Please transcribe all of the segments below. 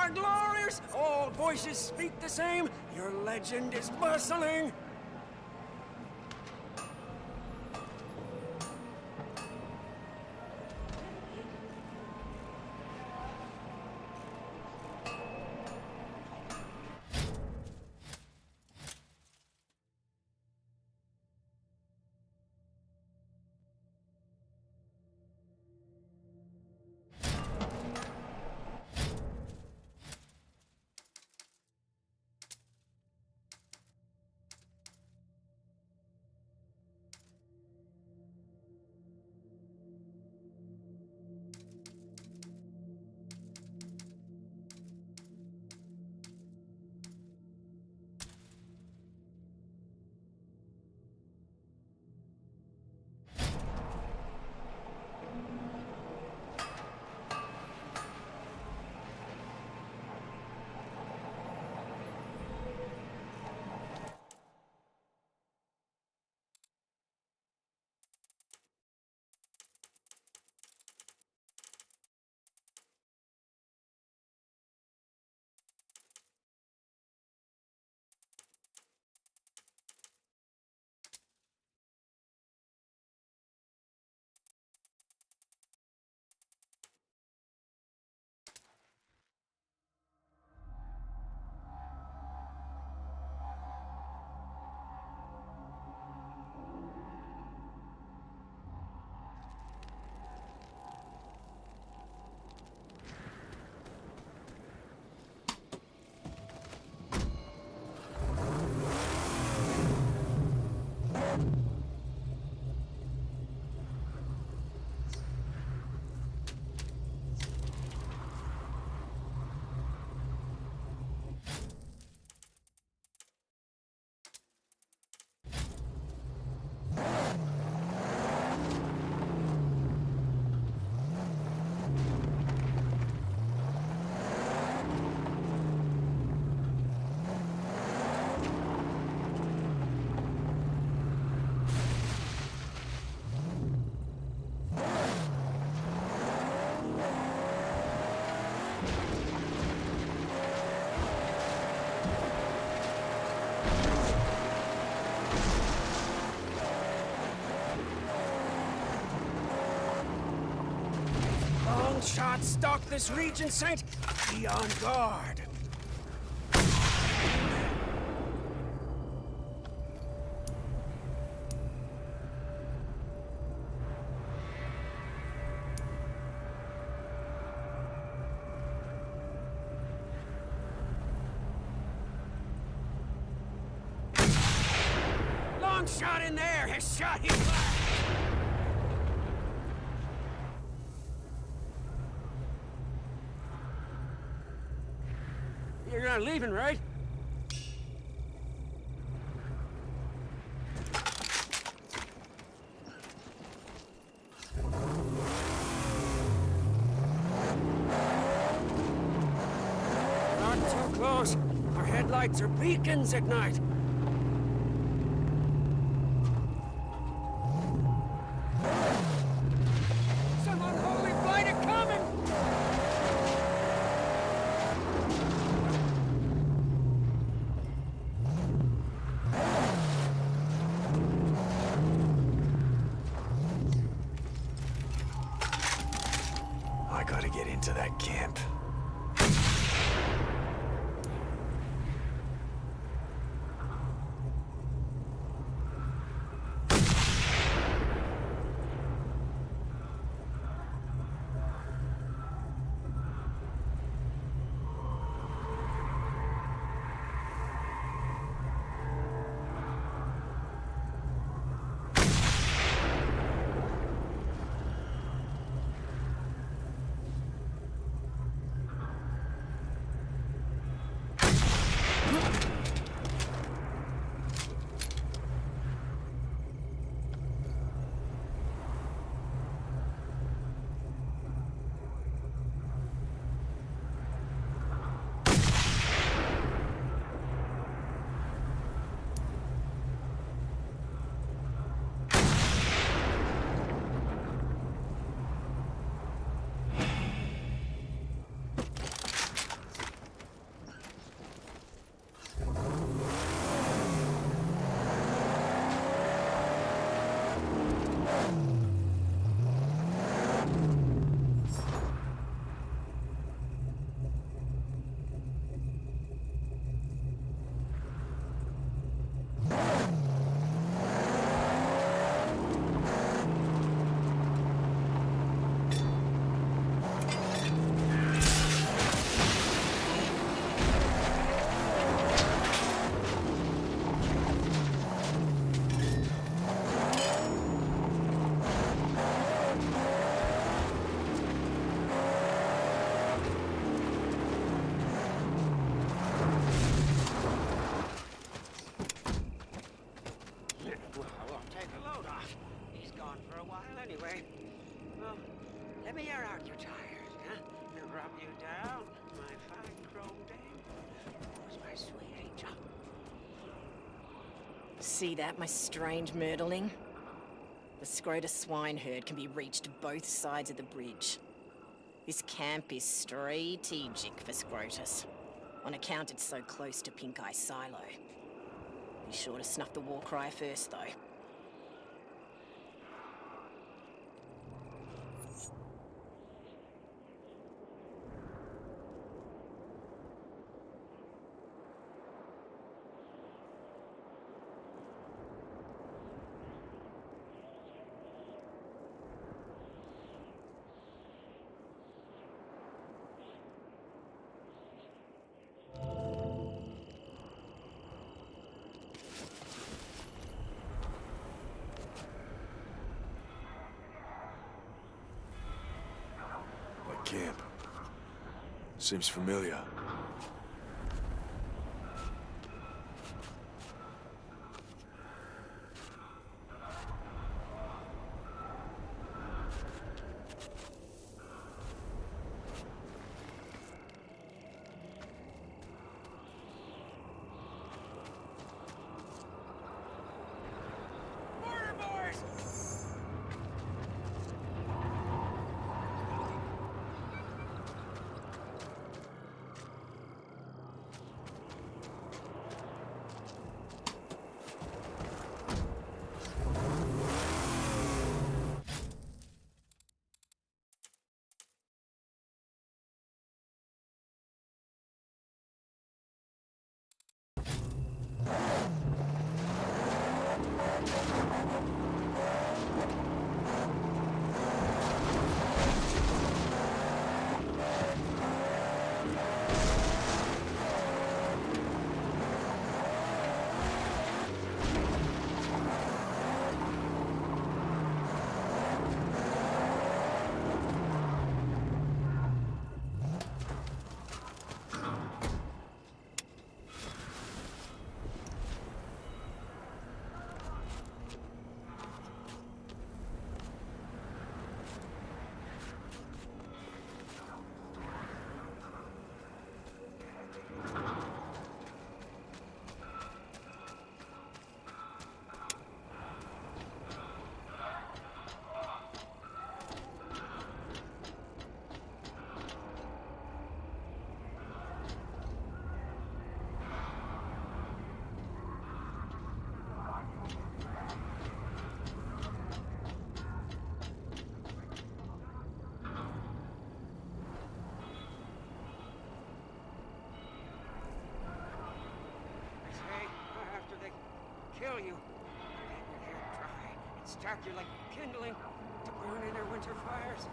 are glorious! All voices speak the same! Your legend is bustling! Shots stalk this region, Saint. Be on guard. Long shot in there has shot him back. You're not leaving, right? Not too close. Our headlights are beacons at night. Some unholy blighter coming! I gotta get into that camp. me you're out, you're tired, huh? To rub you down, my fine chrome dame. Where's my sweet angel? See that, my strange myrtling? The Scrotus swineherd can be reached both sides of the bridge. This camp is strategic for Scrotus, on account it's so close to Pink Eye Silo. Be sure to snuff the war cry first, though. Camp. Seems familiar. Kill you. Get your hair dry and start you like kindling to burn in their winter fires.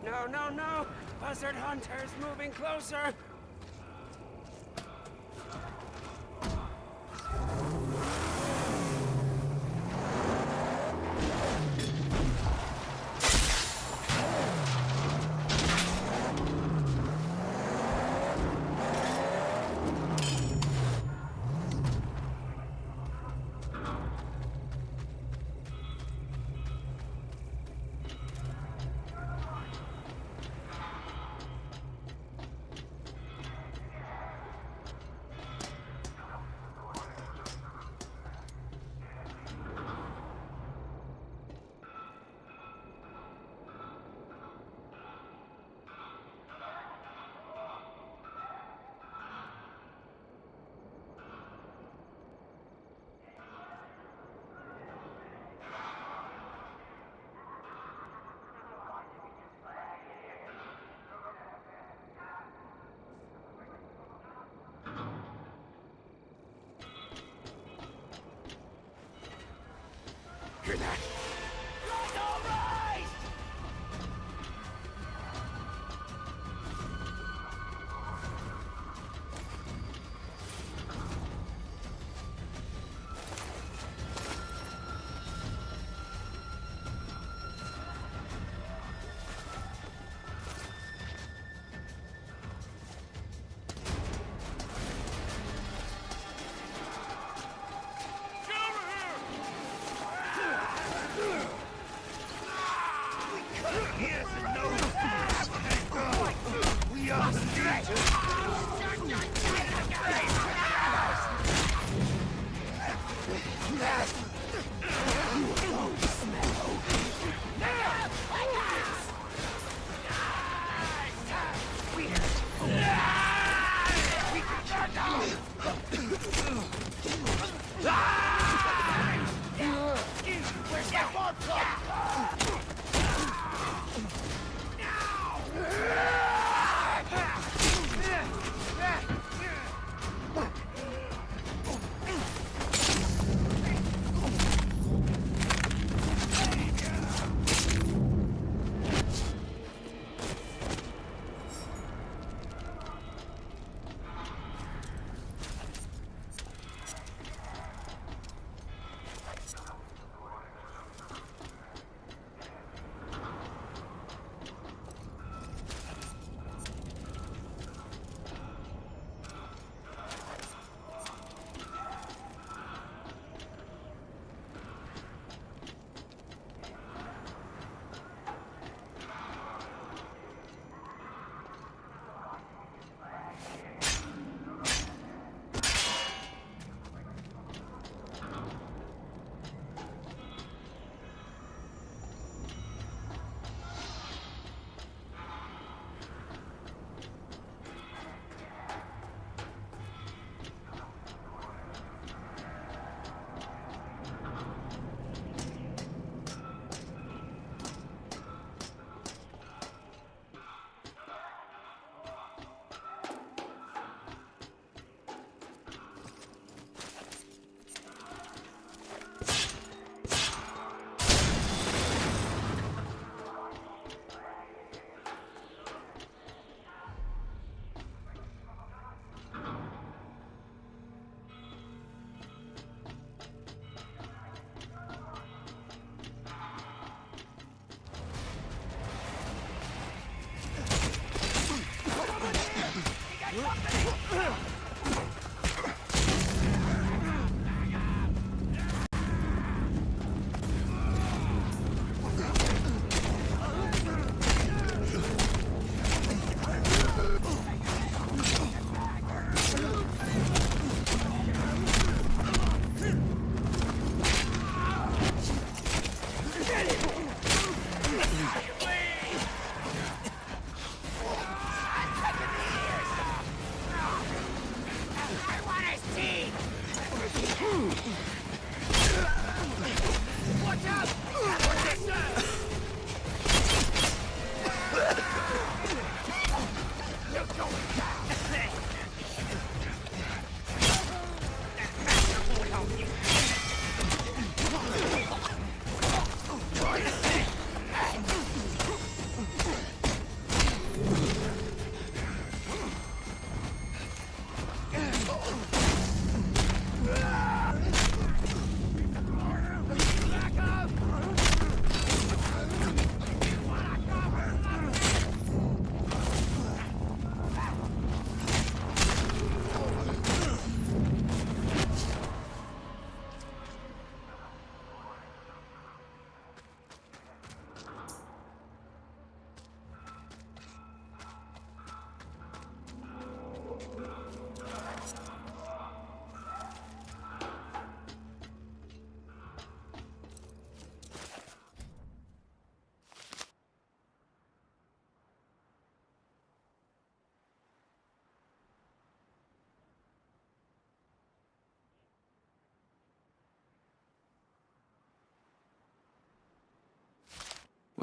No, no, no! Buzzard Hunter's moving closer! Hear that? Let all rise! Get over here!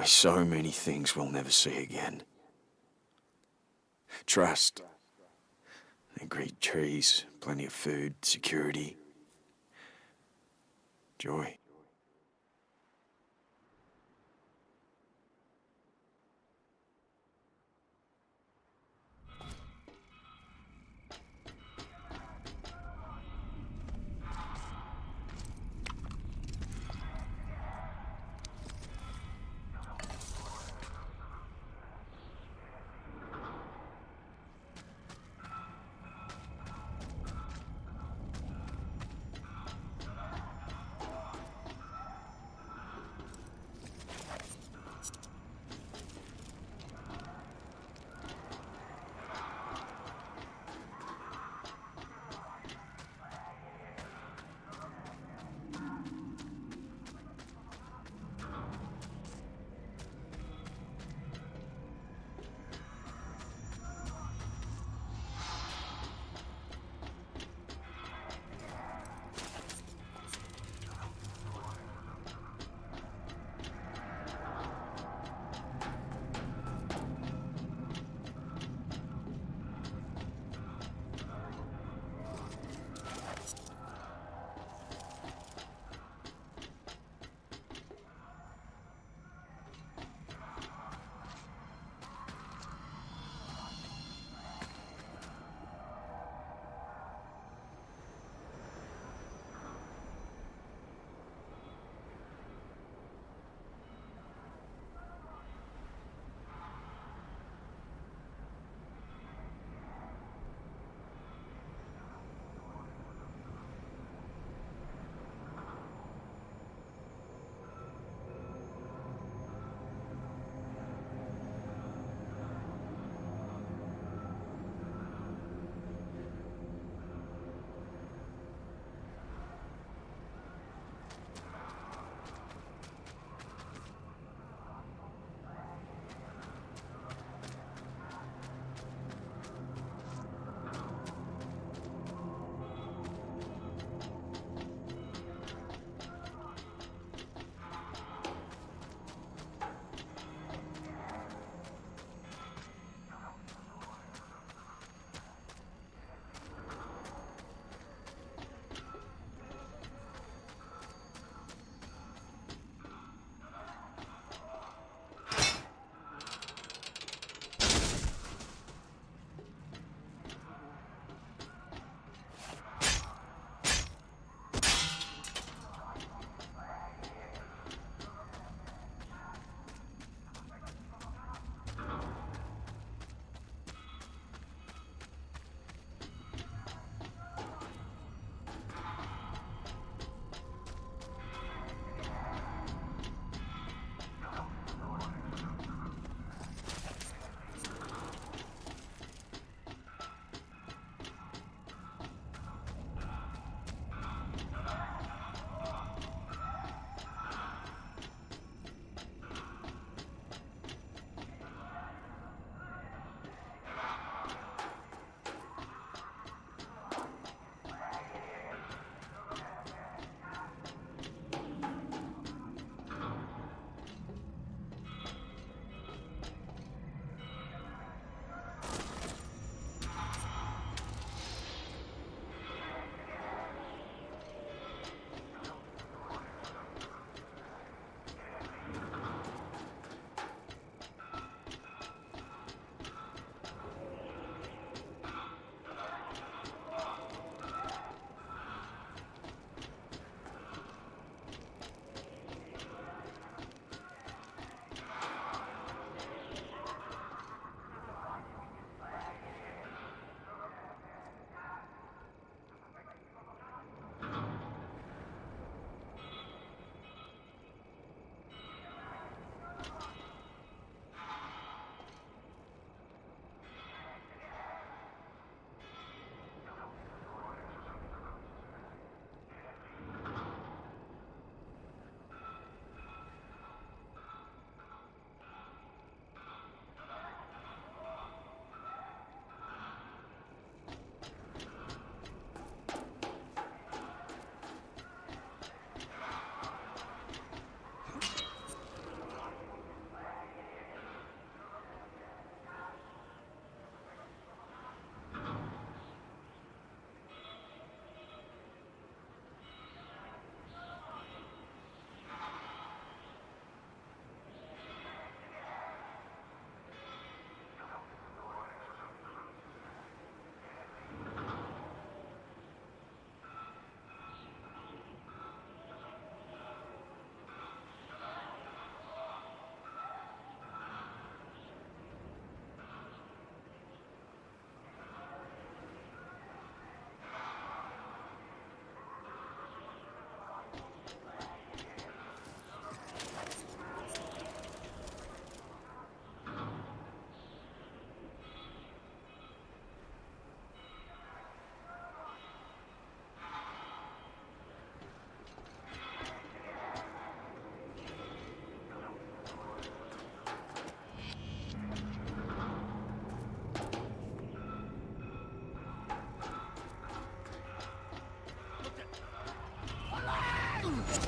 There's so many things we'll never see again. Trust. The great trees, plenty of food, security. Joy.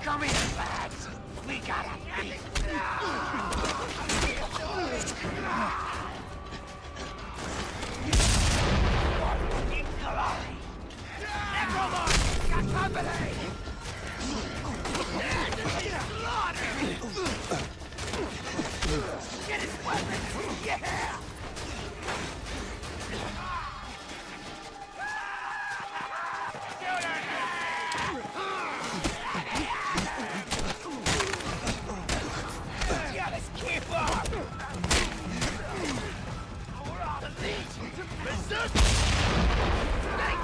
Come here, lads. We gotta eat. Necromorph! Got company! Get his weapons! Yeah! Yeah, let's keep up! We're on the lead!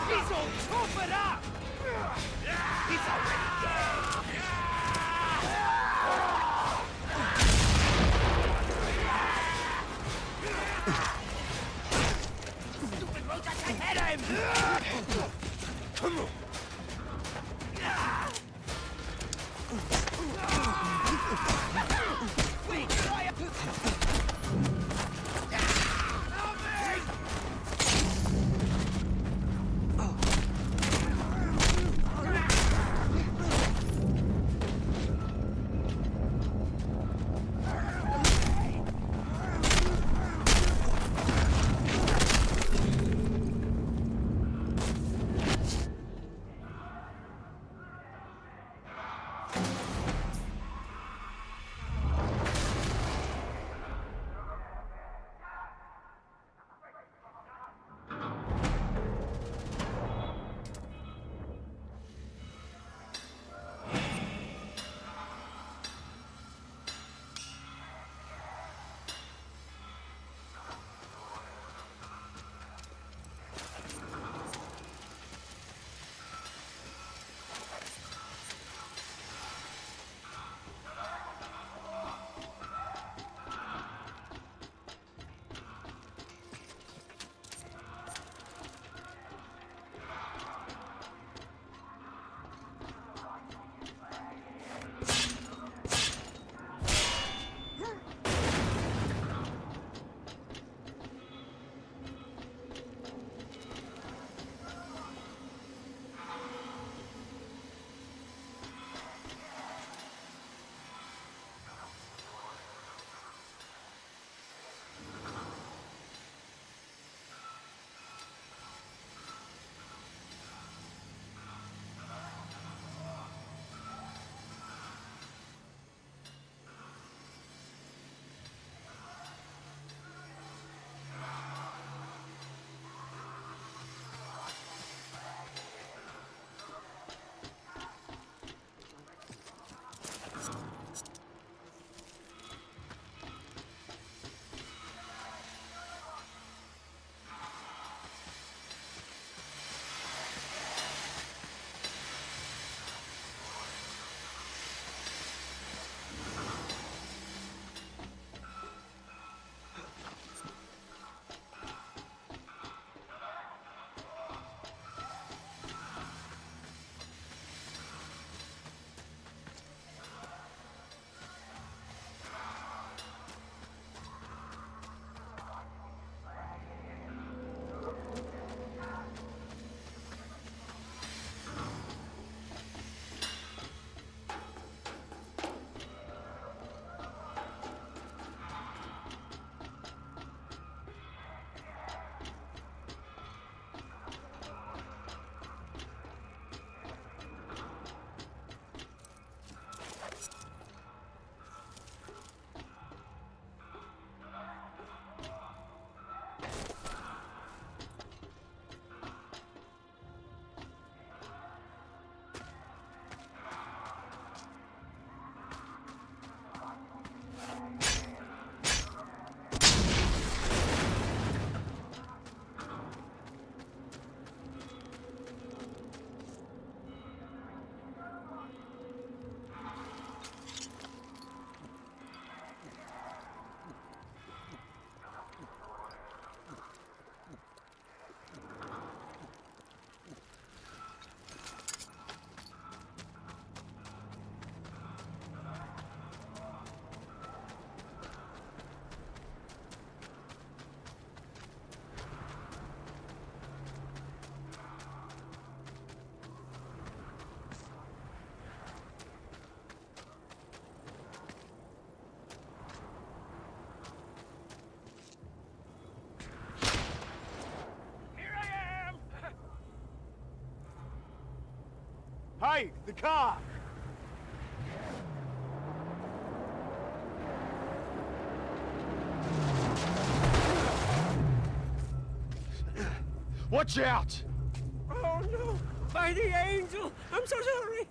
He's all chop it up! He's already dead! Stupid roach, I can't hit him! Come on! Wait, Friah! Help me! Hey, the car! Watch out! Oh no! By the angel! I'm so sorry!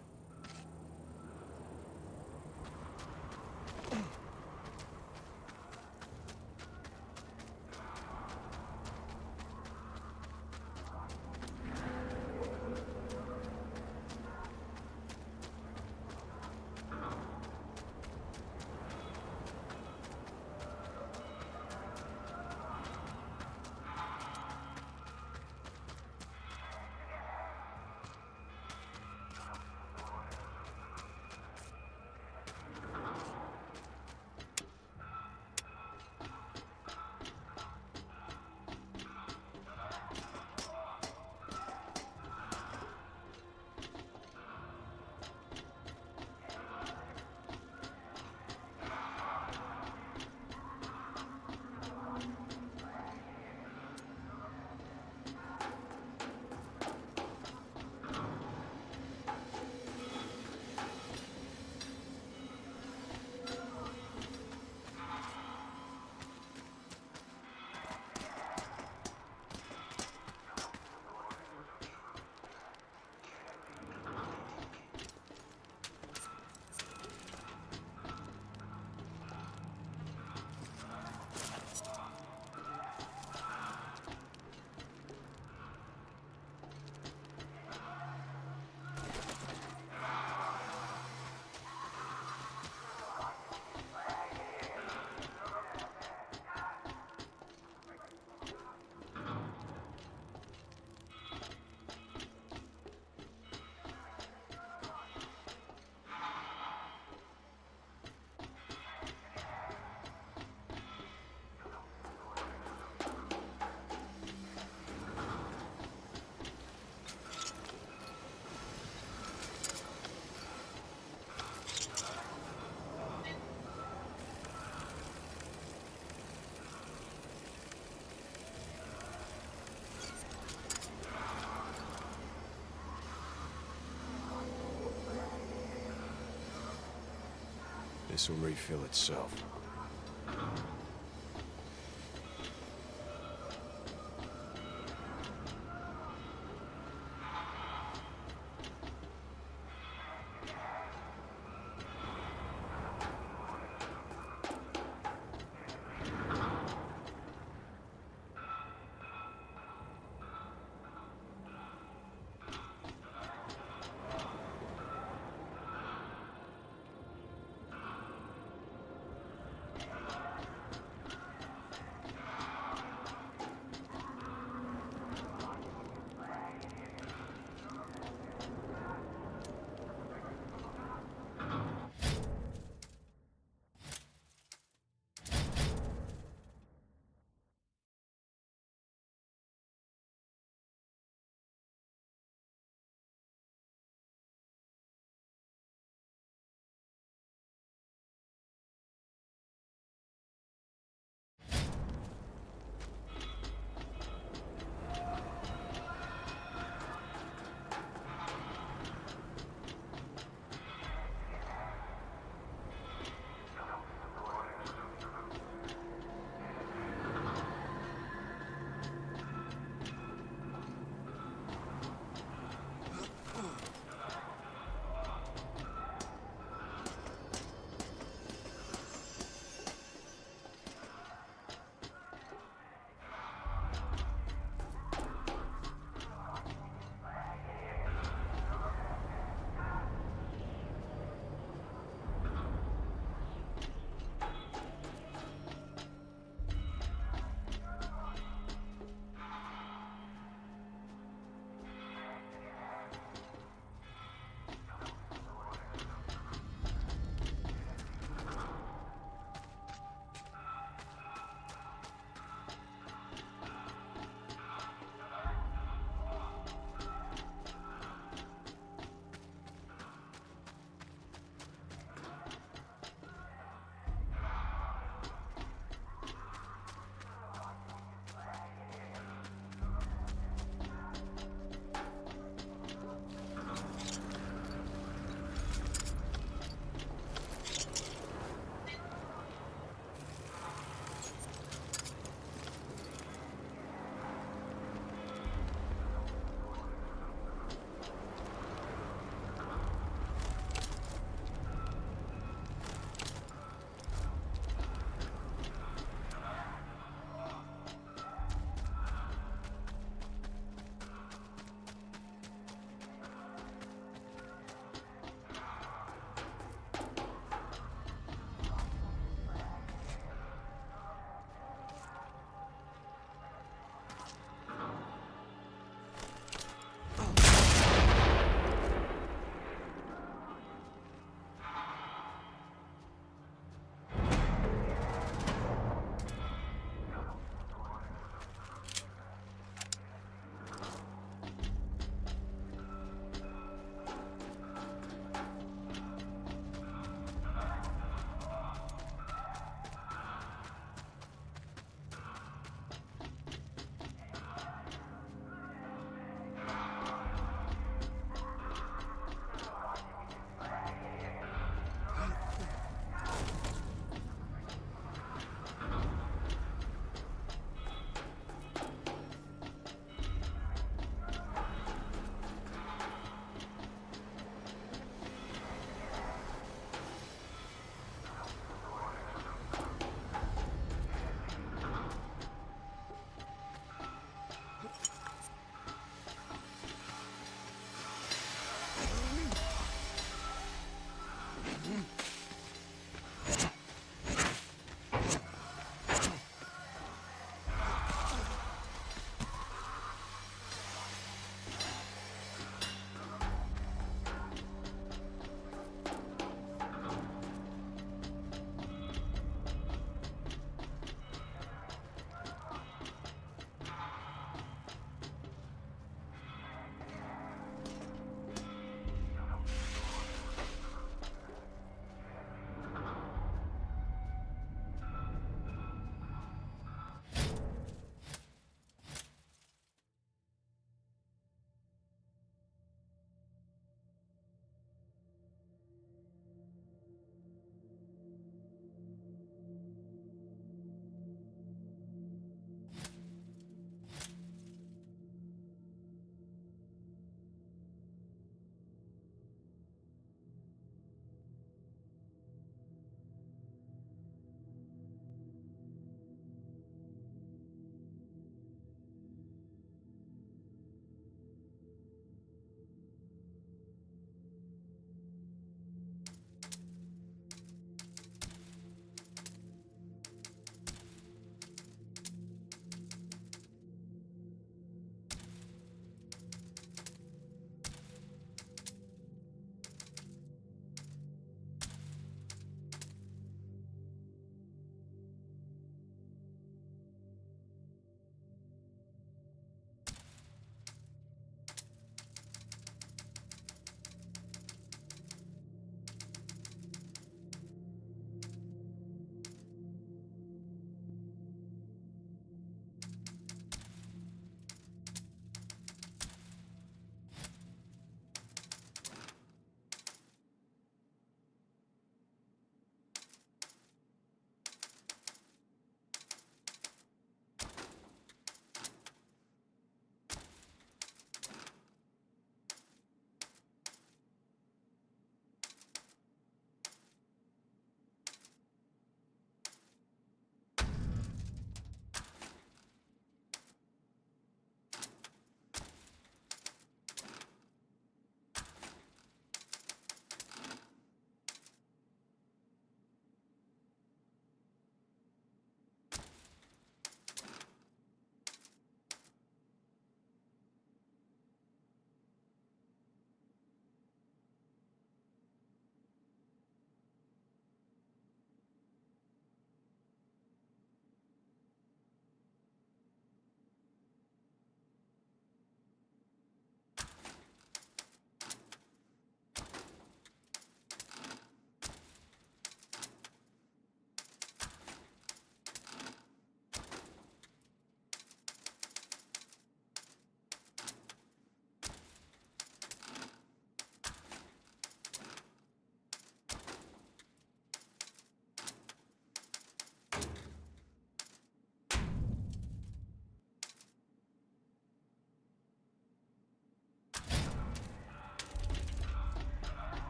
This will refill itself.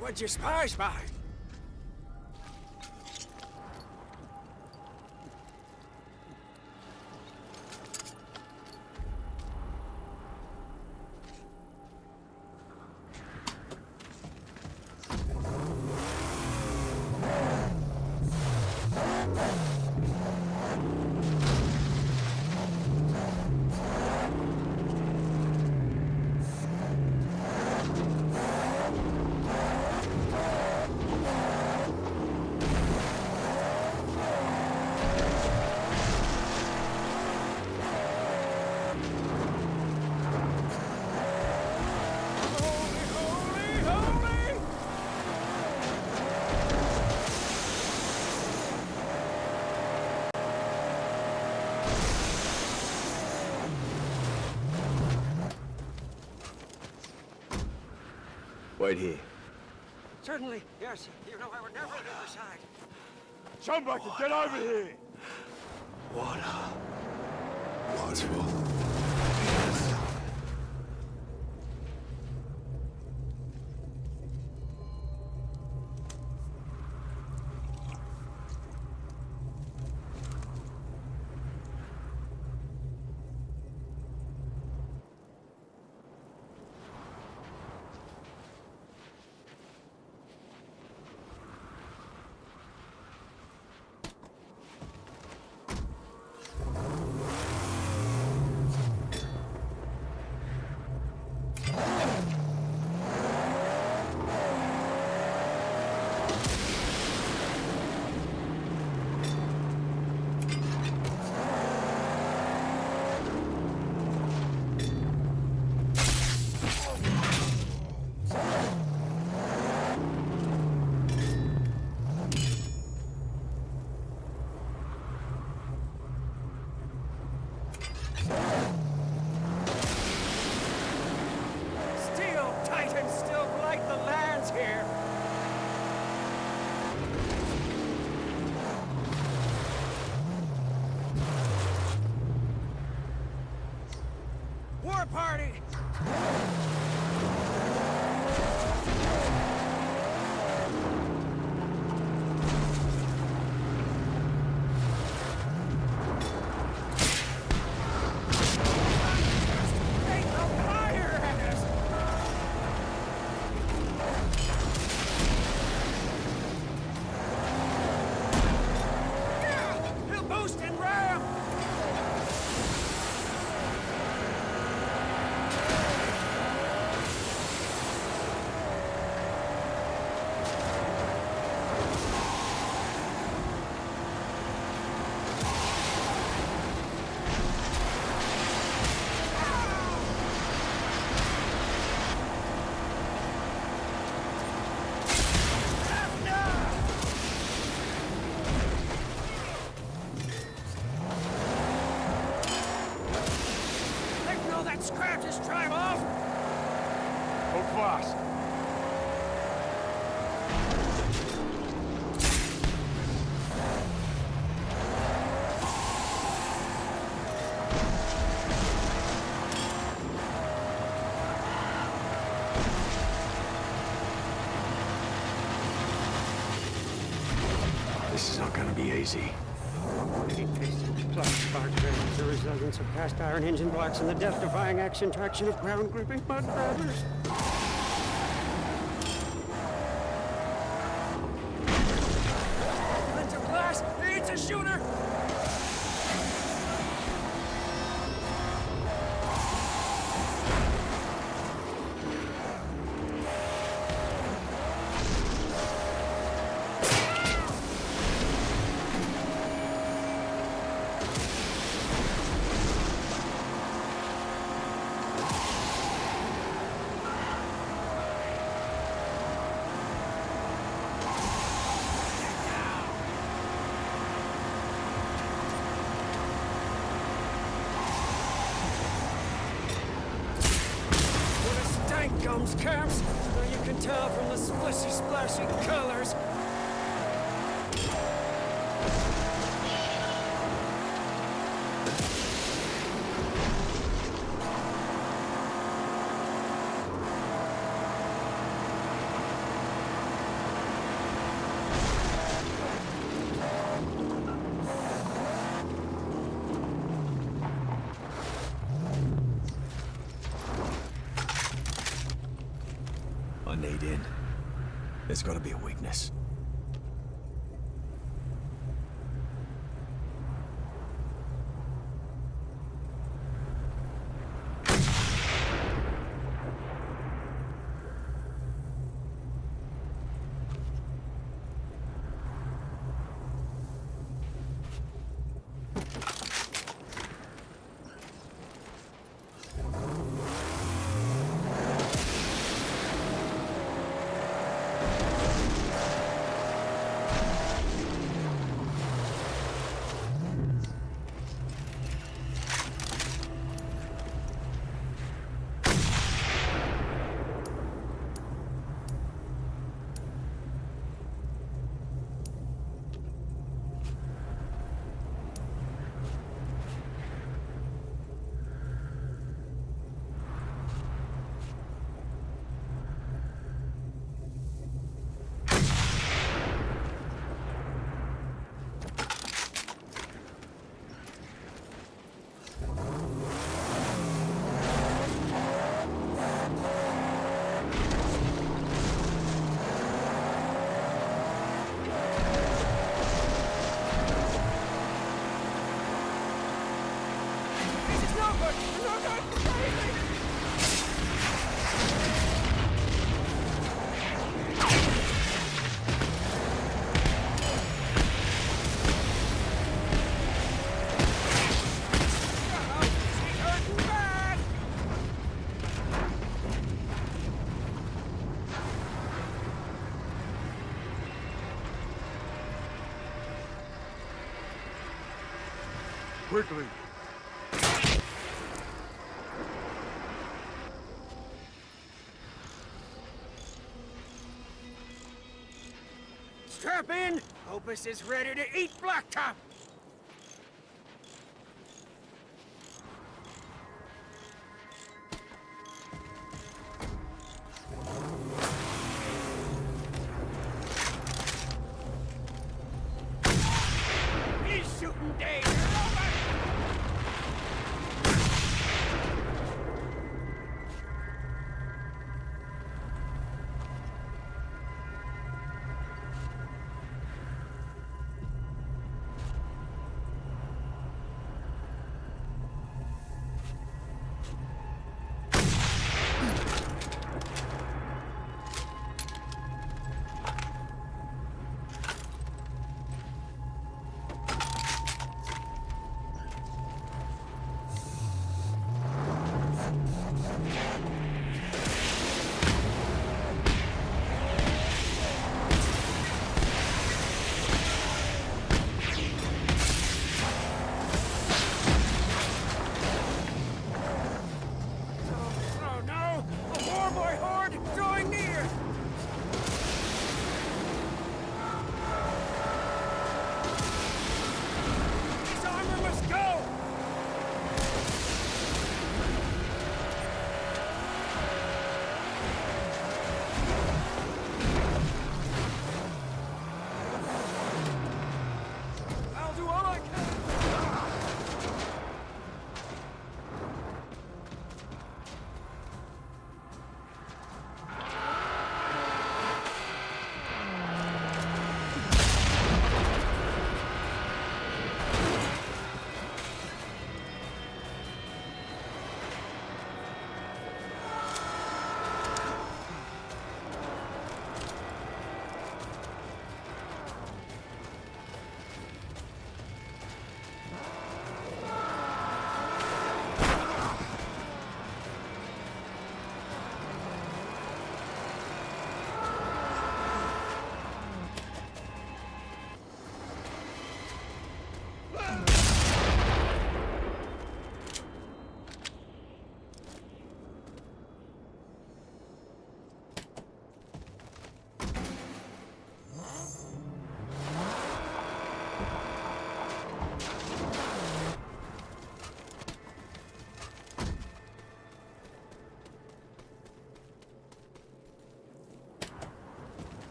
What'd you spy? Wait here. Certainly, yes. You know I would never leave your side. Somebody, get over here! Water. Water. Steel Titans still blight the lands here! War party! Ain't no fire at us! Yeah! He'll boost and ram! They know that scratch his tribe off! Hold fast. This is not gonna be easy. Plus spark trails, the resilience of cast iron engine blocks, and the death-defying action traction of ground-gripping mud grabbers. Into glass! It's a shooter! When a stank gums camps, so you can tell from the splishy splashy colors. need in. There's gotta be a weakness. Quickly! Strap in! Opus is ready to eat blacktop! He's shooting danger!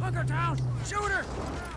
Hunker down! Shoot her!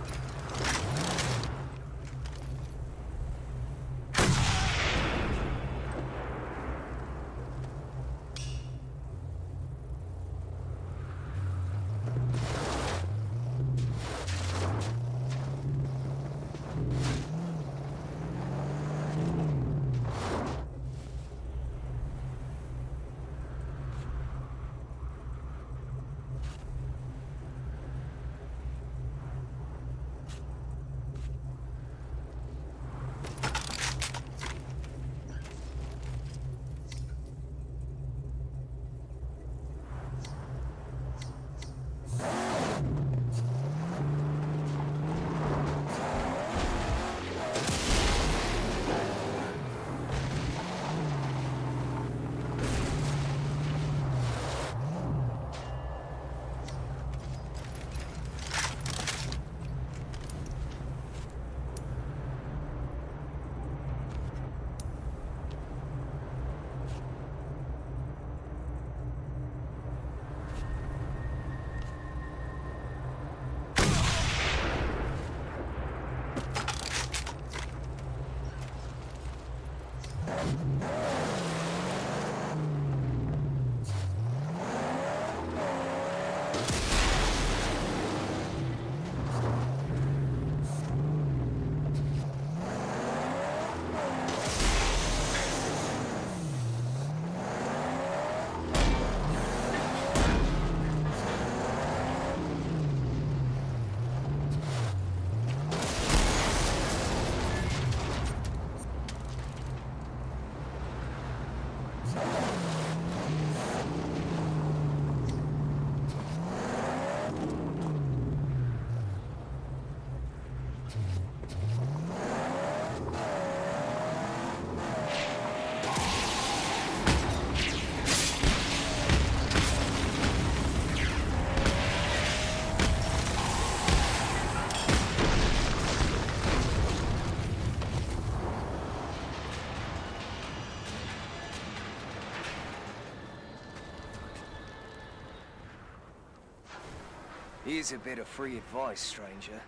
Here's a bit of free advice, stranger.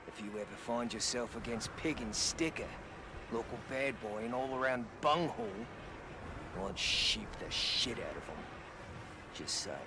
If you ever find yourself against Pig and Sticker, local bad boy and all-around bunghole, I'd sheep the shit out of them. Just saying.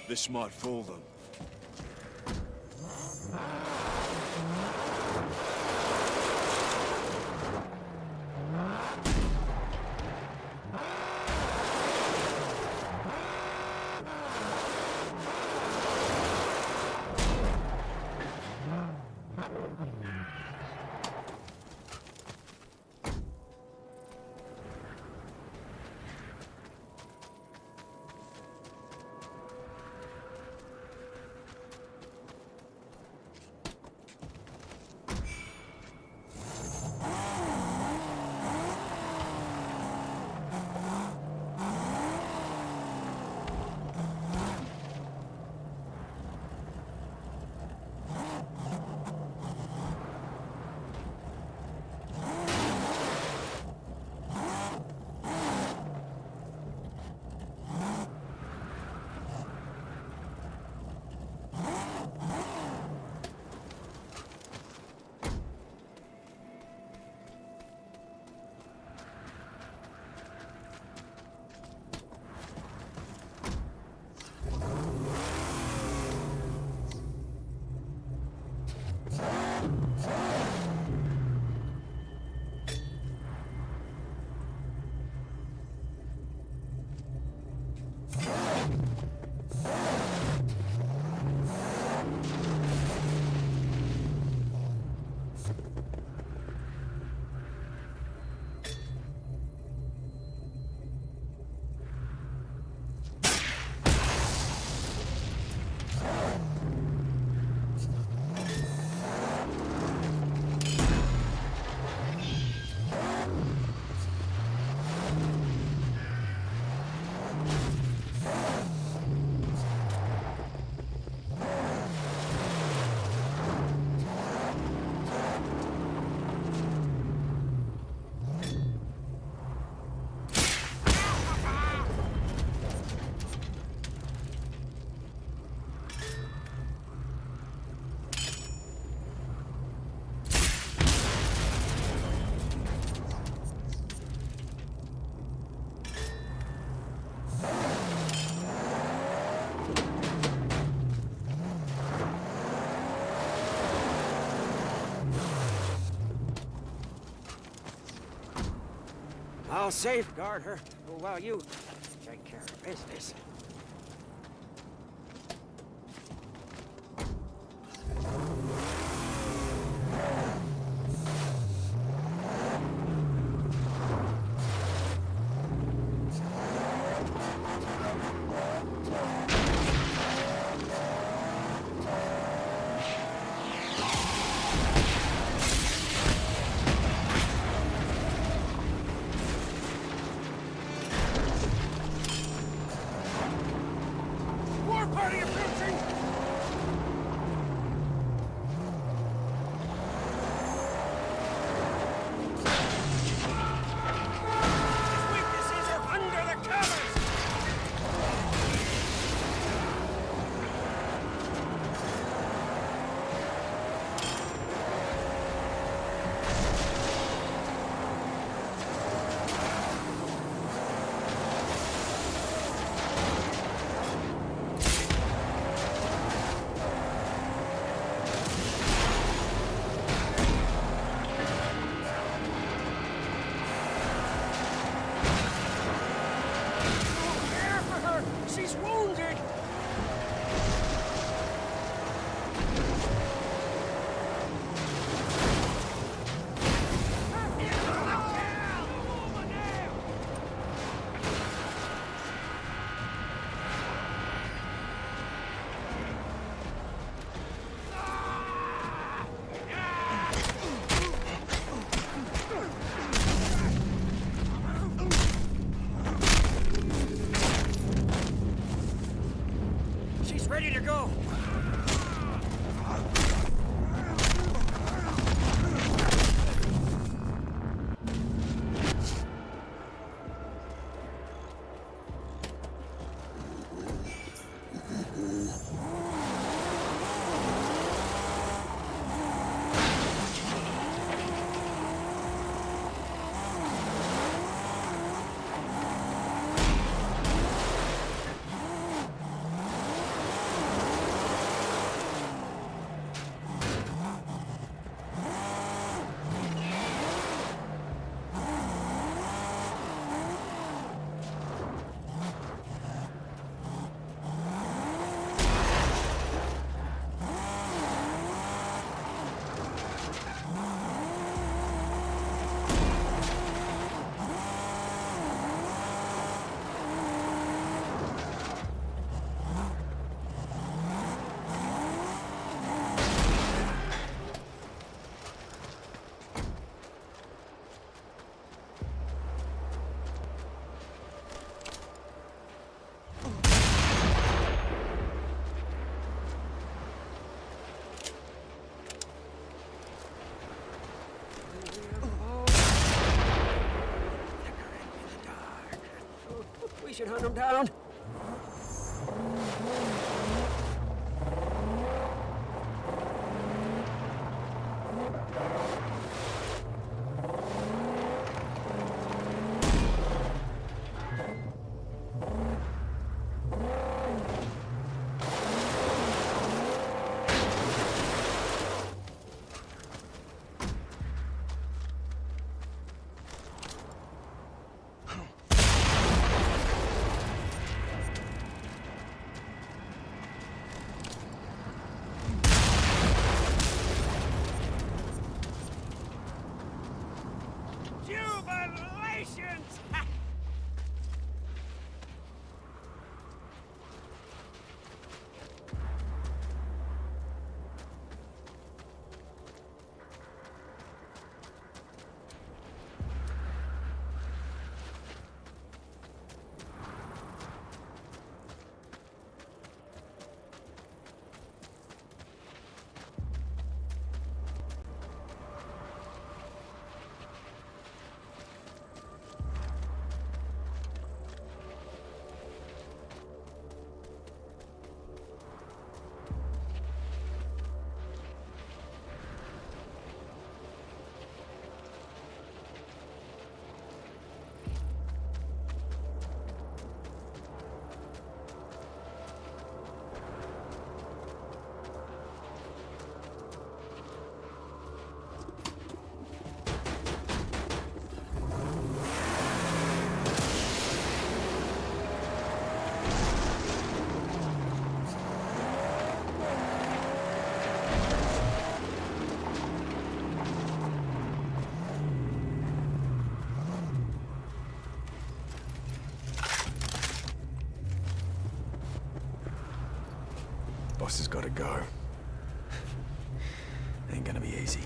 This might fool them. I'll safeguard her while you take care of business. can't hunt them down. Jubilations! Boss has got to go. Ain't gonna be easy.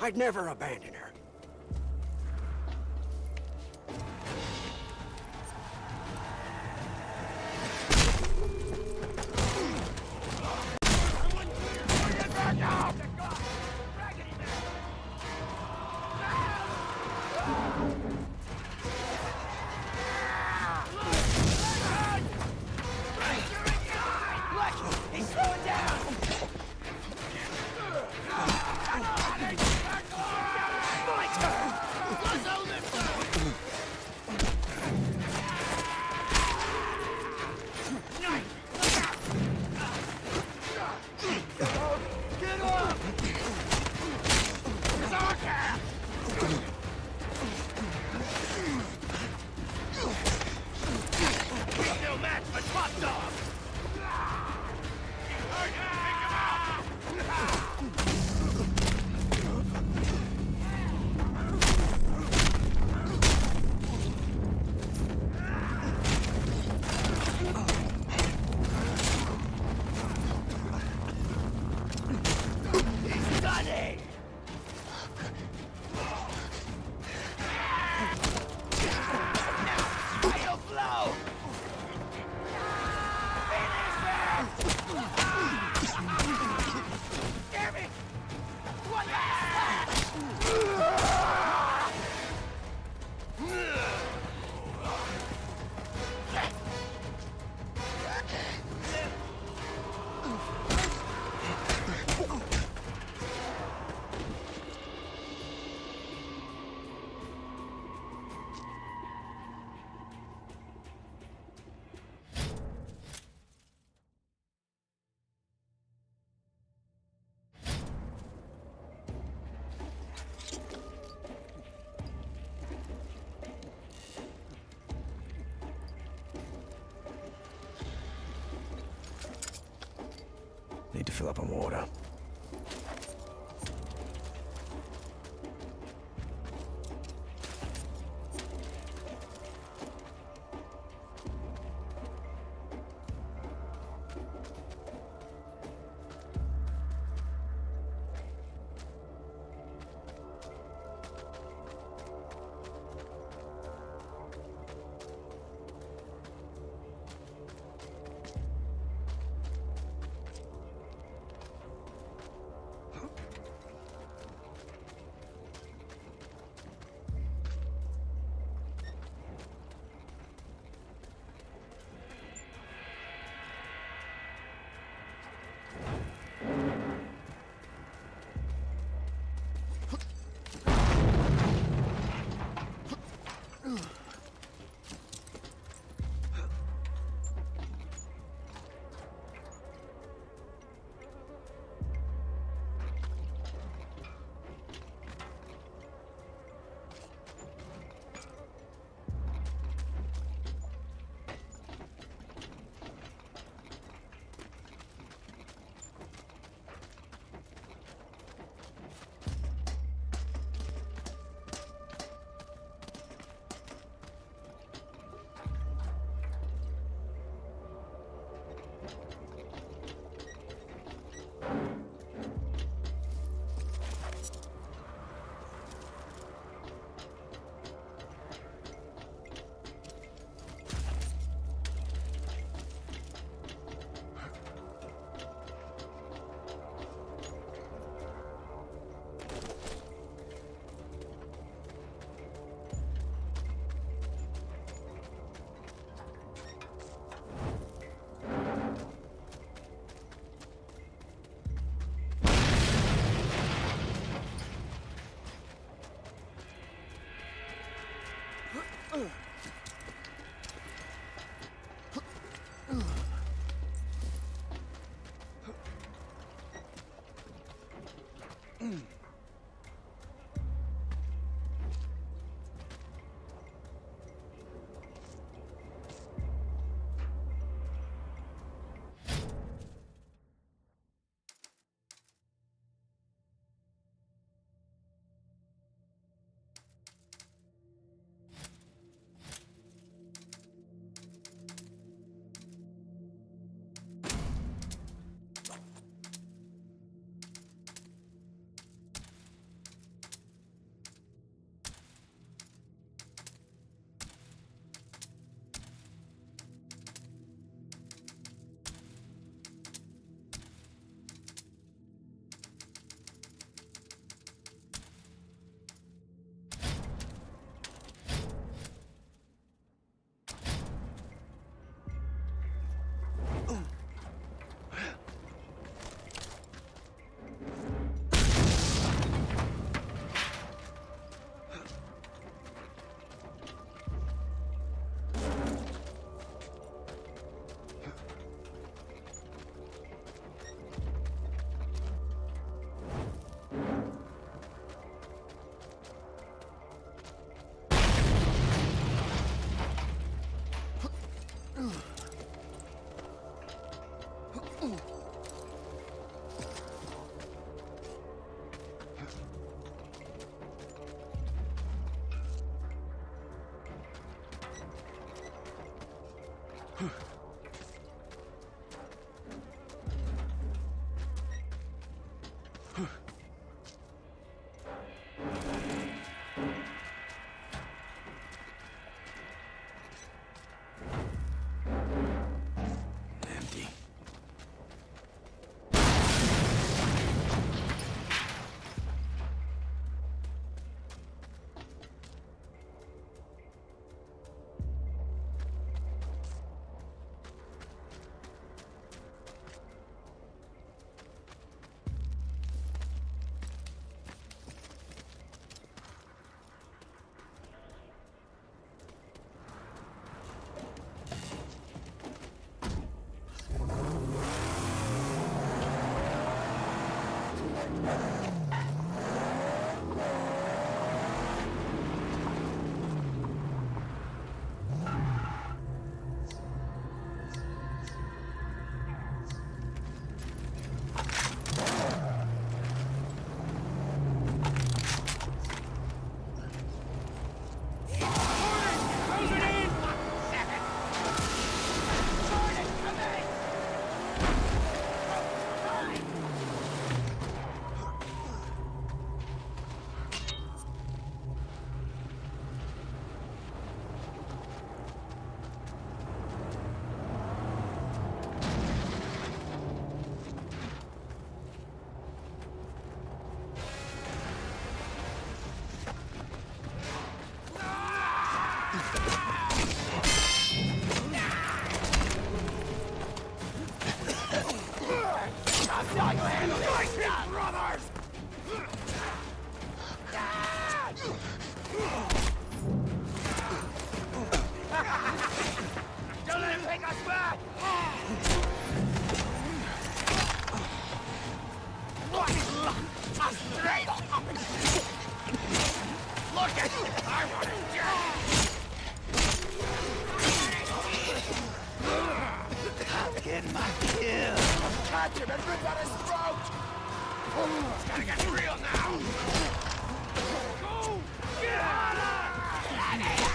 I'd never abandon her. fill up on water. Don't let him take us back! What? Straight up! Look at you! I want to I'm getting my kill! Catch him and rip out his throat! It's gotta get real now! Go! Get out of here!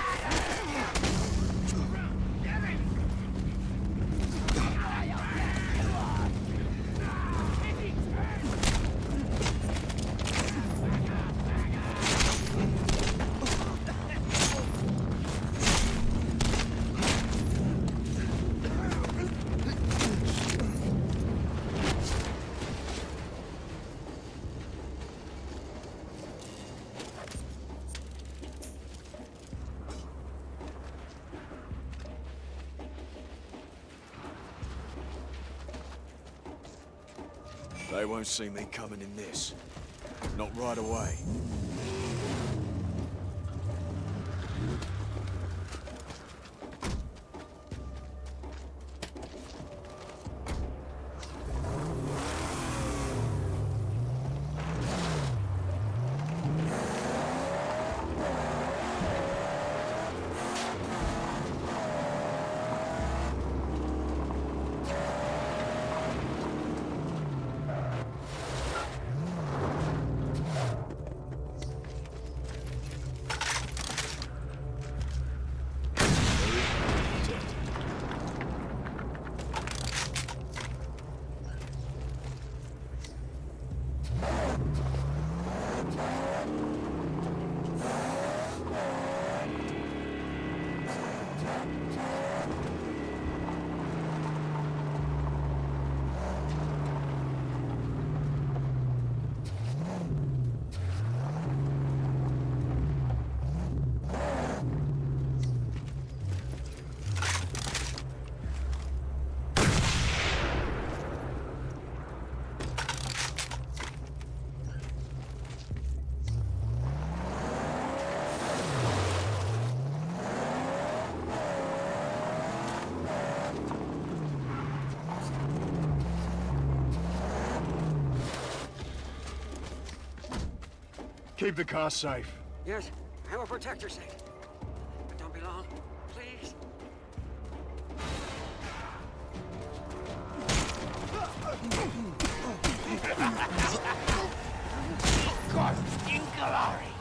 They won't see me coming in this. Not right away. Keep the car safe. Yes, I will protect her safe. But don't be long, please. God, in glory!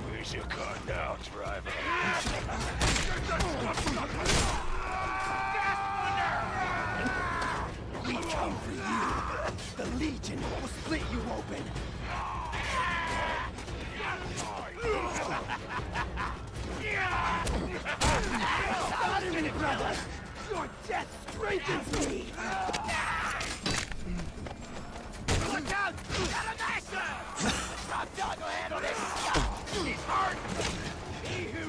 Where's your car now, driver? We come for you. The Legion will split you open. Stop a minute, brother. Your death strengthens me. Look out! Alamasha! Top dog will handle this stuff. He's hurt. He who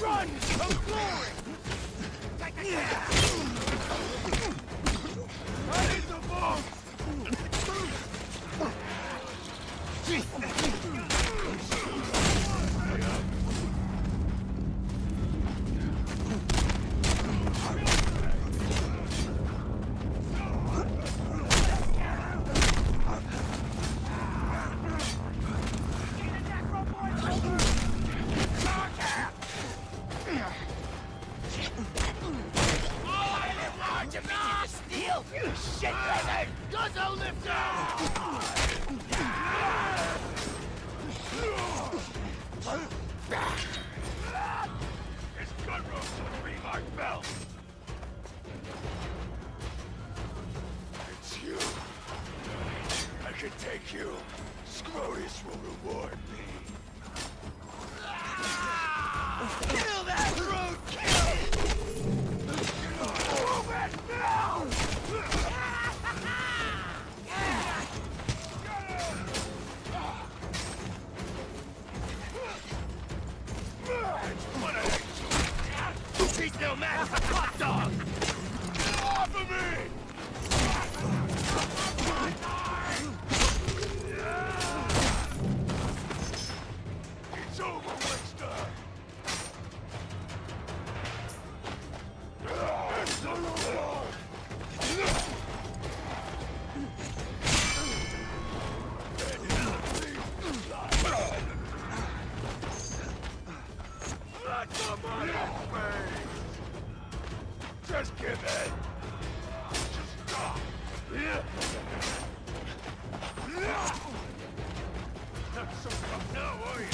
runs to glory. I need the bomb. Just give in! Just stop! Not so tough now, are you?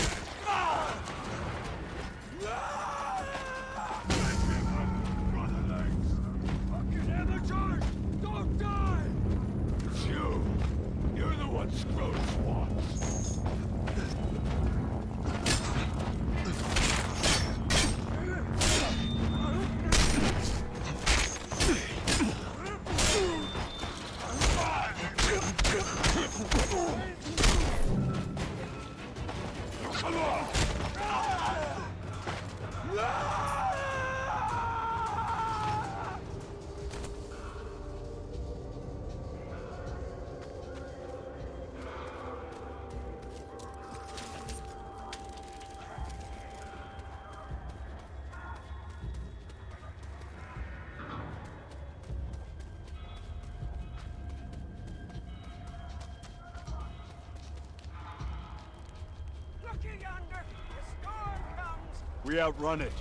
Brother legs! Fucking amateurs! Don't die! It's you! You're the one Scrotus wants! Come on! Looky yonder. The storm comes. We outrun it.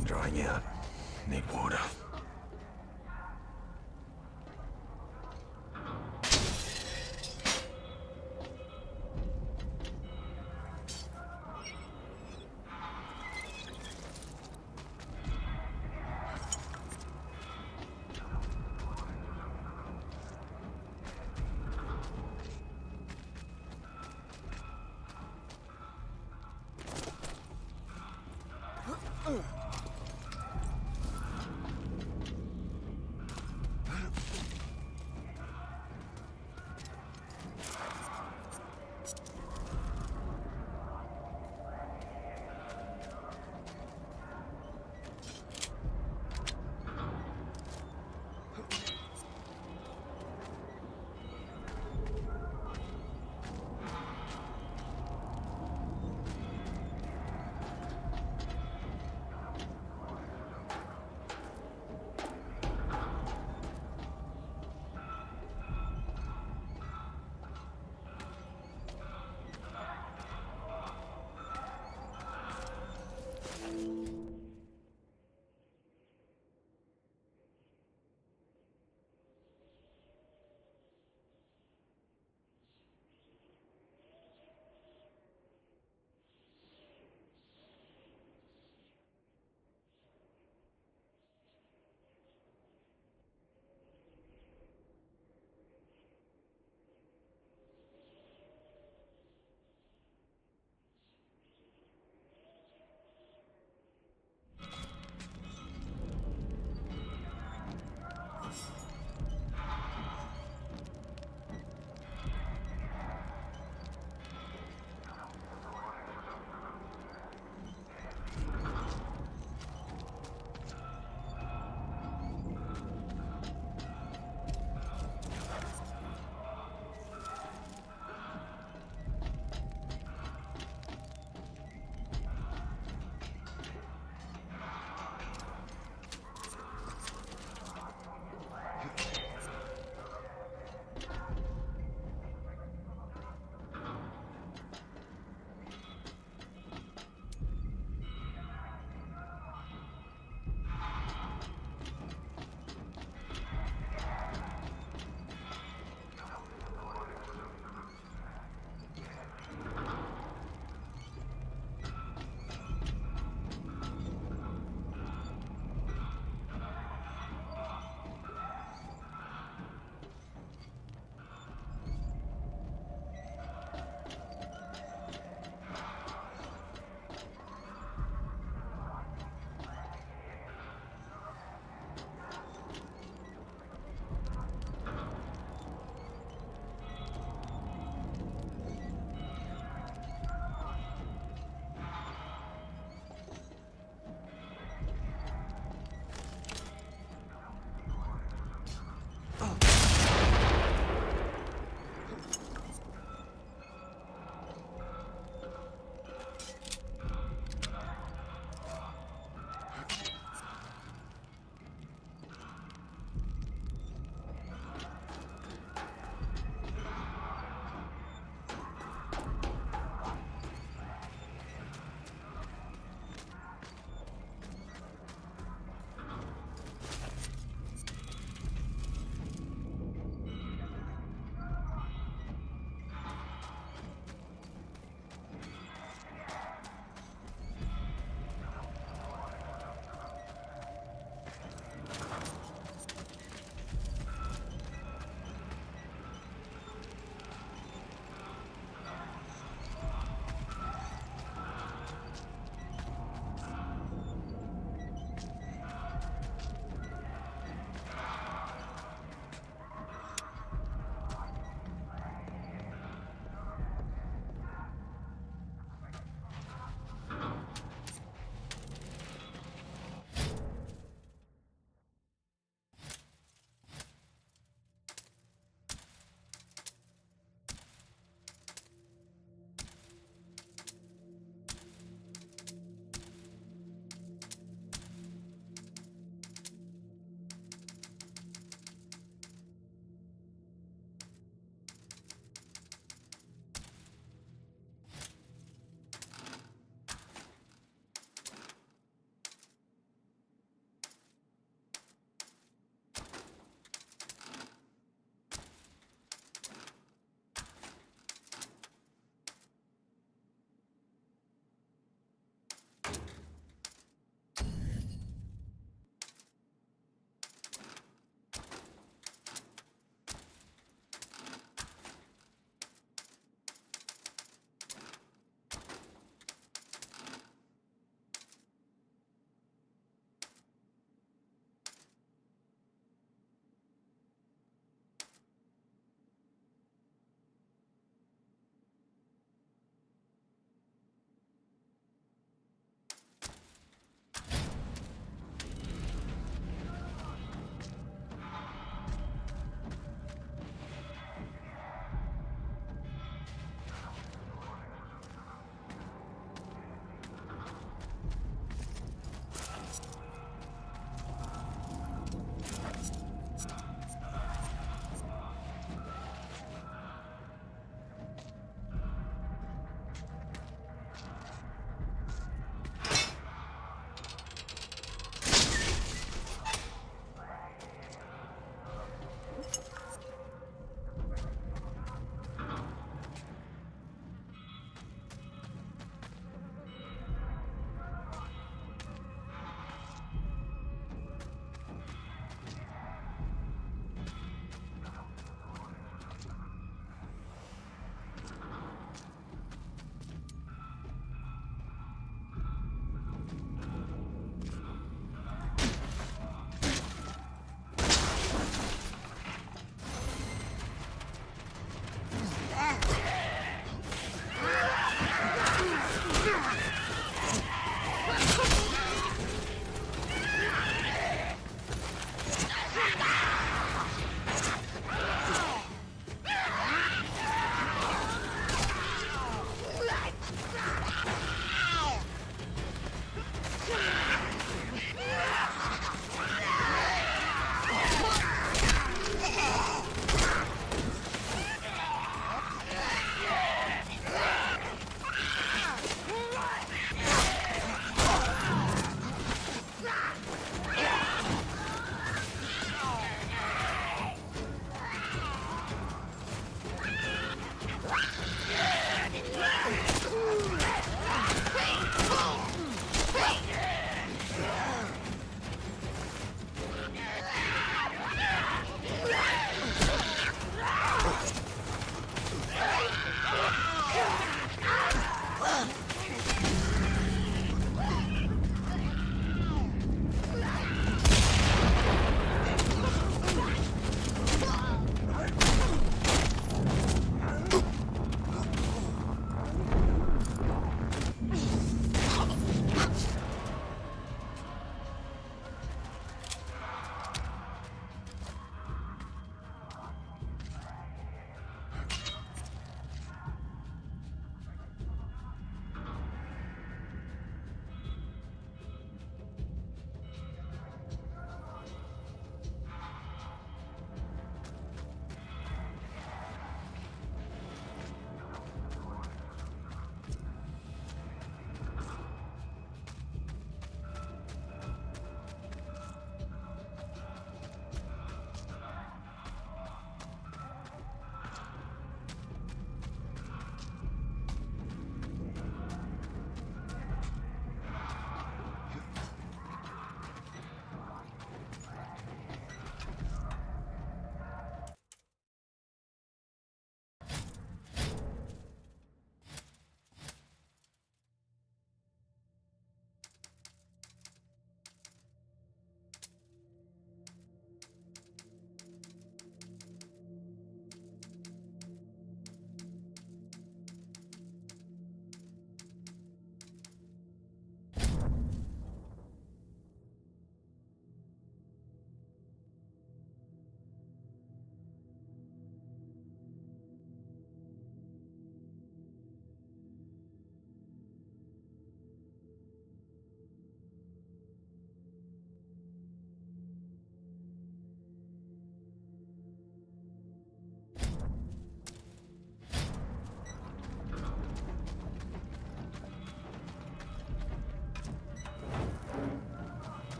I'm drying out. Need water.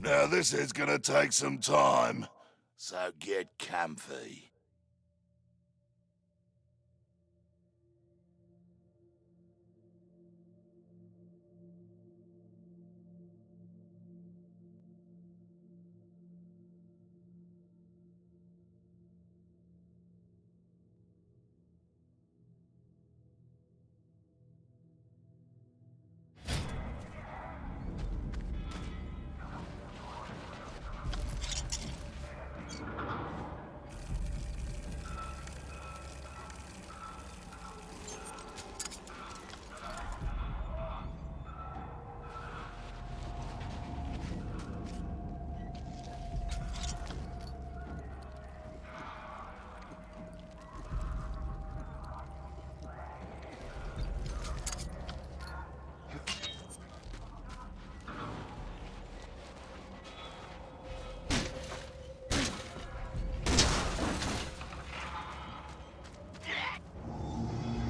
Now this is gonna take some time, so get comfy.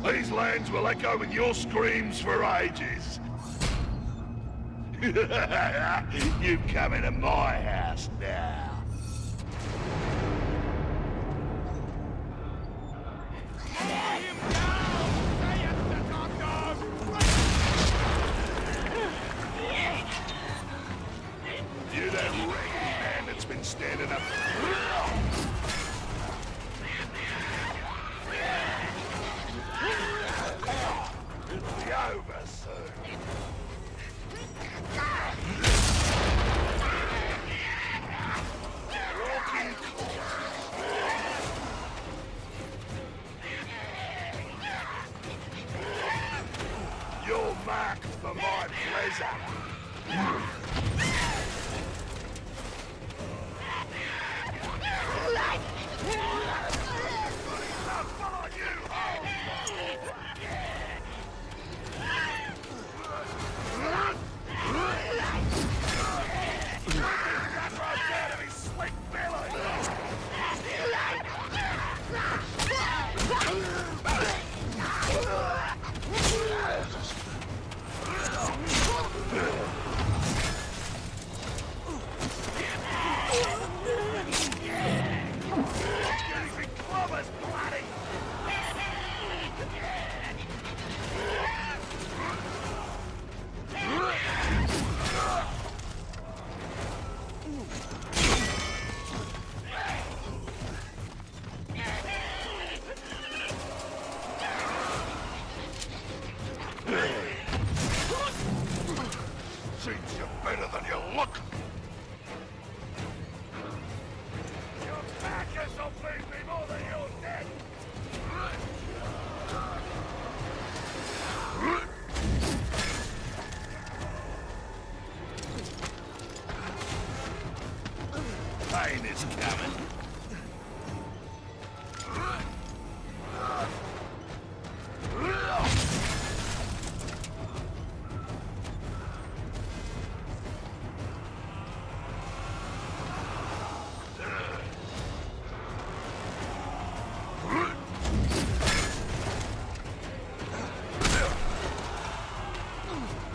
These lands will echo with your screams for ages. You come into my house now. You that raggedy man that's been standing up. It'll be over soon. Walking you're marked for my pleasure. Seems you're better than you look. Your packers will please me more than you're dead. Pain is coming.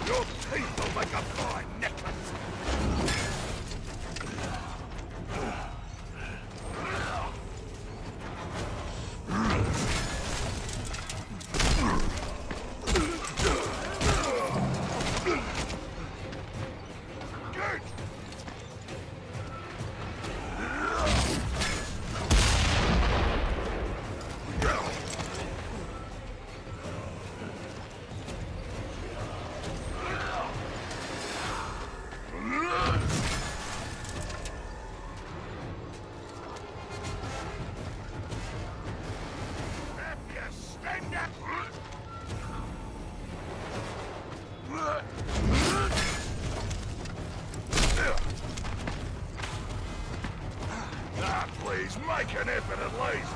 Your teeth will make a fine necklace. Good. Please make an effort at least.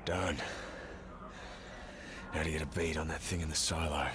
Done. Now to get a beat on that thing in the silo.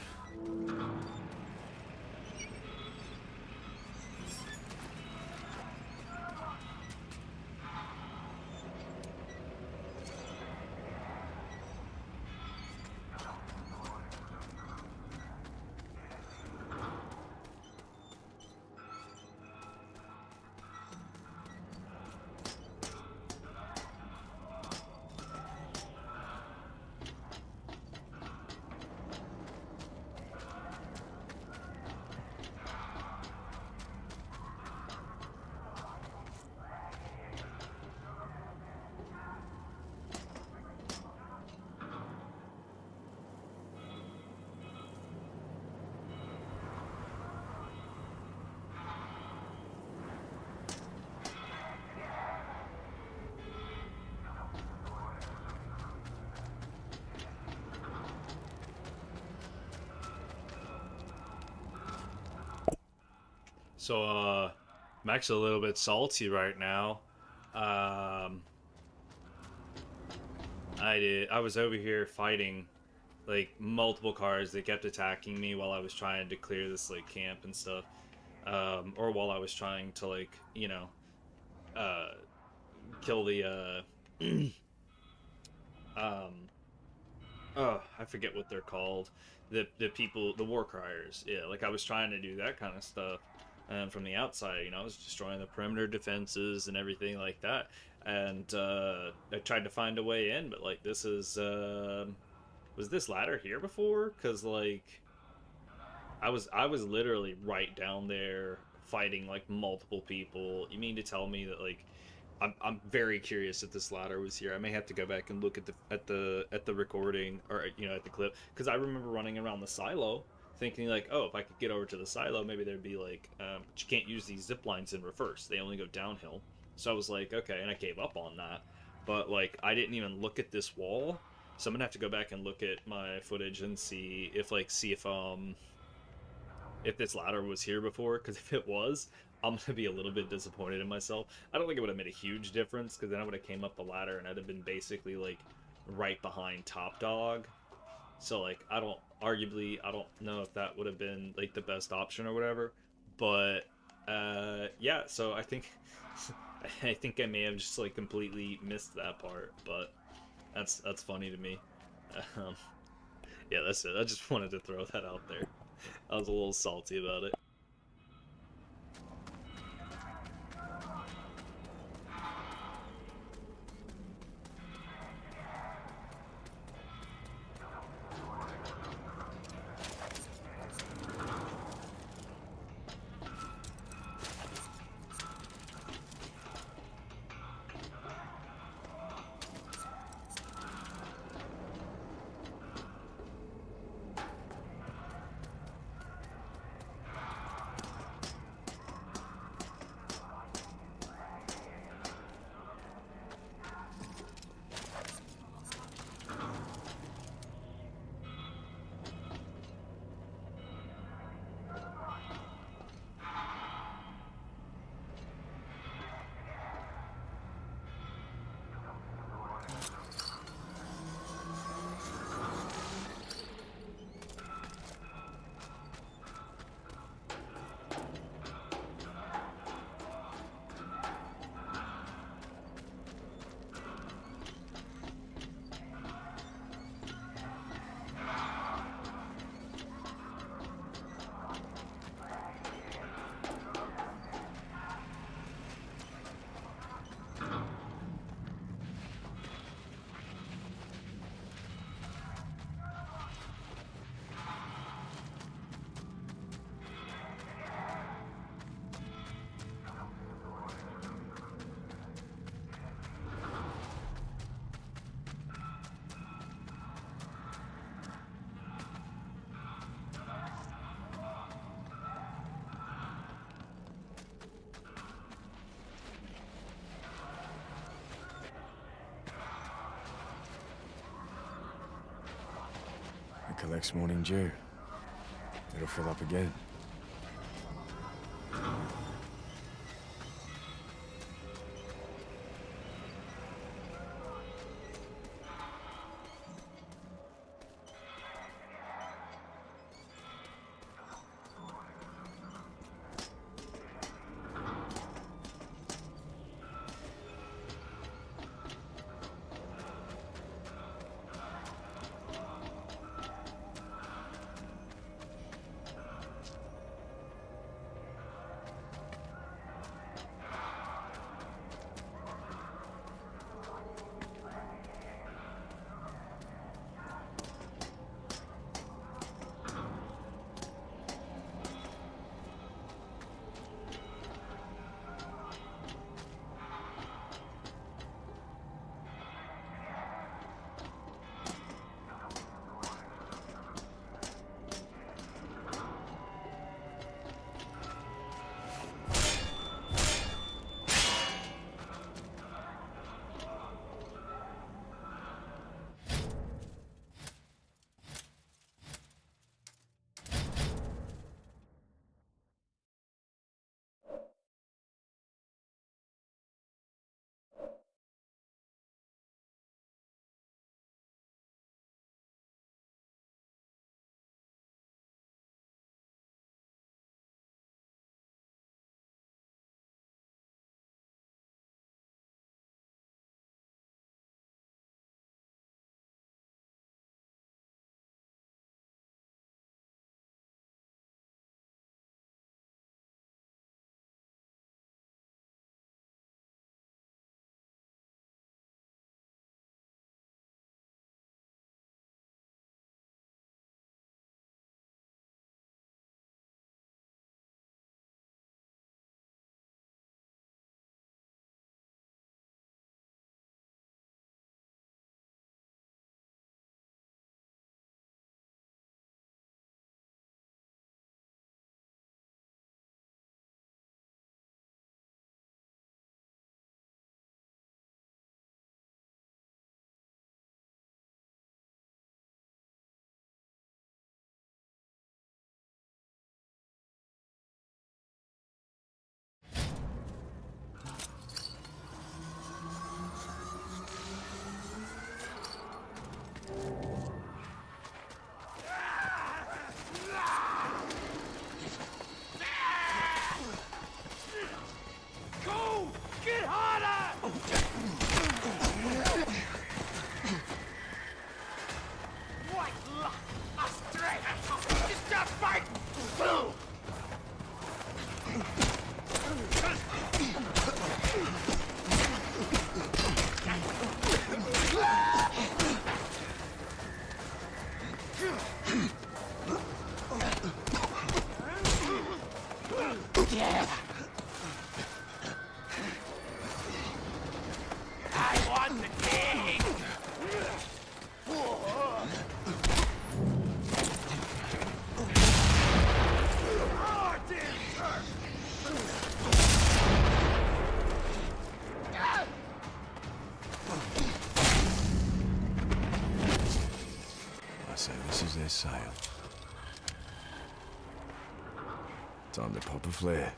So, I'm actually a little bit salty right now. I was over here fighting, like, multiple cars. They kept attacking me while I was trying to clear this, like, camp and stuff. Or while I was trying to, like, you know, kill the, oh, I forget what they're called. The people, the war criers. Yeah, like, I was trying to do that kind of stuff. And from the outside, you know, I was destroying the perimeter defenses and everything like that. And I tried to find a way in, but like this is was this ladder here before? Because like I was literally right down there fighting like multiple people. You mean to tell me that like I'm very curious if this ladder was here. I may have to go back and look at the recording, or you know, at the clip, because I remember running around the silo thinking like, oh, if I could get over to the silo, maybe there'd be like, but you can't use these zip lines in reverse. They only go downhill. So I was like, okay, and I gave up on that. But like, I didn't even look at this wall, so I'm gonna have to go back and look at my footage and see if this ladder was here before. Because if it was, I'm gonna be a little bit disappointed in myself. I don't think it would have made a huge difference, because then I would have came up the ladder and I'd have been basically like right behind Top Dog. So like, I don't know if that would have been like the best option or whatever, but yeah, so I think I may have just like completely missed that part, but that's funny to me. Yeah, that's it. I just wanted to throw that out there. I was a little salty about it. It collects morning dew. It'll fill up again. Yeah. I want the king. Oh, damn turd. I say this is their sail. Time to pop a flare.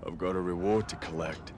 I've got a reward to collect.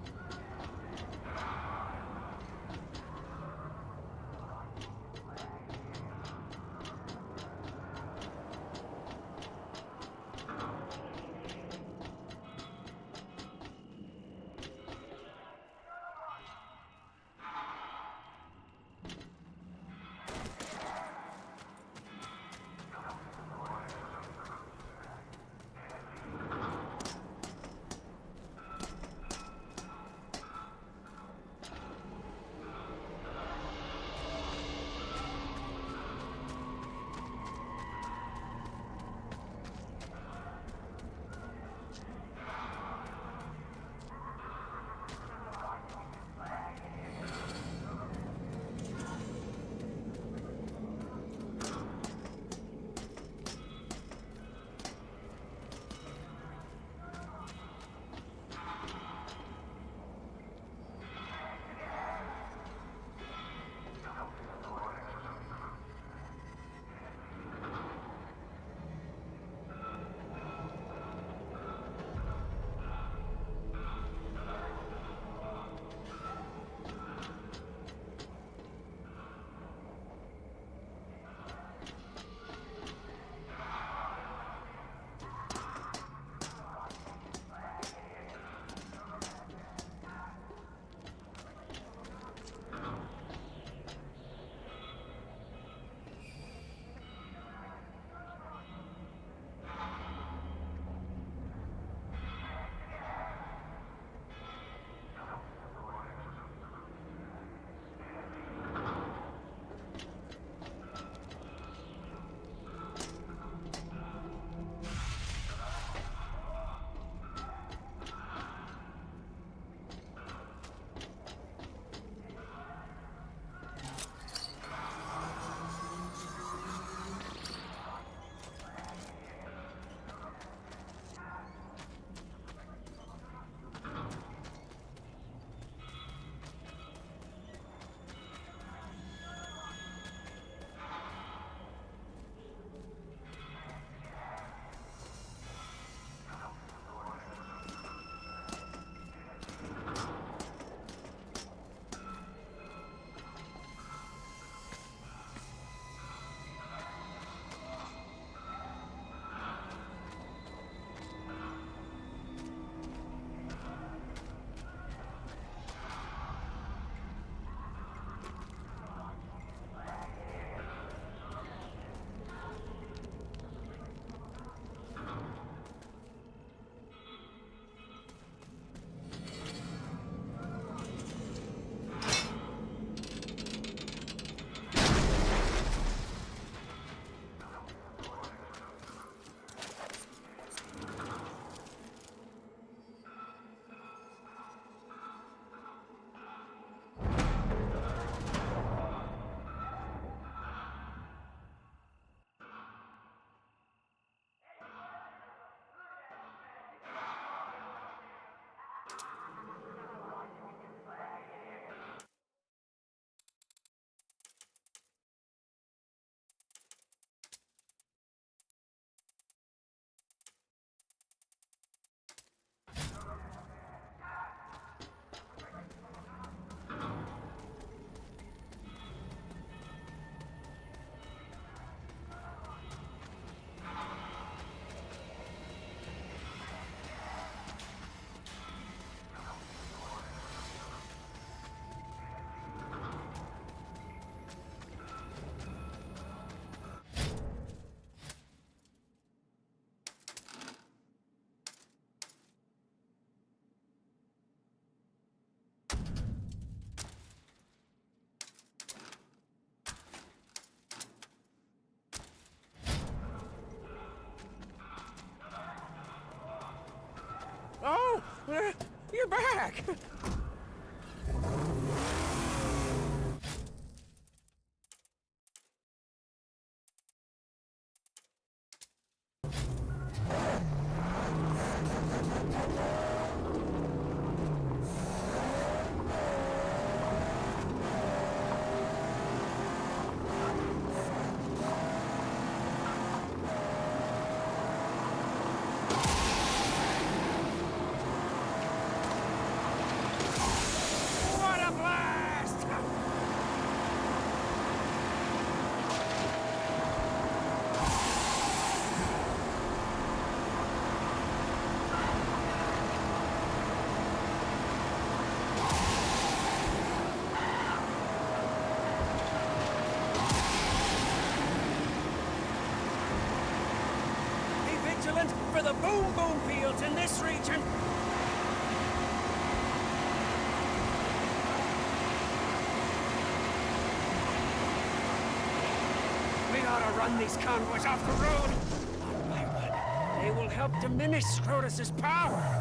back! What a blast! Be vigilant for the boom boom fields in this region. We ought to run these convoys off the road. One by one, they will help diminish Scrotus's power.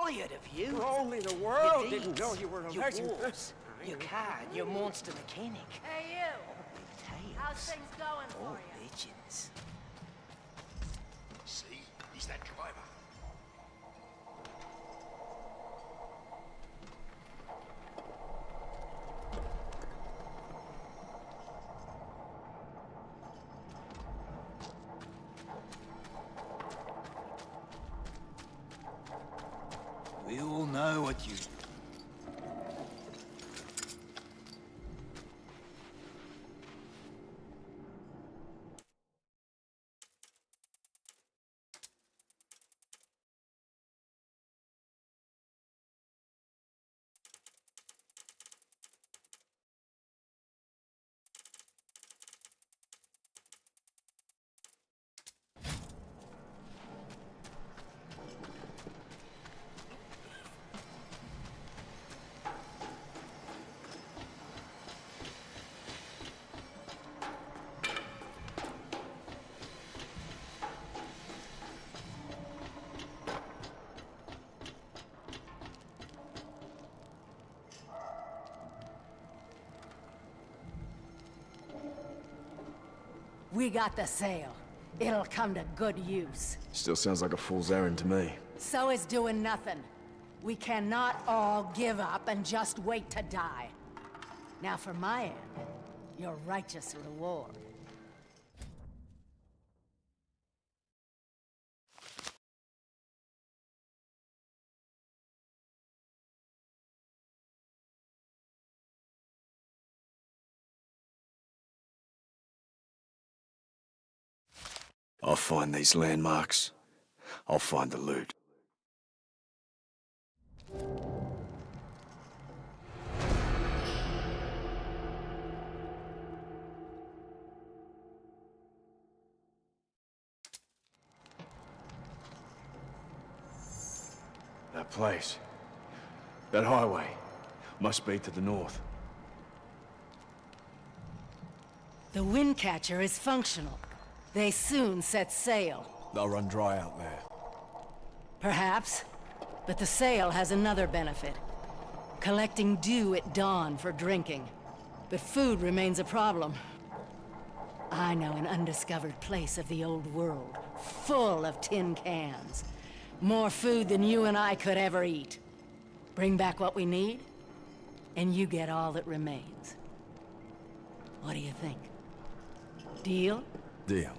I heard of you. Only the world Your didn't deeds, know you were a your legend. wars, your card, your monster mechanic. Hey, you! Big tales. How's things going All for you? legends. See? He's that driver. We all know what you... We got the sail. It'll come to good use. Still sounds like a fool's errand to me. So is doing nothing. We cannot all give up and just wait to die. Now for my end, your righteous reward. I'll find these landmarks. I'll find the loot. That place. That highway. Must be to the north. The Windcatcher is functional. They soon set sail. They'll run dry out there. Perhaps. But the sail has another benefit. Collecting dew at dawn for drinking. But food remains a problem. I know an undiscovered place of the old world, full of tin cans. More food than you and I could ever eat. Bring back what we need, and you get all that remains. What do you think? Deal? Deal.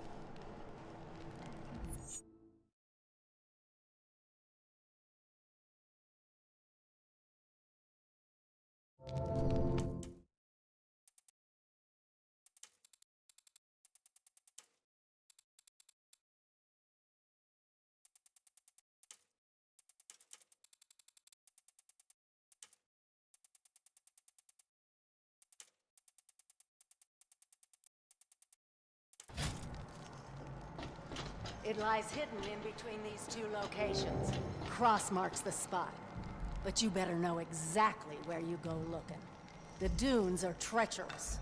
It lies hidden in between these two locations. Cross marks the spot. But you better know exactly where you go looking. The dunes are treacherous.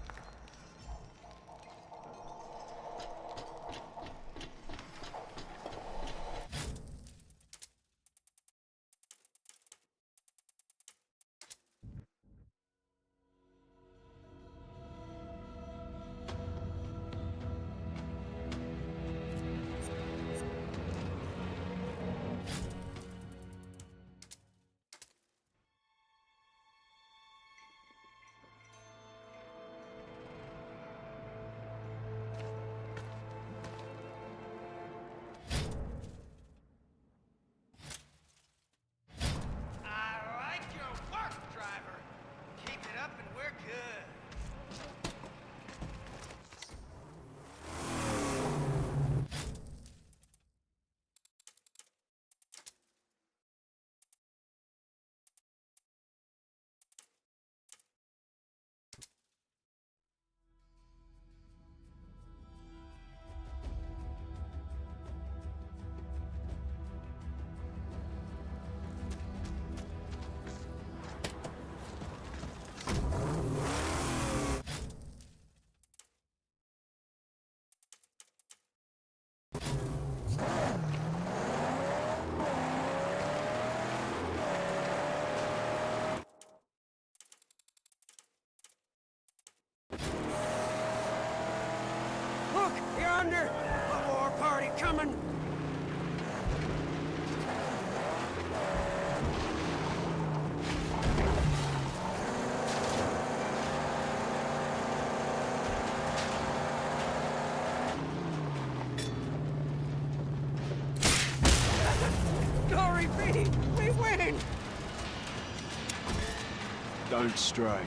I like your work, driver. Keep it up and we're good. Look, yonder! A war party coming! Glory be! We win! Don't stray.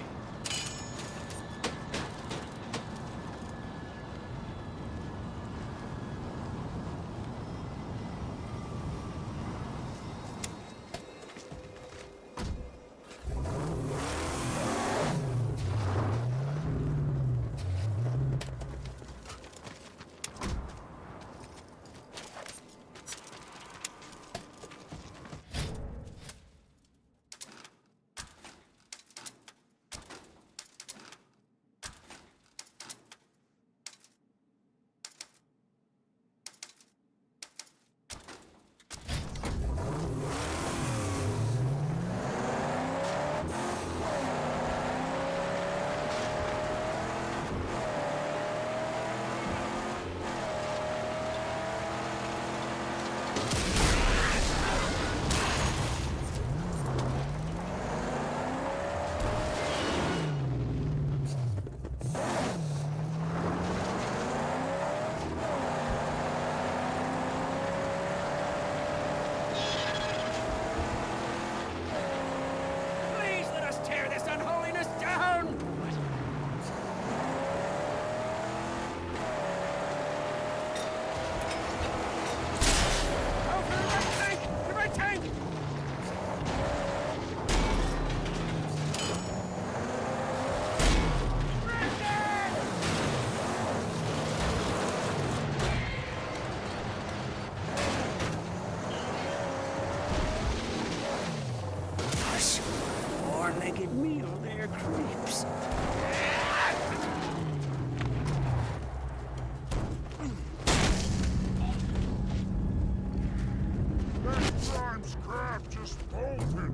Please let us tear this unholiness down! Oh, for the right tank! The right tank! Four-legged meal there, creeps. That Grimes crab just bolted.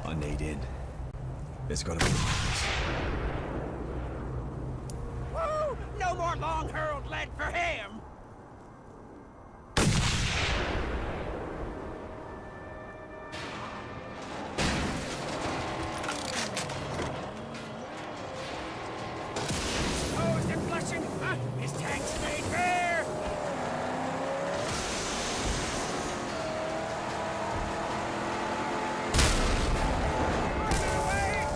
I need in. There's gotta be... Woo! No more long-hurled lead for him! Opposed and flushing, huh? His tank's made fair! Running away!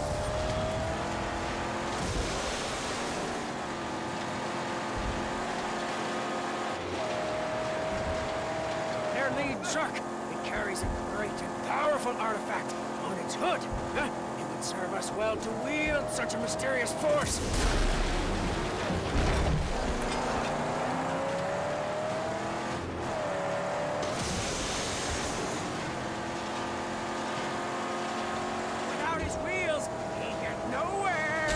Their lead truck. It carries a great and powerful artifact on its hood. Huh? It would serve us well to wield such a mysterious force. Without his wheels, he'd get nowhere.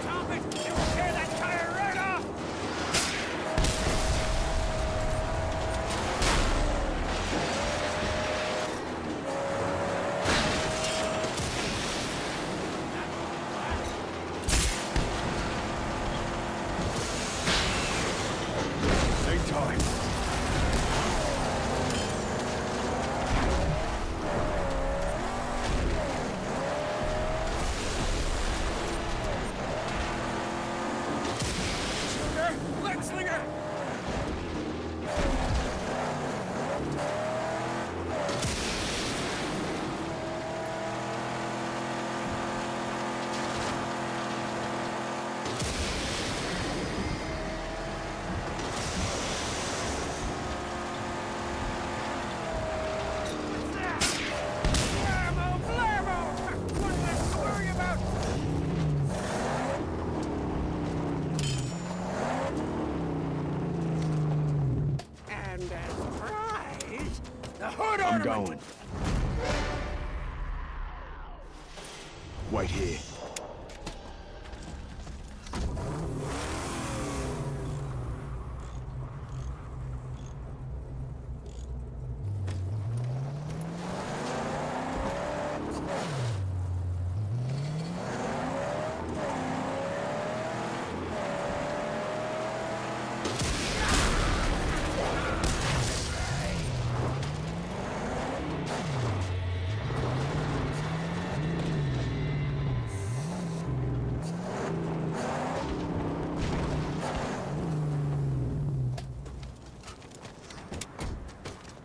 Stop it! It will tear that tire right off! Take time. Shooter! Lead slinger! Blammo! Blammo! One less to worry about! And as a prize, the hood I'm ornament! going. Wait here.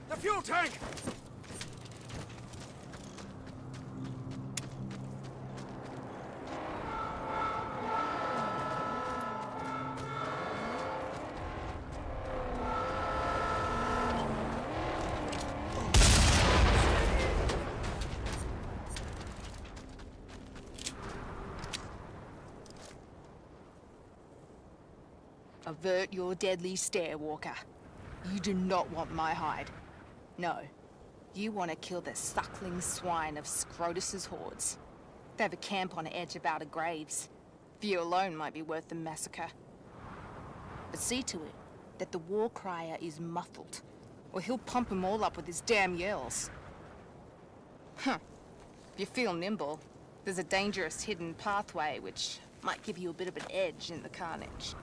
The fuel tank! Avert your deadly stare, Walker. You do not want my hide. No. You want to kill the suckling swine of Scrotus's hordes. They have a camp on the edge of Outer Graves. You alone might be worth the massacre. But see to it that the war crier is muffled, or he'll pump them all up with his damn yells. Huh. If you feel nimble, there's a dangerous hidden pathway which might give you a bit of an edge in the carnage.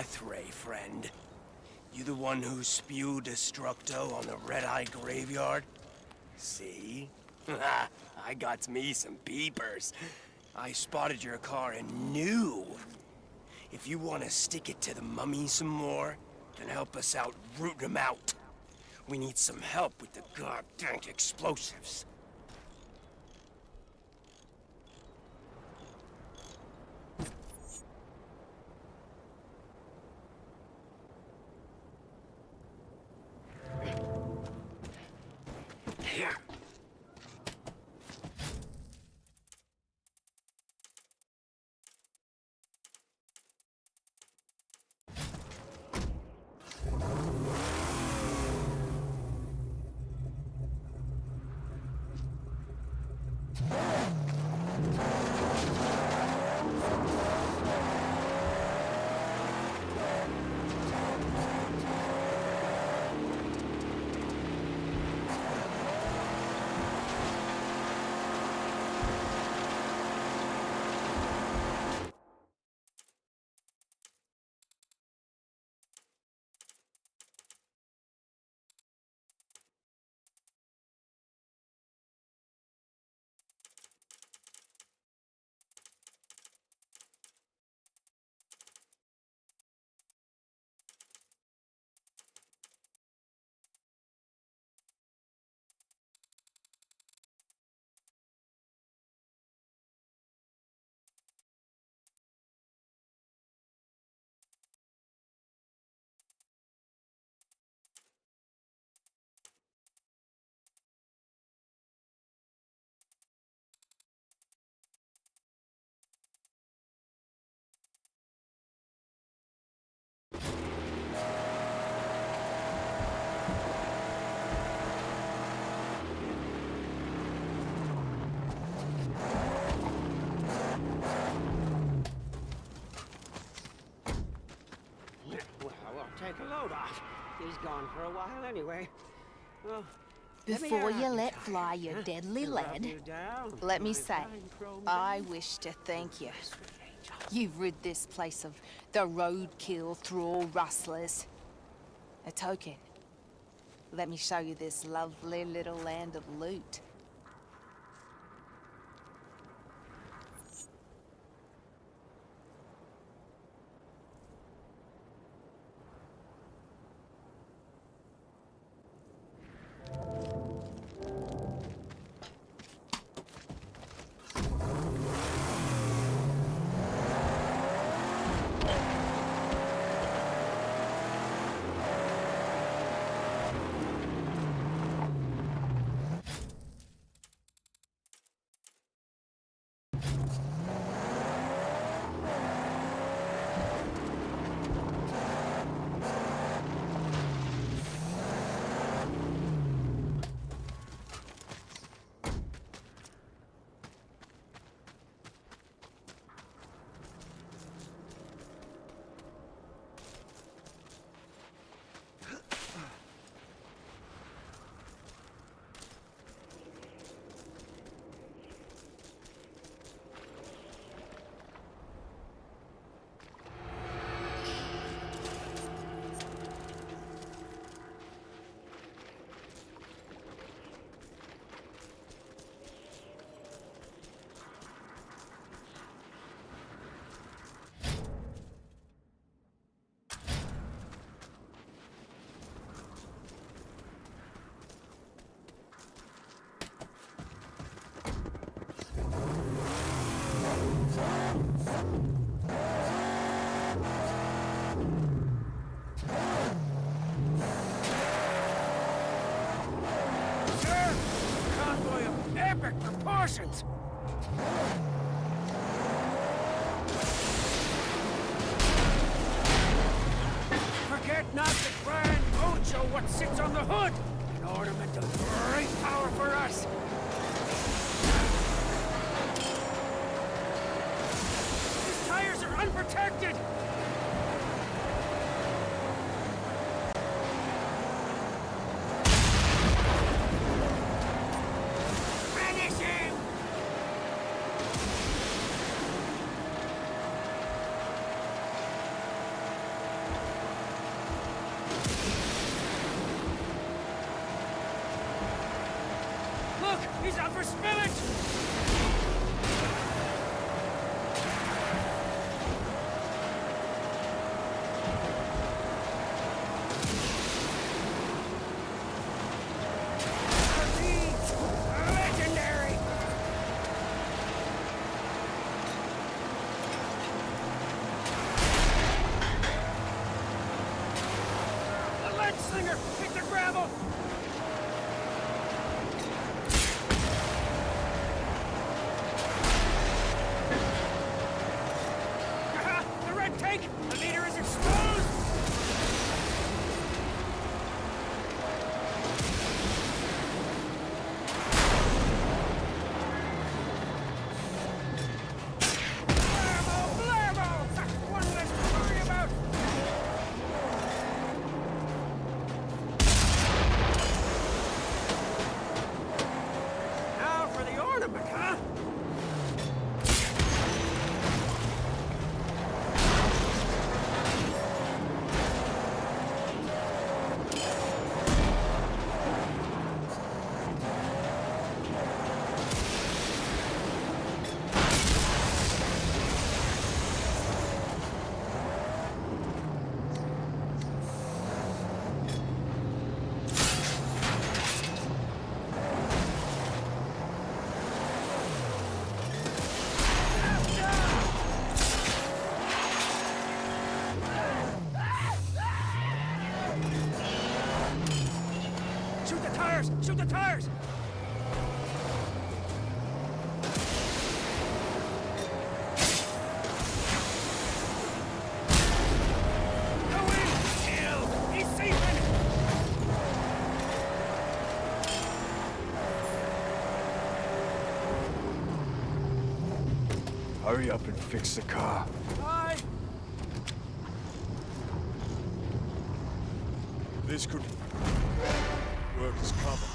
death ray, friend. You the one who spewed Destructo on the Red-Eye Graveyard? See? I got me some peepers. I spotted your car and knew. If you want to stick it to the mummy some more, then help us out rooting them out. We need some help with the goddamn explosives. Here. Take a load off. He's gone for a while anyway. Well, Before you let fly your deadly lead, let me say, I wish to thank you. You've rid this place of the roadkill thrall rustlers. A token. Let me show you this lovely little land of loot. proportions. Forget not the grand mojo what sits on the hood, an ornament of great power for us. These tires are unprotected. He's out for spillage! Legendary! The lead slinger! Hit the gravel! The red tank! The leader is exposed! Blammo! Blammo! One less to worry about! Now for the ornament, huh? Shoot the tires! Shoot the tires! Go in! Kill! He's safe! Hurry up and fix the car. Aye! This could work as cover.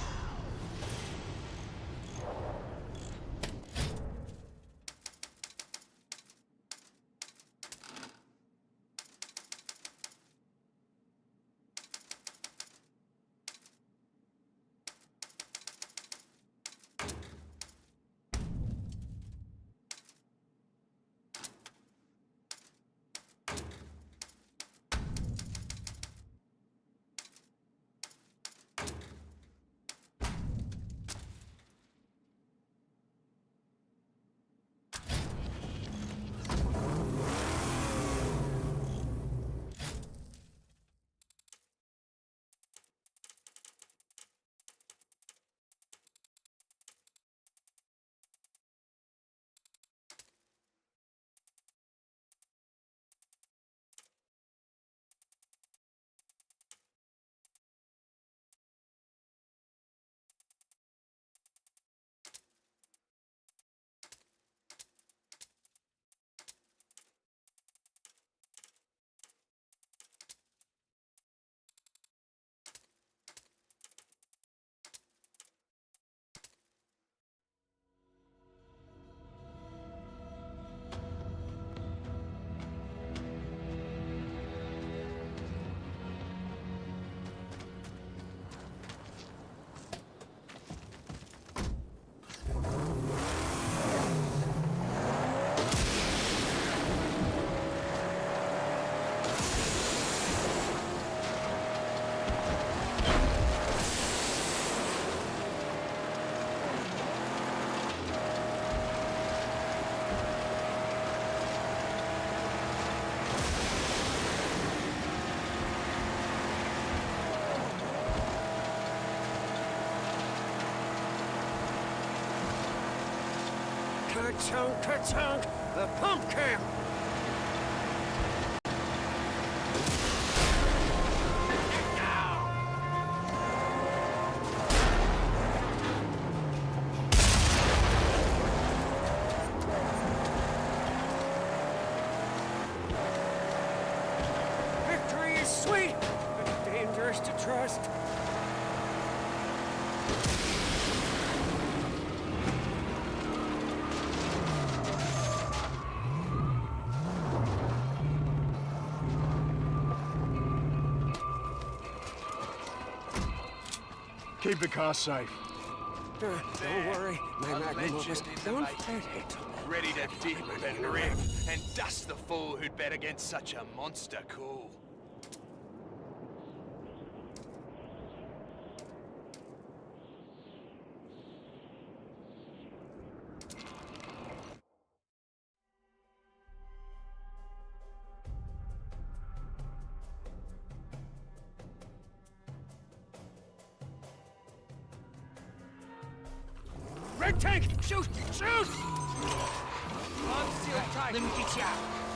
Ka-chunk, ka-chunk! The pump camp! Victory is sweet, but dangerous to trust. Keep the car safe. Don't worry, my magnum opus. Don't fret it. Ready to dip and rip and dust the fool who'd bet against such a monster cool. Red tank! Shoot! Shoot! I'm still tight. Let me get you out.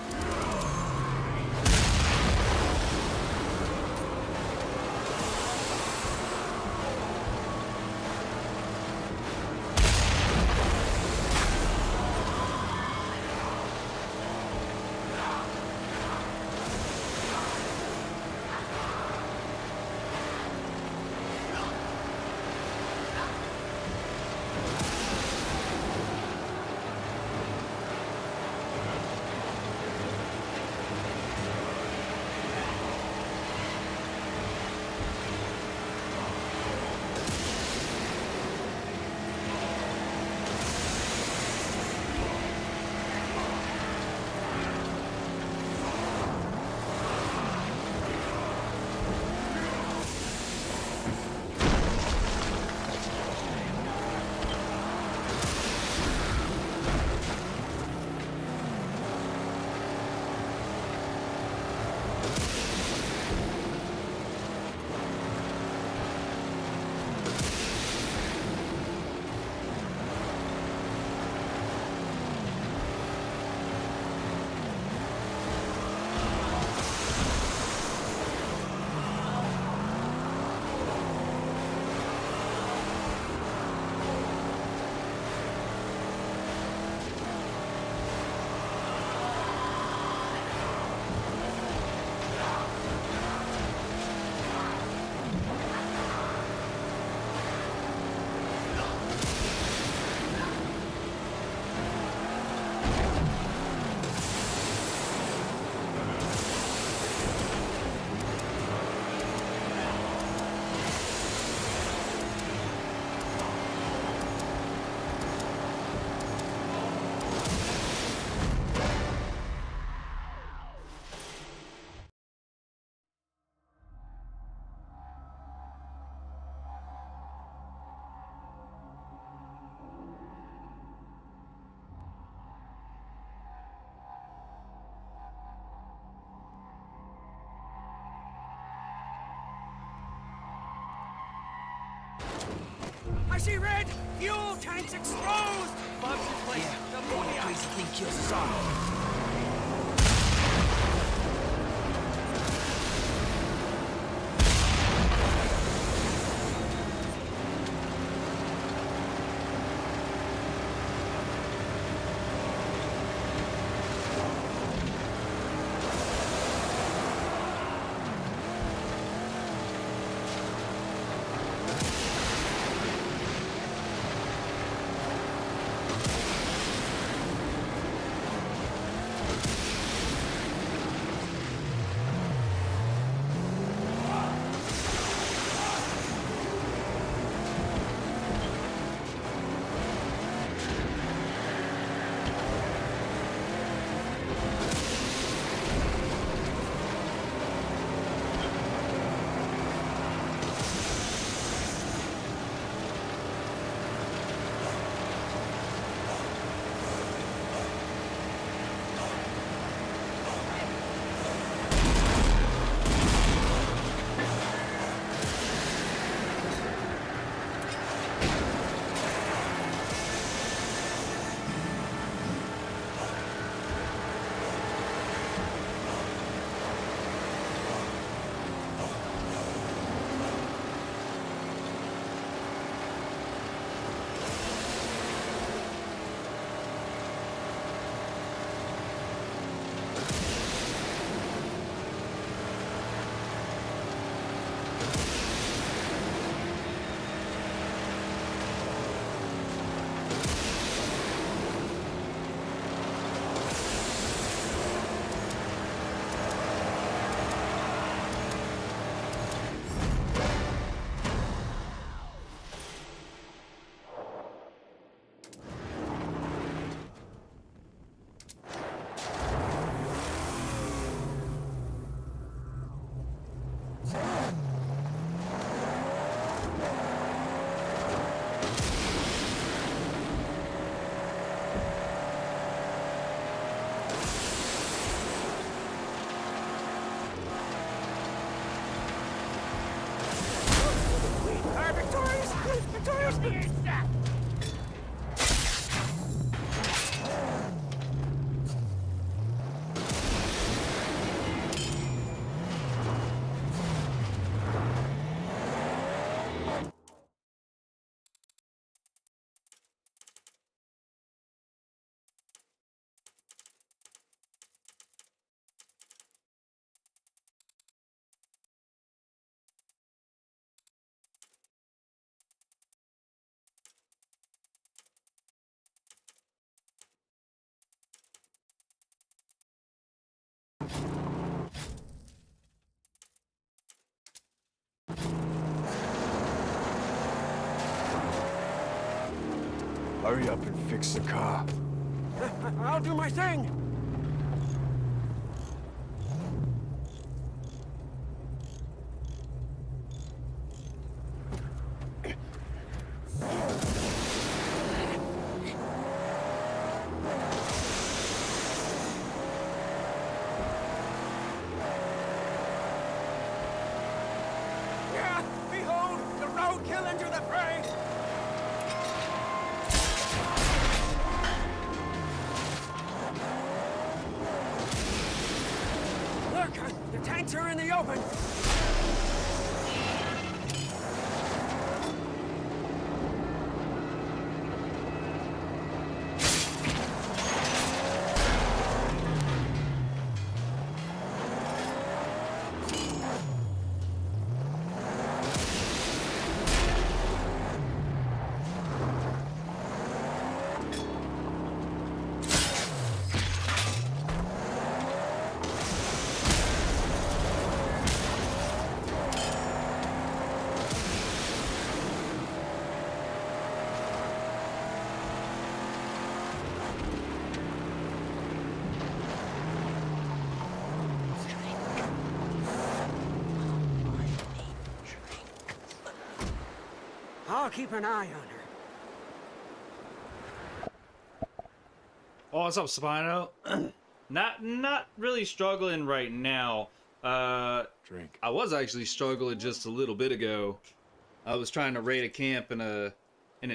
I see red! Fuel tanks exposed! Bugs in place. Yeah, crazy thing kills us all. Hurry up and fix the car. I'll do my thing. Yeah, behold, the roadkill enter the fray! Look, the tanks are in the open. I'll keep an eye on her. Oh, what's up, Spino? Not really struggling right now. Drink. I was actually struggling just a little bit ago. I was trying to raid a camp in an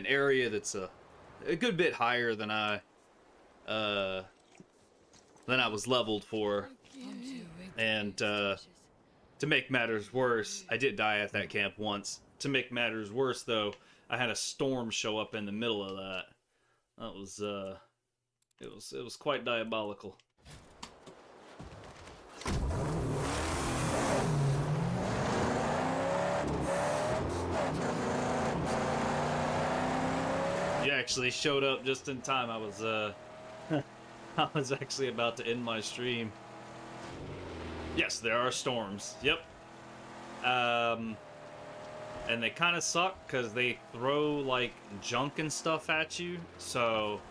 area that's a good bit higher than I was leveled for. And to make matters worse, I did die at that camp once. To make matters worse, though, I had a storm show up in the middle of that. That was it was quite diabolical. You actually showed up just in time. I was I was actually about to end my stream. Yes, there are storms. Yep. And they kind of suck because they throw like junk and stuff at you, so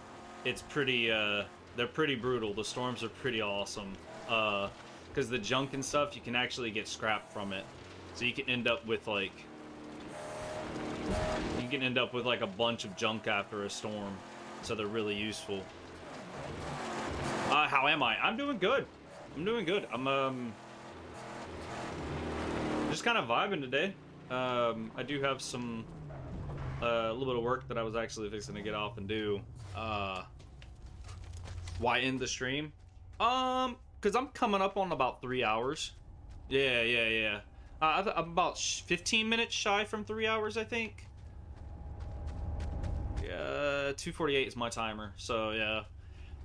it's pretty they're pretty brutal. The storms are pretty awesome because the junk and stuff, you can actually get scrap from it, so you can end up with like a bunch of junk after a storm, so they're really useful. How am I? I'm doing good. I'm just kind of vibing today. I do have some a little bit of work that I was actually fixing to get off and do. Why end the stream? Because I'm coming up on about 3 hours. Yeah. I'm about 15 minutes shy from 3 hours, I think. 2:48 is my timer, so yeah.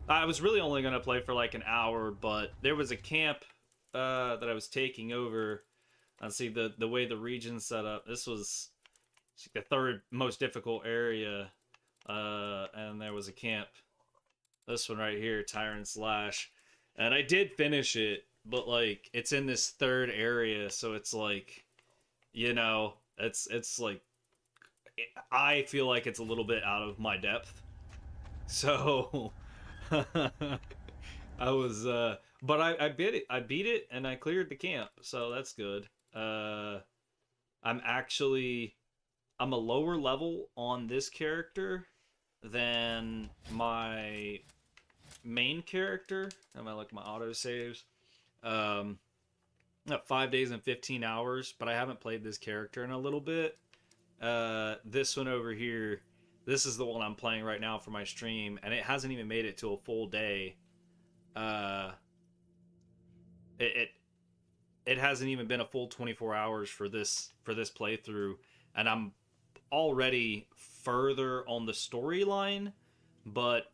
I was really only gonna play for like an hour, but there was a camp that I was taking over. And see the way the region's set up. This was the third most difficult area, and there was a camp. This one right here, Tyrant Slash, and I did finish it, but like it's in this third area, so it's like, you know, it's like I feel like it's a little bit out of my depth. So I was, but I beat it, and I cleared the camp, so that's good. I'm a lower level on this character than my main character. I'm gonna look at my autosaves. 5 days and 15 hours, but I haven't played this character in a little bit. this one over here, this is the one I'm playing right now for my stream, and it hasn't even made it to a full day. It hasn't even been a full 24 hours for this playthrough, and I'm already further on the storyline, but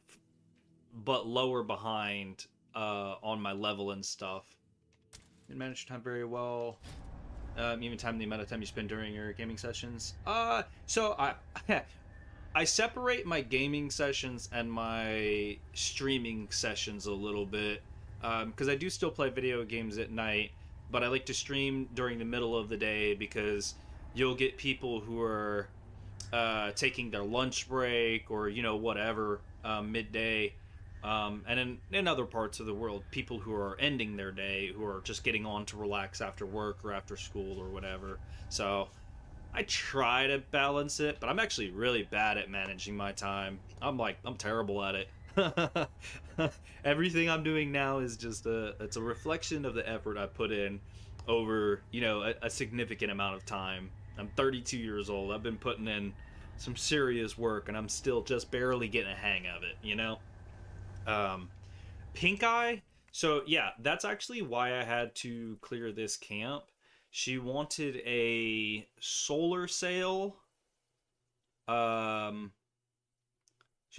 lower behind on my level and stuff. You manage your time very well. Even time the amount of time you spend during your gaming sessions. So I separate my gaming sessions and my streaming sessions a little bit, because I do still play video games at night, but I like to stream during the middle of the day because you'll get people who are taking their lunch break or, you know, whatever, midday. And in other parts of the world, people who are ending their day, who are just getting on to relax after work or after school or whatever. So I try to balance it, but I'm actually really bad at managing my time. I'm terrible at it. Everything I'm doing now is just it's a reflection of the effort I put in over, you know, a significant amount of time. I'm 32 years old. I've been putting in some serious work, and I'm still just barely getting a hang of it, you know? Pink Eye, so yeah, that's actually why I had to clear this camp. She wanted a solar sail. She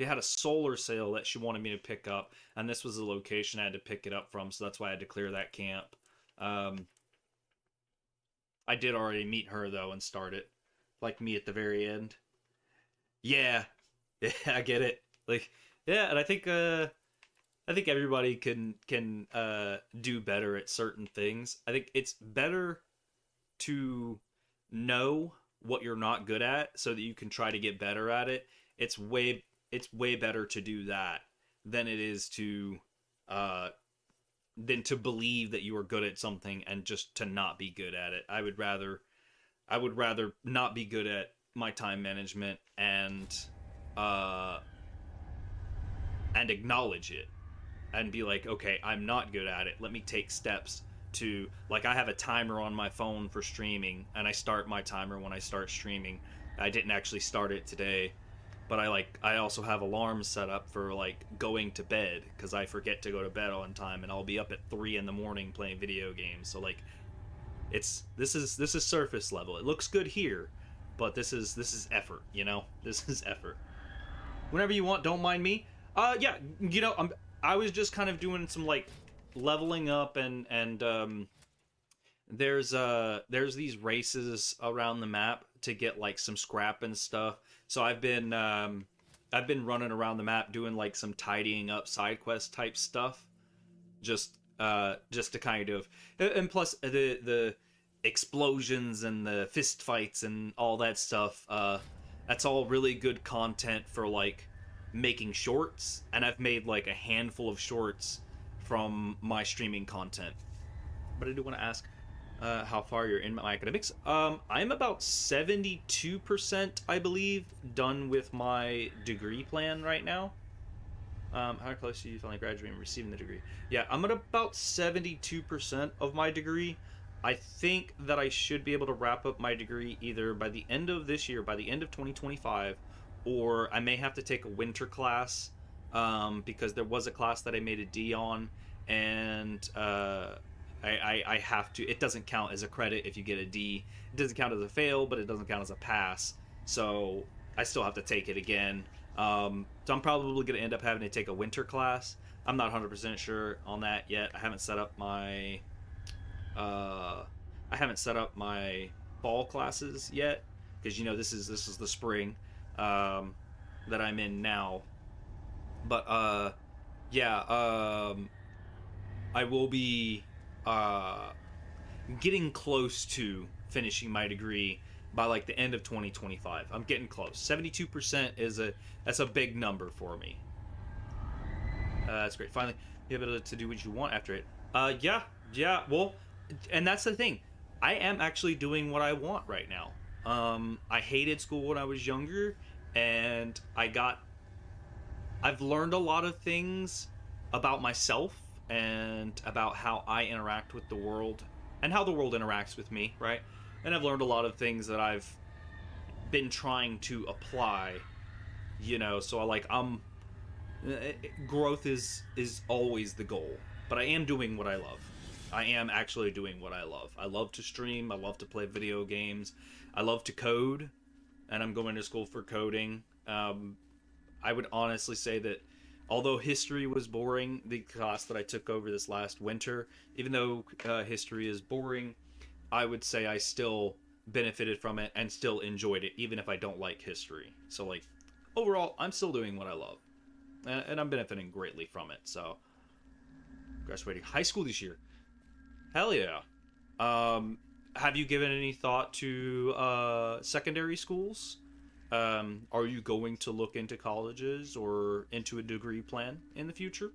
had a solar sail that she wanted me to pick up, and this was the location I had to pick it up from, so that's why I had to clear that camp. I did already meet her though and start it, like me at the very end. Yeah, I get it. Like, yeah, and I think everybody can do better at certain things. I think it's better to know what you're not good at so that you can try to get better at it. It's way better to do that than it is to believe that you are good at something and just to not be good at it. I would rather not be good at my time management and acknowledge it and be like, okay, I'm not good at it. Let me take steps to, like, I have a timer on my phone for streaming, and I start my timer when I start streaming. I didn't actually start it today, but I also have alarms set up for, like, going to bed, because I forget to go to bed on time, and I'll be up at 3 in the morning playing video games. So, like, this is surface level. It looks good here, but this is effort, you know? This is effort. Whenever you want, don't mind me. Yeah, you know, I was just kind of doing some, like, leveling up, and there's these races around the map to get, like, some scrap and stuff. So I've been running around the map doing, like, some tidying up side quest type stuff, just to kind of, and plus the explosions and the fist fights and all that stuff. That's all really good content for, like, making shorts, and I've made, like, a handful of shorts from my streaming content. But I do want to ask how far you're in my academics. I'm about 72%, I believe, done with my degree plan right now. How close are you finally graduating and receiving the degree? Yeah, I'm at about 72% of my degree. I think that I should be able to wrap up my degree either by the end of this year, by the end of 2025, or I may have to take a winter class, because there was a class that I made a D on, and I have to. It doesn't count as a credit if you get a D. It doesn't count as a fail, but it doesn't count as a pass. So I still have to take it again. So I'm probably going to end up having to take a winter class. I'm not 100% sure on that yet. I haven't set up my fall classes yet, because, you know, this is the spring that I'm in now. But yeah, I will be getting close to finishing my degree by, like, the end of 2025. I'm getting close. 72% that's a big number for me. That's great. Finally, you're able to do what you want after it. Yeah. Well, and that's the thing. I am actually doing what I want right now. I hated school when I was younger, and I've learned a lot of things about myself and about how I interact with the world and how the world interacts with me, right? And I've learned a lot of things that I've been trying to apply, you know. So growth is always the goal, but I am doing what I love. I am actually doing what I love. I love to stream. I love to play video games. I love to code, and I'm going to school for coding. I would honestly say that although history was boring, the class that I took over this last winter, even though history is boring, I would say I still benefited from it and still enjoyed it, even if I don't like history. So, like, overall, I'm still doing what I love. And I'm benefiting greatly from it, so... Graduating high school this year. Hell yeah. Have you given any thought to secondary schools? Are you going to look into colleges or into a degree plan in the future?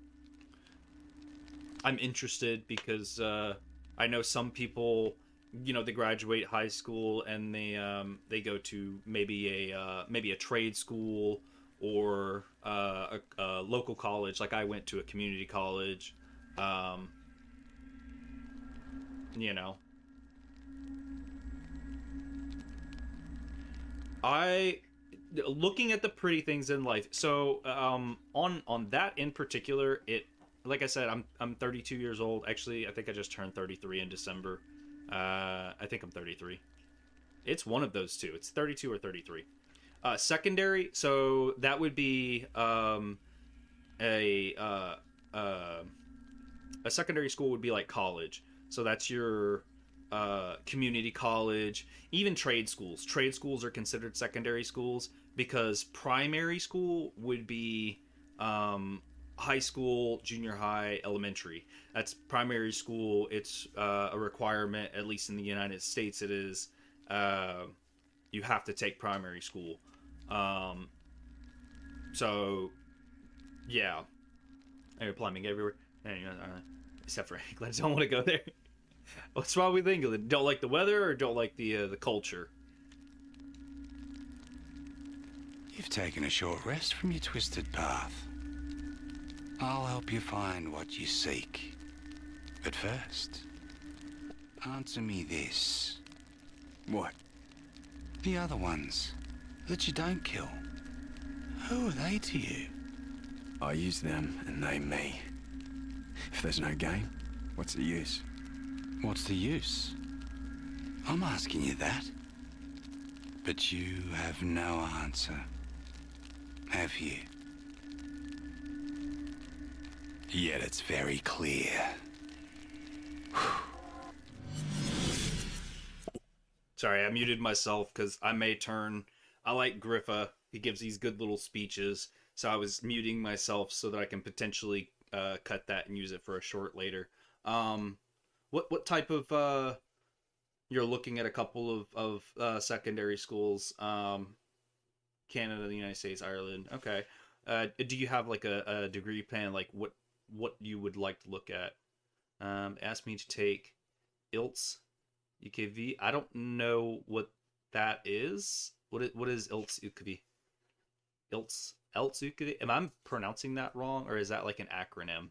I'm interested because I know some people, you know, they graduate high school and they go to maybe a trade school or a local college. Like I went to a community college. You know, looking at the pretty things in life. So on that in particular, it, like I said, I'm 32 years old. Actually, I think I just turned 33 in December. I think I'm 33. It's one of those two. It's 32 or 33. Secondary, so that would be a secondary school would be like college. So that's your community college, even trade schools. Trade schools are considered secondary schools because primary school would be high school, junior high, elementary. That's primary school. It's a requirement, at least in the United States it is. You have to take primary school. So, yeah. You're plumbing everywhere. Except for England. I don't want to go there. What's wrong with England? Don't like the weather or don't like the culture? You've taken a short rest from your twisted path. I'll help you find what you seek. But first, answer me this. What? The other ones that you don't kill, who are they to you? I use them and they me. If there's no game, what's the use? What's the use? I'm asking you that. But you have no answer, have you? Yet it's very clear. Sorry, I muted myself because I may turn... I like Griffa. He gives these good little speeches. So I was muting myself so that I can potentially cut that and use it for a short later. What type of... You're looking at a couple of secondary schools. Canada, the United States, Ireland. Okay. Do you have like a degree plan? Like what you would like to look at? Asked me to take ILTS UKV. I don't know what that is. What is ILTS UKV? ILTS UKV? Am I pronouncing that wrong, or is that like an acronym?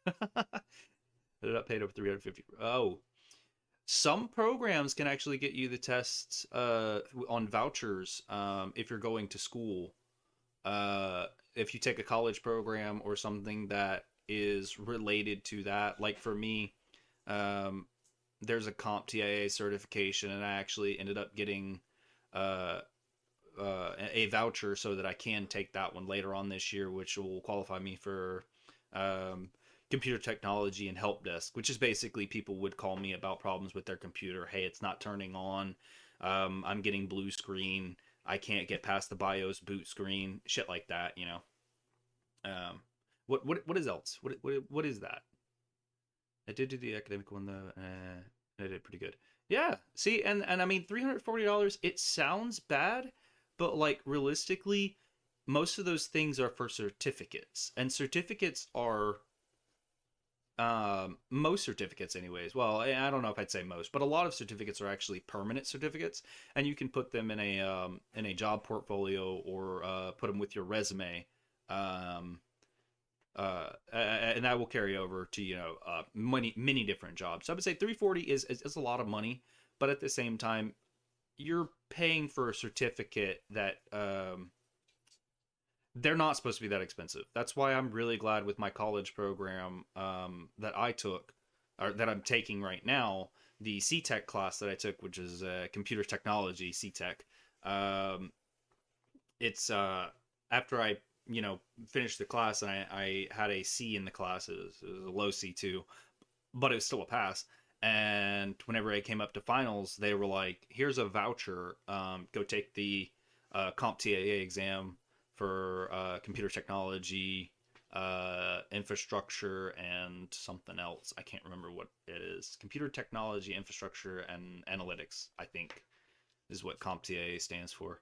I paid over $350. Oh, some programs can actually get you the tests on vouchers if you're going to school. If you take a college program or something that is related to that, like for me, there's a CompTIA certification, and I actually ended up getting a voucher so that I can take that one later on this year, which will qualify me for computer technology and help desk, which is basically people would call me about problems with their computer. Hey, it's not turning on. I'm getting blue screen. I can't get past the BIOS boot screen. Shit like that, you know. What is else? What is that? I did do the academic one though. I did pretty good. Yeah. See, and I mean $340. It sounds bad, but like realistically, most of those things are for certificates, and certificates are. Most certificates anyways, well, I don't know if I'd say most, but a lot of certificates are actually permanent certificates, and you can put them in a job portfolio or put them with your resume, and that will carry over to, you know, many different jobs. So I would say $340 is a lot of money, but at the same time, you're paying for a certificate that they're not supposed to be that expensive. That's why I'm really glad with my college program that I took, or that I'm taking right now, the C-Tech class that I took, which is computer technology C-Tech. It's after I, finished the class, and I had a C in the class. It was a low C too, but it was still a pass. And whenever I came up to finals, they were like, here's a voucher, go take the CompTIA exam for computer technology, infrastructure, and something else. I can't remember what it is. Computer technology, infrastructure, and analytics, I think, is what CompTIA stands for.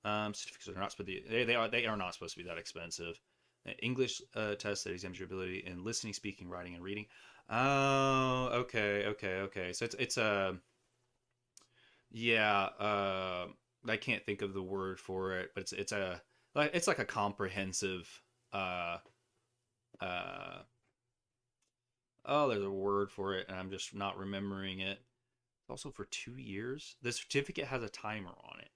Certificates are not supposed to be, they are not supposed to be that expensive. English test that examines your ability in listening, speaking, writing, and reading. Oh, okay. So it's a, yeah, I can't think of the word for it, but it's like a comprehensive, oh, there's a word for it, and I'm just not remembering it. It's also for 2 years. The certificate has a timer on it.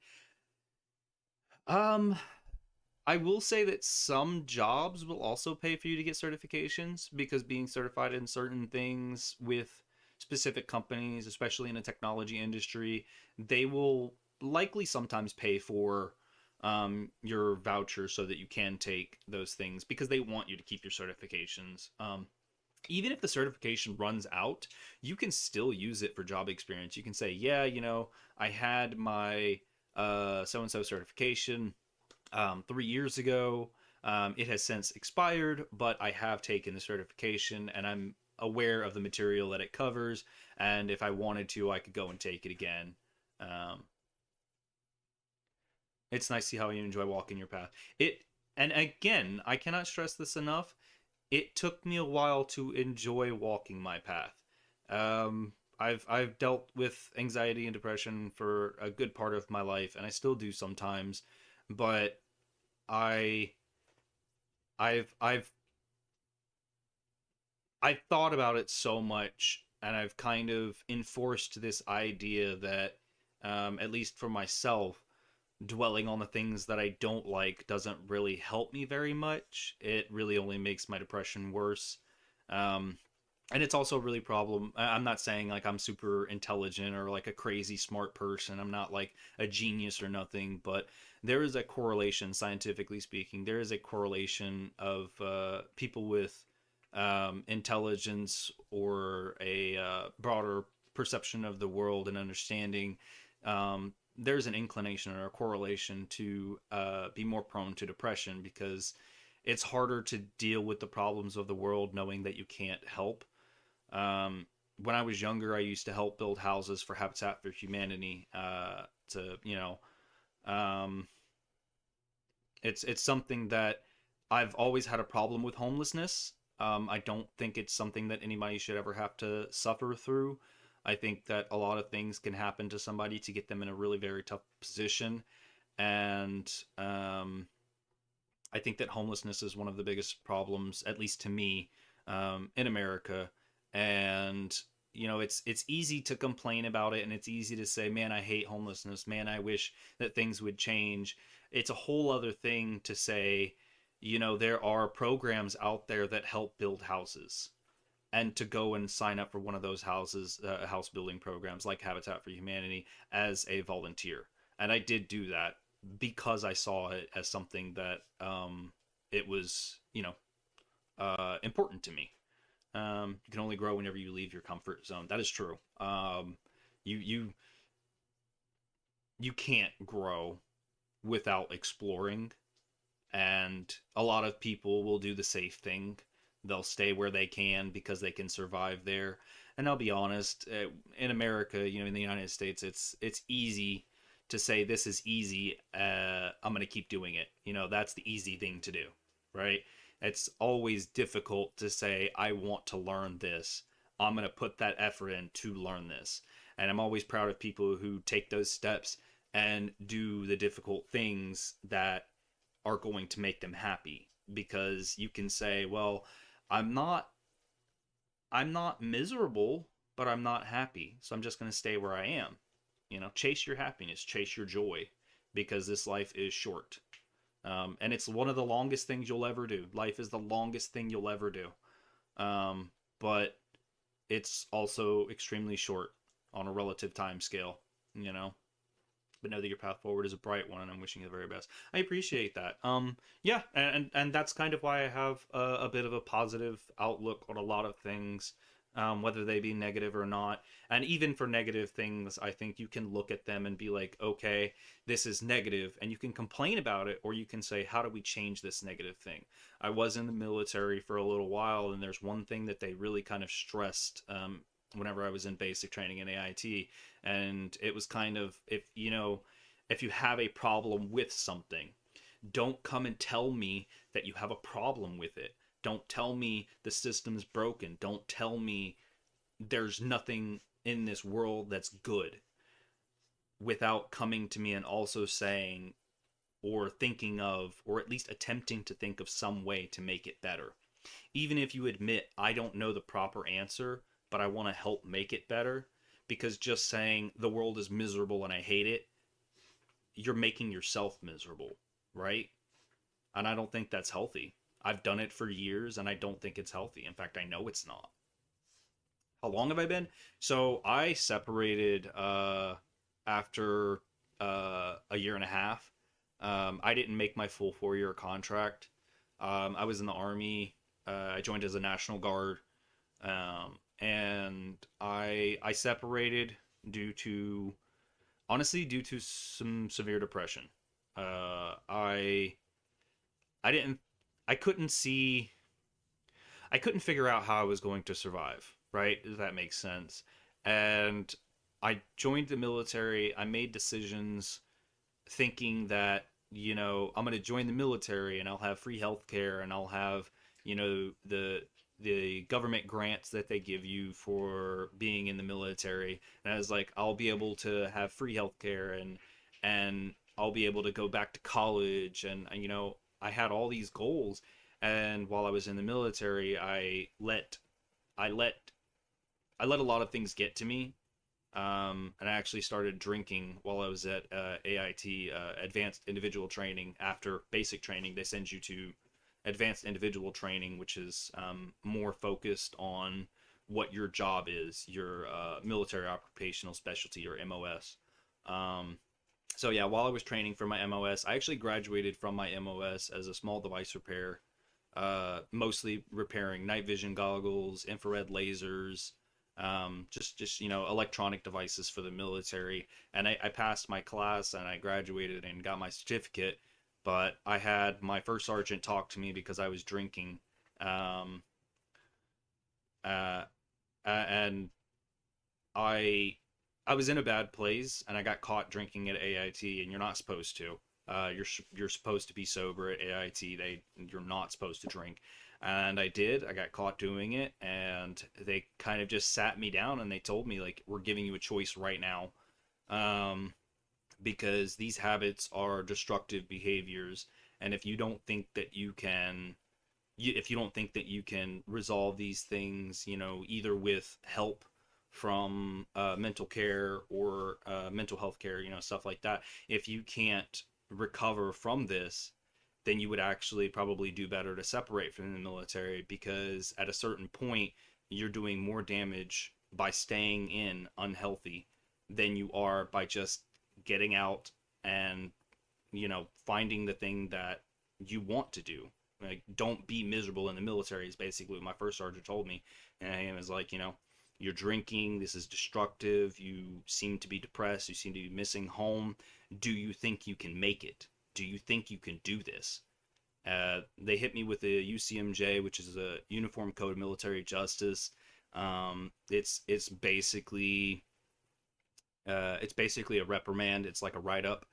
I will say that some jobs will also pay for you to get certifications, because being certified in certain things with specific companies, especially in the technology industry, they will likely sometimes pay for your voucher so that you can take those things, because they want you to keep your certifications. Even if the certification runs out, you can still use it for job experience. You can say, yeah, I had my so-and-so certification 3 years ago. It has since expired, but I have taken the certification, and I'm aware of the material that it covers, and if I wanted to, I could go and take it again. It's nice to see how you enjoy walking your path. And again, I cannot stress this enough, it took me a while to enjoy walking my path. I've dealt with anxiety and depression for a good part of my life, and I still do sometimes, but I've thought about it so much, and I've kind of enforced this idea that, at least for myself, dwelling on the things that I don't like doesn't really help me very much. It really only makes my depression worse. And it's also really I'm not saying like I'm super intelligent or like a crazy smart person. I'm not like a genius or nothing, but there is a correlation, scientifically speaking, there is a correlation of people with intelligence or a broader perception of the world and understanding. There's an inclination or a correlation to be more prone to depression, because it's harder to deal with the problems of the world knowing that you can't help. When I was younger, I used to help build houses for Habitat for Humanity. It's something that I've always had a problem with homelessness. I don't think it's something that anybody should ever have to suffer through. I think that a lot of things can happen to somebody to get them in a really very tough position. And I think that homelessness is one of the biggest problems, at least to me, in America. And it's easy to complain about it, and it's easy to say, man, I hate homelessness, man, I wish that things would change. It's a whole other thing to say, there are programs out there that help build houses, and to go and sign up for one of those houses, house building programs like Habitat for Humanity, as a volunteer. And I did do that because I saw it as something that it was important to me. You can only grow whenever you leave your comfort zone. That is true. You can't grow without exploring, and a lot of people will do the safe thing. They'll stay where they can because they can survive there. And I'll be honest, in America, in the United States, it's easy to say, this is easy, I'm going to keep doing it. That's the easy thing to do, right? It's always difficult to say, I want to learn this. I'm going to put that effort in to learn this. And I'm always proud of people who take those steps and do the difficult things that are going to make them happy. Because you can say, well, I'm not miserable, but I'm not happy, so I'm just going to stay where I am. You know, chase your happiness, chase your joy, because this life is short. And it's one of the longest things you'll ever do. Life is the longest thing you'll ever do. But it's also extremely short on a relative time scale, you know. But know that your path forward is a bright one, and I'm wishing you the very best. I appreciate that. Yeah, and that's kind of why I have a bit of a positive outlook on a lot of things, whether they be negative or not. And even for negative things, I think you can look at them and be like, okay, this is negative, and you can complain about it, or you can say, how do we change this negative thing? I was in the military for a little while, and there's one thing that they really kind of stressed whenever I was in basic training in AIT, and it was kind of, if you have a problem with something, don't come and tell me that you have a problem with it. Don't tell me the system's broken. Don't tell me there's nothing in this world that's good, without coming to me and also saying, or thinking of, or at least attempting to think of some way to make it better. Even if you admit, I don't know the proper answer, but I want to help make it better, because just saying the world is miserable and I hate it, you're making yourself miserable, right? And I don't think that's healthy. I've done it for years, and I don't think it's healthy. In fact, I know it's not. How long have I been? So I separated after a year and a half. I didn't make my full 4-year contract. I was in the Army. I joined as a National Guard. And I separated due to some severe depression. I couldn't figure out how I was going to survive, right? If that makes sense. And I joined the military. I made decisions thinking that, I'm going to join the military and I'll have free healthcare, and I'll have, the government grants that they give you for being in the military. And I was like, I'll be able to have free healthcare, and I'll be able to go back to college. And, I had all these goals. And while I was in the military, I let a lot of things get to me. And I actually started drinking while I was at AIT, Advanced Individual Training. After basic training, they send you to Advanced Individual Training, which is more focused on what your job is, your military occupational specialty, or MOS. So yeah, while I was training for my MOS, I actually graduated from my MOS as a small device repair, mostly repairing night vision goggles, infrared lasers, just electronic devices for the military. And I passed my class, and I graduated and got my certificate. But I had my first sergeant talk to me because I was drinking, and I was in a bad place, and I got caught drinking at AIT, and you're not supposed to. You're supposed to be sober at AIT. You're not supposed to drink. And I did. I got caught doing it, and they kind of just sat me down, and they told me, like, we're giving you a choice right now. Because these habits are destructive behaviors, and if you don't think that you can resolve these things, either with help from mental care or mental health care, stuff like that, if you can't recover from this, then you would actually probably do better to separate from the military, because at a certain point you're doing more damage by staying in unhealthy than you are by just getting out and finding the thing that you want to do. Like, don't be miserable in the military is basically what my first sergeant told me. And he was like, you're drinking, this is destructive, you seem to be depressed, you seem to be missing home. Do you think you can make it? Do you think you can do this? They hit me with the UCMJ, which is a Uniform Code of Military Justice. It's basically a reprimand. It's like a write-up.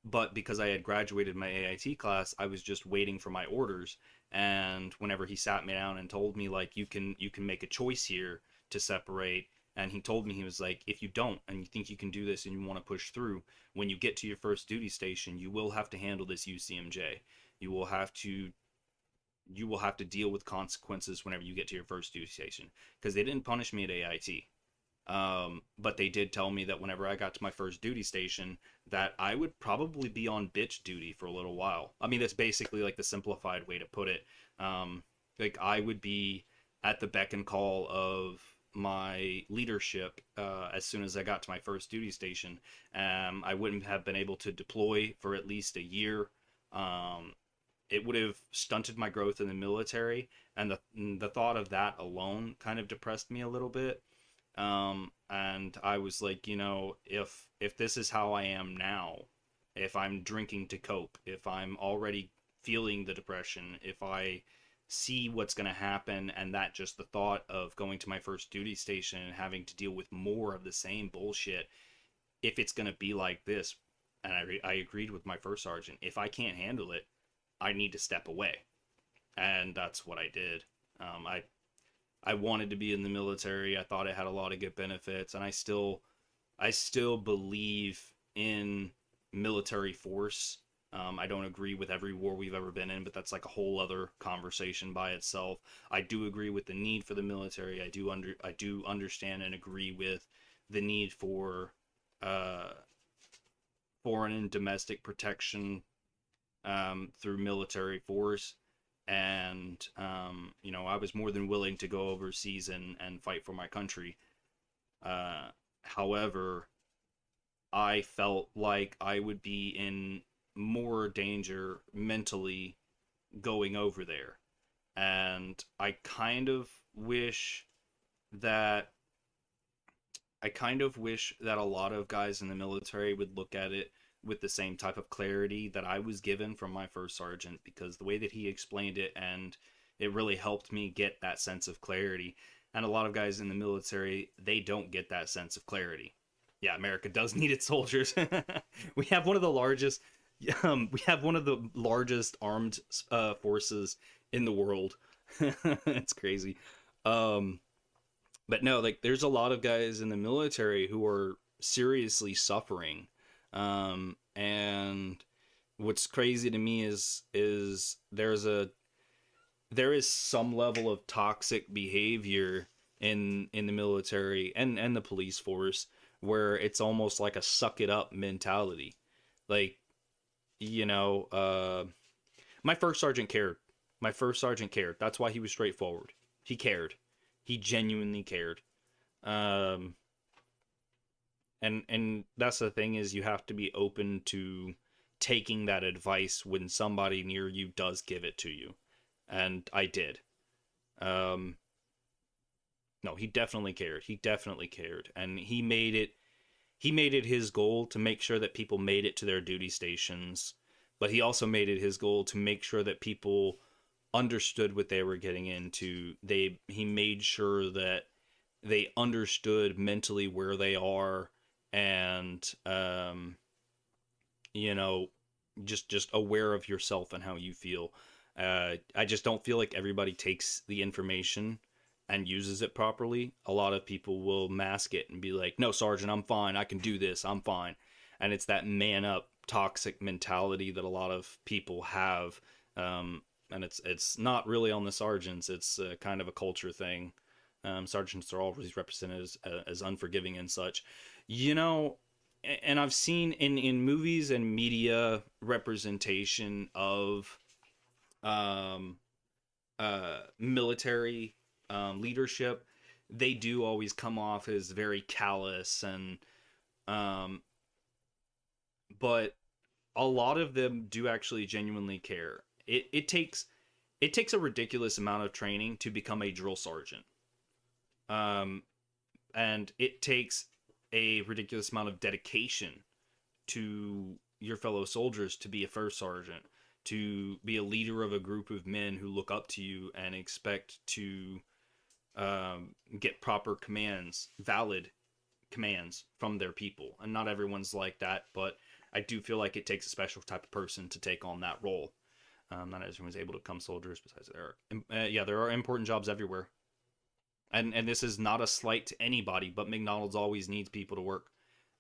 But because I had graduated my AIT class, I was just waiting for my orders. And whenever he sat me down and told me, like, you can make a choice here to separate, and he told me, he was like, if you don't, and you think you can do this and you want to push through, when you get to your first duty station, you will have to handle this UCMJ. You will have to deal with consequences whenever you get to your first duty station, because they didn't punish me at AIT. But they did tell me that whenever I got to my first duty station, that I would probably be on bitch duty for a little while. I mean, that's basically like the simplified way to put it. Like I would be at the beck and call of my leadership as soon as I got to my first duty station. I wouldn't have been able to deploy for at least a year. It would have stunted my growth in the military, and the thought of that alone kind of depressed me a little bit. And I was like, you know, if this is how I am now, if I'm drinking to cope, if I'm already feeling the depression, if I see what's going to happen, and that just the thought of going to my first duty station and having to deal with more of the same bullshit, if it's going to be like this, and I agreed with my first sergeant, if I can't handle it, I need to step away. And that's what I did. I wanted to be in the military. I thought it had a lot of good benefits, and I still believe in military force. I don't agree with every war we've ever been in, but that's like a whole other conversation by itself. I do agree with the need for the military. I do understand and agree with the need for foreign and domestic protection through military force. And you know, I was more than willing to go overseas and fight for my country. However, I felt like I would be in more danger mentally going over there, and I kind of wish that a lot of guys in the military would look at it with the same type of clarity that I was given from my first sergeant, because the way that he explained it, and it really helped me get that sense of clarity. And a lot of guys in the military, they don't get that sense of clarity. Yeah, America does need its soldiers. We have one of the largest armed forces in the world. It's crazy. But no, like there's a lot of guys in the military who are seriously suffering. And what's crazy to me is there is some level of toxic behavior in the military and the police force, where it's almost like a suck it up mentality. Like, you know, my first sergeant cared. That's why he was straightforward. He cared. He genuinely cared. And that's the thing, is you have to be open to taking that advice when somebody near you does give it to you. And I did. No, he definitely cared. And he made it his goal to make sure that people made it to their duty stations. But he also made it his goal to make sure that people understood what they were getting into. He made sure that they understood mentally where they are, and you know, just aware of yourself and how you feel. I just don't feel like everybody takes the information and uses it properly. A lot of people will mask it and be like, no, Sergeant, I'm fine, I can do this, I'm fine. And it's that man up toxic mentality that a lot of people have. And it's not really on the sergeants, it's kind of a culture thing. Sergeants are always represented as unforgiving and such. You know, and I've seen in movies and media representation of military leadership, they do always come off as very callous, and but a lot of them do actually genuinely care. It takes a ridiculous amount of training to become a drill sergeant. And it takes a ridiculous amount of dedication to your fellow soldiers to be a first sergeant, to be a leader of a group of men who look up to you and expect to get proper commands, valid commands from their people. And not everyone's like that, but I do feel like it takes a special type of person to take on that role. Not everyone's able to become soldiers. Besides, there are important jobs everywhere. And this is not a slight to anybody, but McDonald's always needs people to work.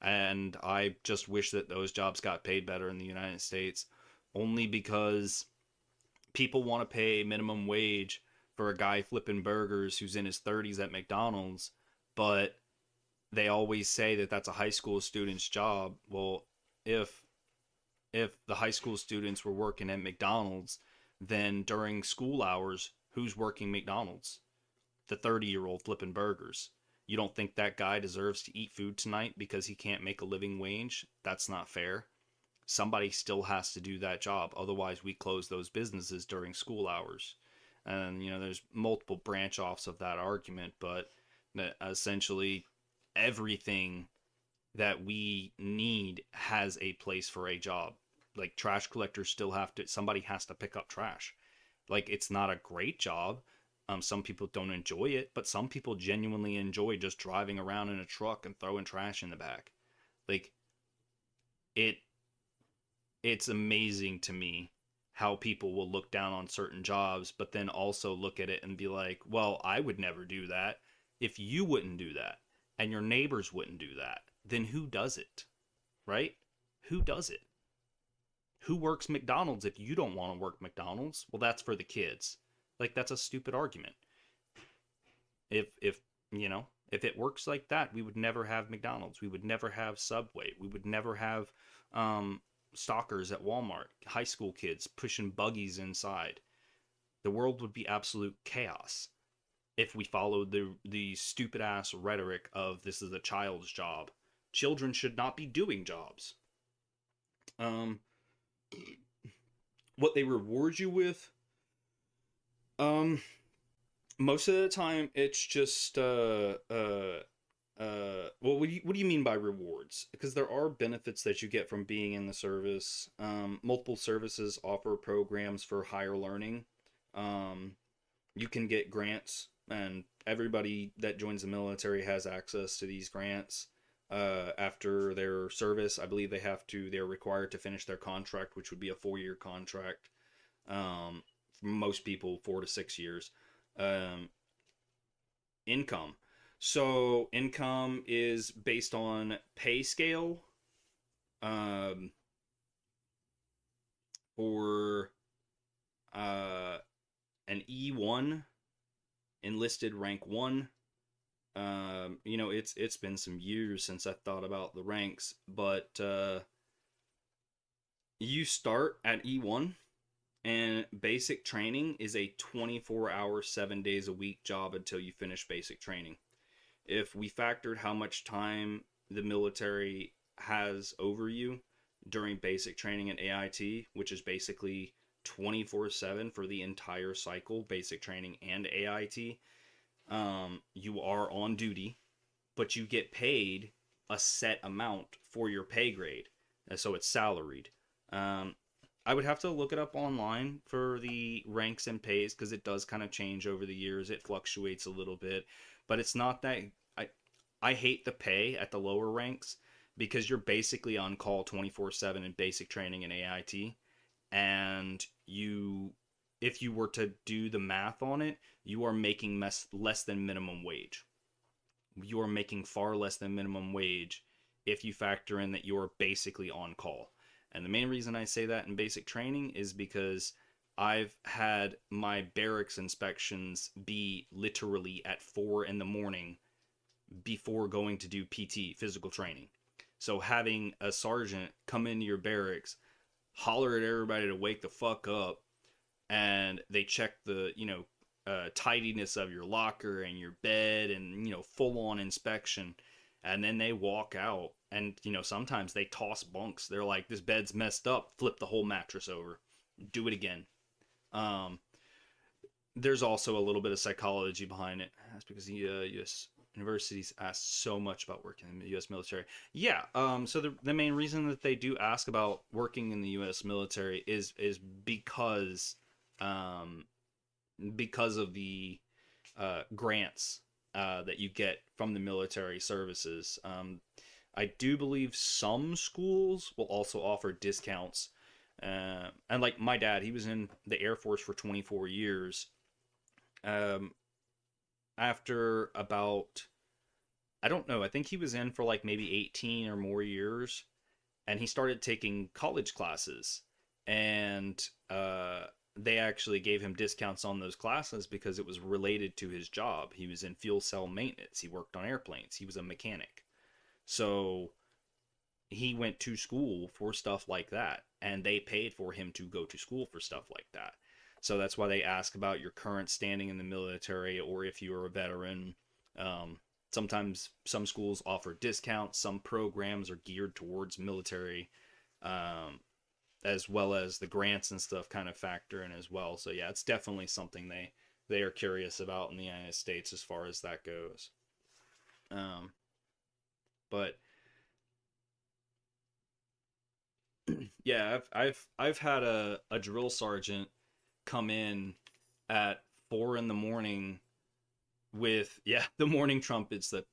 And I just wish that those jobs got paid better in the United States, only because people want to pay minimum wage for a guy flipping burgers who's in his 30s at McDonald's, but they always say that that's a high school student's job. Well, if the high school students were working at McDonald's, then during school hours, who's working McDonald's? The 30-year-old flipping burgers. You don't think that guy deserves to eat food tonight because he can't make a living wage? That's not fair. Somebody still has to do that job. Otherwise, we close those businesses during school hours. And, you know, there's multiple branch offs of that argument, but essentially everything that we need has a place for a job. Like, trash collectors still have to, somebody has to pick up trash. Like, it's not a great job. Some people don't enjoy it, but some people genuinely enjoy just driving around in a truck and throwing trash in the back. Like, it's amazing to me how people will look down on certain jobs, but then also look at it and be like, well, I would never do that. If you wouldn't do that, and your neighbors wouldn't do that, then who does it? Right? Who does it? Who works McDonald's if you don't want to work McDonald's? Well, that's for the kids. Like, that's a stupid argument. If you know, if it works like that, we would never have McDonald's. We would never have Subway. We would never have stalkers at Walmart. High school kids pushing buggies inside. The world would be absolute chaos if we followed the stupid ass rhetoric of this is a child's job. Children should not be doing jobs. What they reward you with, most of the time it's just well, what do you mean by rewards? Because there are benefits that you get from being in the service. Multiple services offer programs for higher learning. You can get grants, and everybody that joins the military has access to these grants. After their service, I believe they're required to finish their contract, which would be a 4-year contract. For most people, 4 to 6 years. Income. So income is based on pay scale. For an E1, enlisted rank 1. You know, it's been some years since I thought about the ranks, but you start at E1, and basic training is a 24-hour, 7 days a week job until you finish basic training. If we factored how much time the military has over you during basic training and AIT, which is basically 24/7 for the entire cycle, basic training and AIT, you are on duty, but you get paid a set amount for your pay grade, and so it's salaried. I would have to look it up online for the ranks and pays, because it does kind of change over the years. It fluctuates a little bit, but it's not that I hate the pay at the lower ranks, because you're basically on call 24/7 in basic training and AIT, and if you were to do the math on it, you are making less than minimum wage. You are making far less than minimum wage if you factor in that you're basically on call. And the main reason I say that in basic training is because I've had my barracks inspections be literally at 4 in the morning before going to do PT, physical training. So having a sergeant come into your barracks, holler at everybody to wake the fuck up, and they check the, tidiness of your locker and your bed and, full on inspection. And then they walk out, and, sometimes they toss bunks. They're like, this bed's messed up. Flip the whole mattress over. Do it again. There's also a little bit of psychology behind it. That's because the U.S. universities ask so much about working in the U.S. military. Yeah, so the main reason that they do ask about working in the U.S. military is because of the grants that you get from the military services. I do believe some schools will also offer discounts. And like my dad, he was in the Air Force for 24 years. After about, I don't know, I think he was in for like maybe 18 or more years, and he started taking college classes, and they actually gave him discounts on those classes because it was related to his job. He was in fuel cell maintenance. He worked on airplanes. He was a mechanic. So he went to school for stuff like that, and they paid for him to go to school for stuff like that. So that's why they ask about your current standing in the military, or if you are a veteran. Sometimes some schools offer discounts. Some programs are geared towards military, as well as the grants and stuff kind of factor in as well. So yeah, it's definitely something they are curious about in the United States as far as that goes. But yeah, I've had a drill sergeant come in at 4 in the morning with, yeah, the morning trumpets, that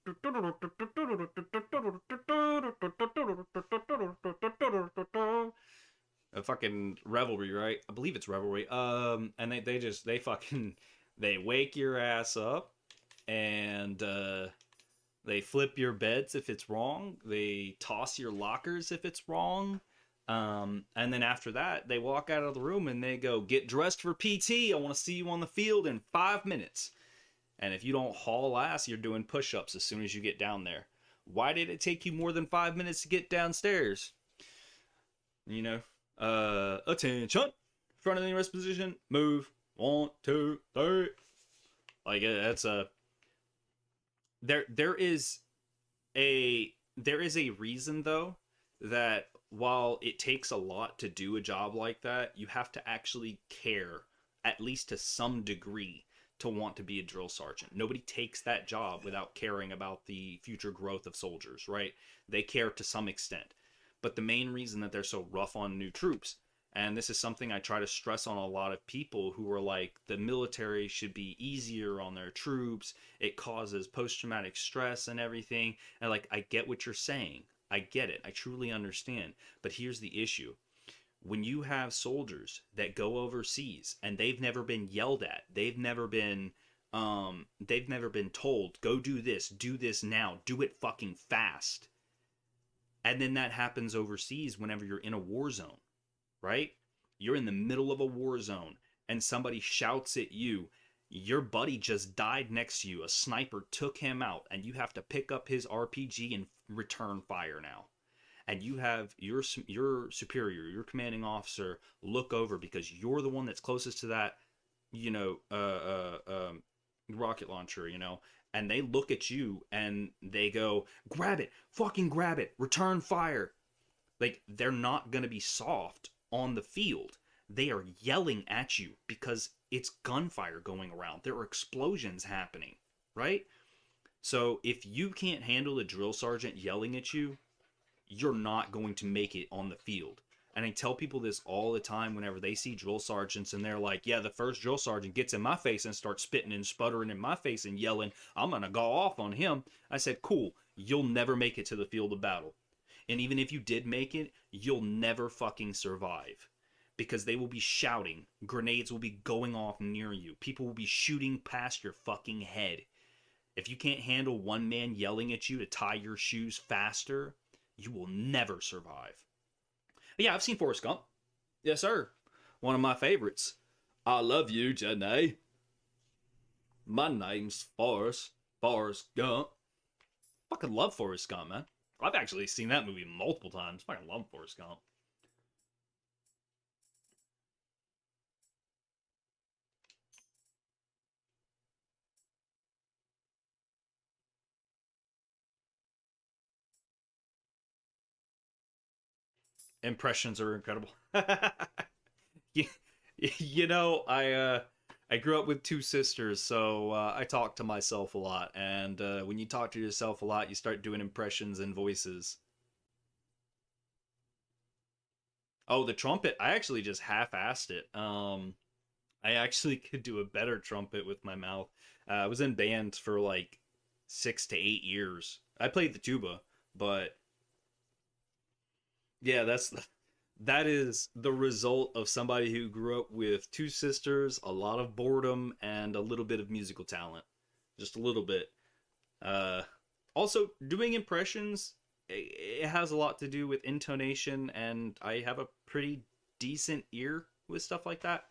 a fucking revelry, right? I believe it's revelry. And they fucking, they wake your ass up, and they flip your beds if it's wrong. They toss your lockers if it's wrong. And then after that, they walk out of the room and they go, "Get dressed for PT. I want to see you on the field in 5 minutes." And if you don't haul ass, you're doing push-ups as soon as you get down there. Why did it take you more than 5 minutes to get downstairs? You know, attention, front of the rest position, move, 1, 2, 3. Like, that's a, there is a reason, though, that while it takes a lot to do a job like that, you have to actually care, at least to some degree, to want to be a drill sergeant. Nobody takes that job without caring about the future growth of soldiers, right? They care to some extent. But the main reason that they're so rough on new troops, and this is something I try to stress on a lot of people who are like, the military should be easier on their troops, it causes post-traumatic stress and everything, and like, I get what you're saying. I get it. I truly understand. But here's the issue. When you have soldiers that go overseas and they've never been yelled at, they've never been told, go do this now, do it fucking fast. And then that happens overseas whenever you're in a war zone, right? You're in the middle of a war zone and somebody shouts at you, your buddy just died next to you, a sniper took him out, and you have to pick up his RPG and return fire now. And you have your superior, your commanding officer, look over because you're the one that's closest to that, you know, rocket launcher, you know, and they look at you and they go, grab it, fucking grab it, return fire. Like, they're not going to be soft on the field. They are yelling at you because it's gunfire going around. There are explosions happening, right? So if you can't handle a drill sergeant yelling at you, you're not going to make it on the field. And I tell people this all the time whenever they see drill sergeants and they're like, yeah, the first drill sergeant gets in my face and starts spitting and sputtering in my face and yelling, I'm going to go off on him. I said, cool, you'll never make it to the field of battle. And even if you did make it, you'll never fucking survive. Because they will be shouting, grenades will be going off near you, people will be shooting past your fucking head. If you can't handle one man yelling at you to tie your shoes faster, you will never survive. But yeah, I've seen Forrest Gump. Yes, sir. One of my favorites. I love you, Jenny. My name's Forrest Gump. Fucking love Forrest Gump, man. I've actually seen that movie multiple times. Fucking love Forrest Gump. Impressions are incredible. you know, I grew up with 2 sisters, so I talk to myself a lot. And when you talk to yourself a lot, you start doing impressions and voices. Oh, the trumpet. I actually just half-assed it. I actually could do a better trumpet with my mouth. I was in bands for like 6 to 8 years. I played the tuba, but yeah, that is the result of somebody who grew up with 2 sisters, a lot of boredom, and a little bit of musical talent. Just a little bit. Also, doing impressions, it has a lot to do with intonation, and I have a pretty decent ear with stuff like that.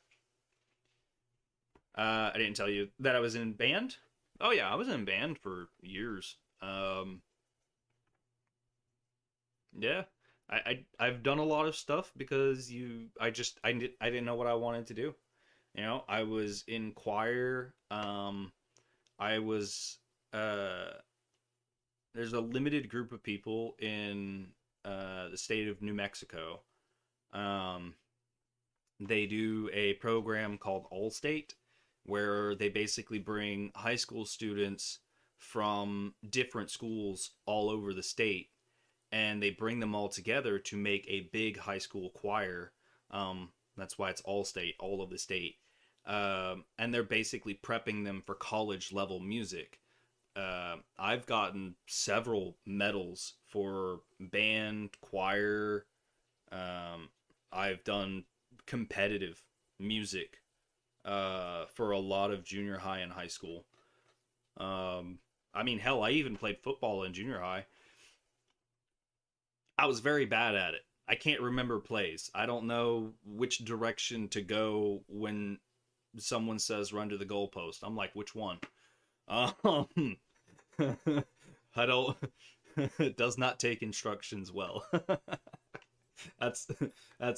I didn't tell you that I was in band. Oh yeah, I was in band for years. Yeah. I've done a lot of stuff because I didn't know what I wanted to do. You know, I was in choir. I was there's a limited group of people in the state of New Mexico. Um, they do a program called All State, where they basically bring high school students from different schools all over the state, and they bring them all together to make a big high school choir. That's why it's All State, all of the state. And they're basically prepping them for college level music. I've gotten several medals for band, choir. I've done competitive music for a lot of junior high and high school. I mean, hell, I even played football in junior high. I was very bad at it. I can't remember plays. I don't know which direction to go when someone says run to the goalpost. I'm like, which one? I don't. It does not take instructions well. that's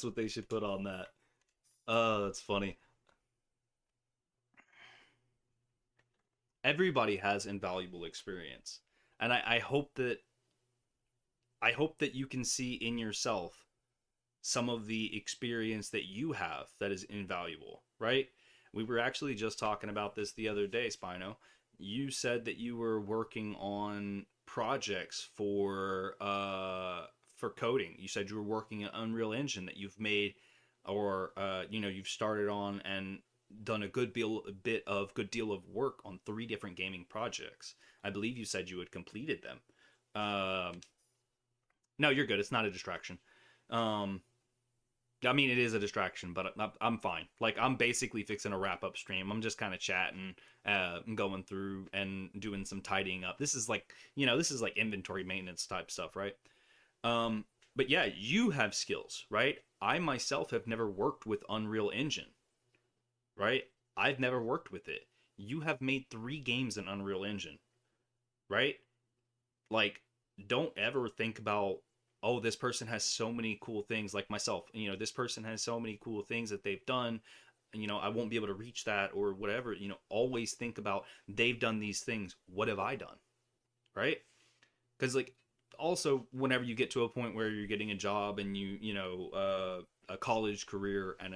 what they should put on that. That's funny. Everybody has invaluable experience, and I hope that you can see in yourself some of the experience that you have that is invaluable, right? We were actually just talking about this the other day, Spino. You said that you were working on projects for coding. You said you were working an Unreal Engine that you've made, or you've started on and done a good bit of work on 3 different gaming projects. I believe you said you had completed them. No, you're good. It's not a distraction. I mean, it is a distraction, but I'm fine. Like, I'm basically fixing a wrap-up stream. I'm just kind of chatting, going through and doing some tidying up. This is like, inventory maintenance type stuff, right? But yeah, you have skills, right? I myself have never worked with Unreal Engine, right? I've never worked with it. You have made 3 games in Unreal Engine, right? Like, don't ever think about, oh, this person has so many cool things, like myself. This person has so many cool things that they've done. I won't be able to reach that or whatever. Always think about, they've done these things. What have I done? Right? Because, like, also, whenever you get to a point where you're getting a job and a college career and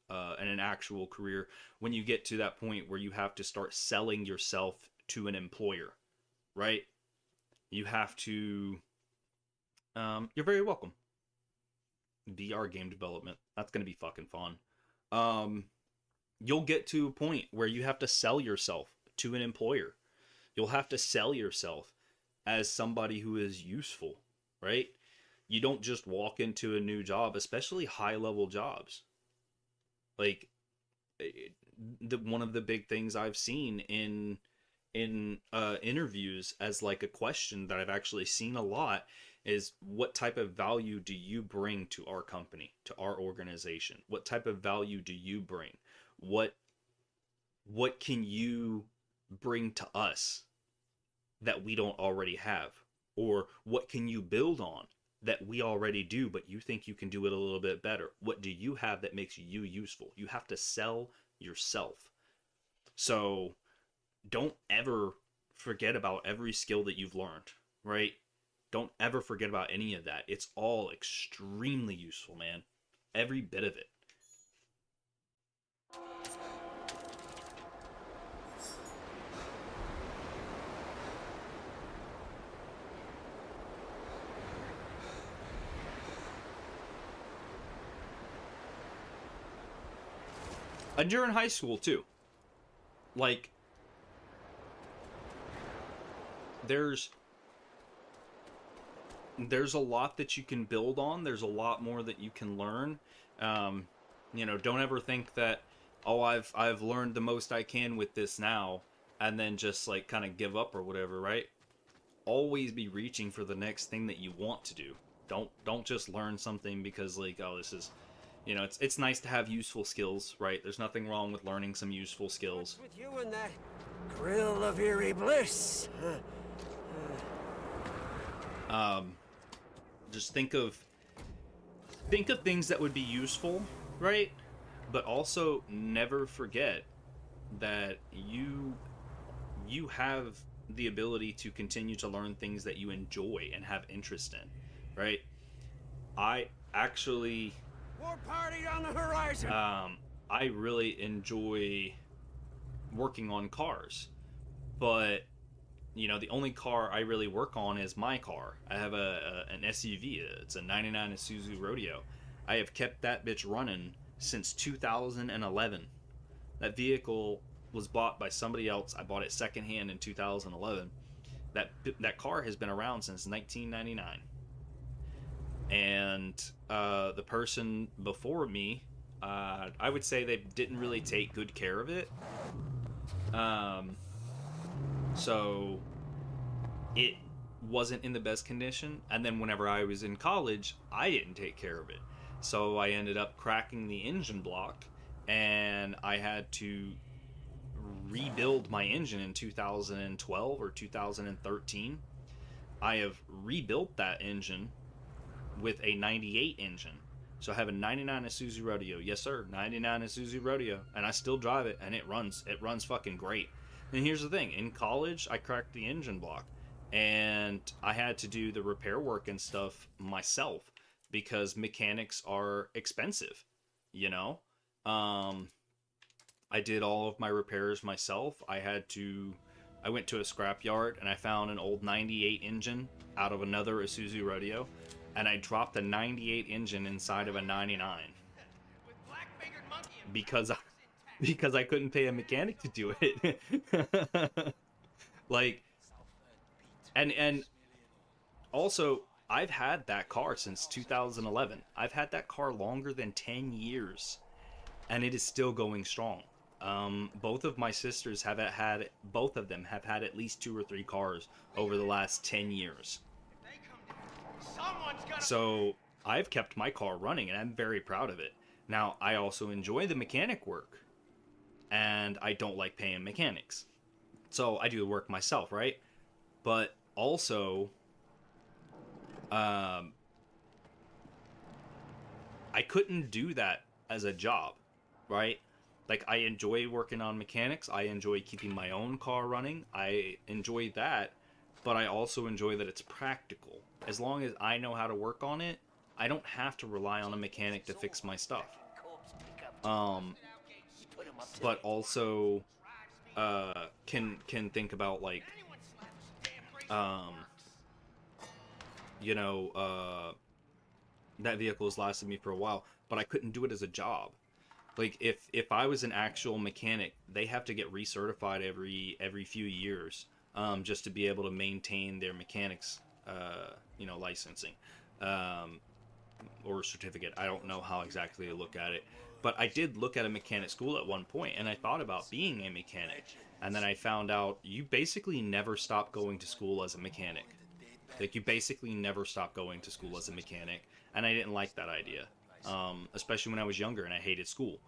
an actual career, when you get to that point where you have to start selling yourself to an employer, right? You have to. You're very welcome. VR game development. That's going to be fucking fun. You'll get to a point where you have to sell yourself to an employer. You'll have to sell yourself as somebody who is useful, right? You don't just walk into a new job, especially high-level jobs. Like, one of the big things I've seen in interviews as like a question that I've actually seen a lot is, what type of value do you bring to our company, to our organization? What type of value do you bring? What can you bring to us that we don't already have? Or what can you build on that we already do, but you think you can do it a little bit better? What do you have that makes you useful? You have to sell yourself. So don't ever forget about every skill that you've learned, right? Don't ever forget about any of that. It's all extremely useful, man. Every bit of it. And you're in high school, too. Like, there's a lot that you can build on. There's a lot more that you can learn. Don't ever think that, oh, I've learned the most I can with this now, and then just like kind of give up or whatever, right? Always be reaching for the next thing that you want to do. Don't just learn something because, like, oh, this is, it's nice to have useful skills, right? There's nothing wrong with learning some useful skills. What's with you and that grill of eerie bliss? just think of things that would be useful, right? But also never forget that you have the ability to continue to learn things that you enjoy and have interest in, right? I actually War party on the horizon. I really enjoy working on cars, but you know, the only car I really work on is my car. I have an SUV. It's a 99 Isuzu Rodeo. I have kept that bitch running since 2011. That vehicle was bought by somebody else. I bought it secondhand in 2011. That car has been around since 1999. And the person before me, I would say they didn't really take good care of it. So it wasn't in the best condition. And then whenever I was in college, I didn't take care of it. So I ended up cracking the engine block, and I had to rebuild my engine in 2012 or 2013. I have rebuilt that engine with a 98 engine. So I have a 99 Isuzu Rodeo. Yes, sir, 99 Isuzu Rodeo. And I still drive it, and it runs fucking great. And here's the thing. In college, I cracked the engine block, and I had to do the repair work and stuff myself because mechanics are expensive, you know? I did all of my repairs myself. I went to a scrapyard, and I found an old 98 engine out of another Isuzu Rodeo, and I dropped a 98 engine inside of a 99 because I couldn't pay a mechanic to do it. Like, and also, I've had that car since 2011. I've had that car longer than 10 years, and it is still going strong. Both of my sisters both of them have had at least 2 or 3 cars over the last 10 years. So I've kept my car running, and I'm very proud of it. Now, I also enjoy the mechanic work, and I don't like paying mechanics. So I do the work myself, right? But also, I couldn't do that as a job, right? Like, I enjoy working on mechanics. I enjoy keeping my own car running. I enjoy that, but I also enjoy that it's practical. As long as I know how to work on it, I don't have to rely on a mechanic to fix my stuff. But also, can think about, like, you know, that vehicle has lasted me for a while, but I couldn't do it as a job. Like, if I was an actual mechanic, they have to get recertified every few years, just to be able to maintain their mechanics, you know, licensing, or certificate. I don't know how exactly to look at it, but I did look at a mechanic school at one point, and I thought about being a mechanic, and then I found out you basically never stop going to school as a mechanic. Like, you basically never stop going to school as a mechanic, and I didn't like that idea. Especially when I was younger and I hated school.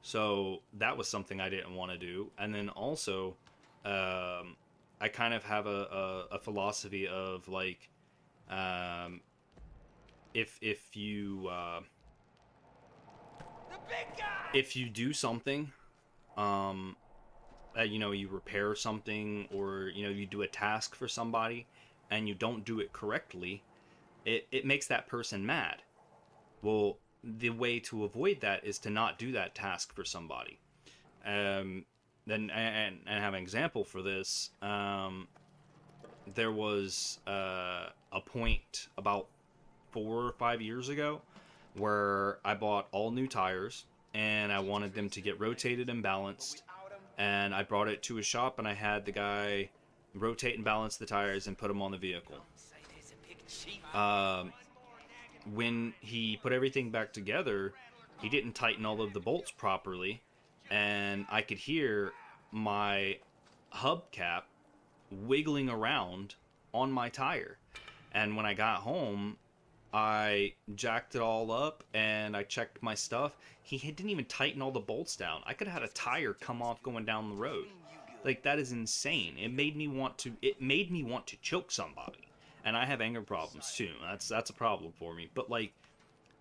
So that was something I didn't want to do. And then also, I kind of have a philosophy of, like, if you do something, you know, you repair something, or, you know, you do a task for somebody and you don't do it correctly, it makes that person mad. Well, the way to avoid that is to not do that task for somebody. Then, and I have an example for this. There was a point about 4 or 5 years ago where I bought all new tires, and I wanted them to get rotated and balanced. And I brought it to a shop, and I had the guy rotate and balance the tires and put them on the vehicle. When he put everything back together, he didn't tighten all of the bolts properly, and I could hear my hubcap wiggling around on my tire. And when I got home, I jacked it all up and I checked my stuff. He didn't even tighten all the bolts down. I could have had a tire come off going down the road. Like, that is insane. It made me want to choke somebody. and I have anger problems too. That's a problem for me. But like,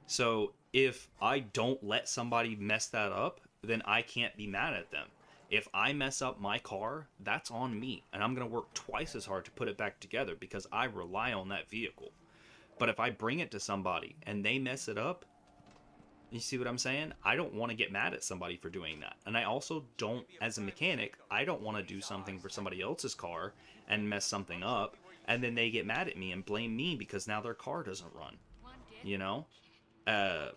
so if I don't let somebody mess that up, then I can't be mad at them. If I mess up my car, that's on me, and I'm going to work twice as hard to put it back together because I rely on that vehicle. But if I bring it to somebody and they mess it up, you see what I'm saying? I don't want to get mad at somebody for doing that. And I also don't, as a mechanic, I don't want to do something for somebody else's car and mess something up, and then they get mad at me and blame me because now their car doesn't run. You know? And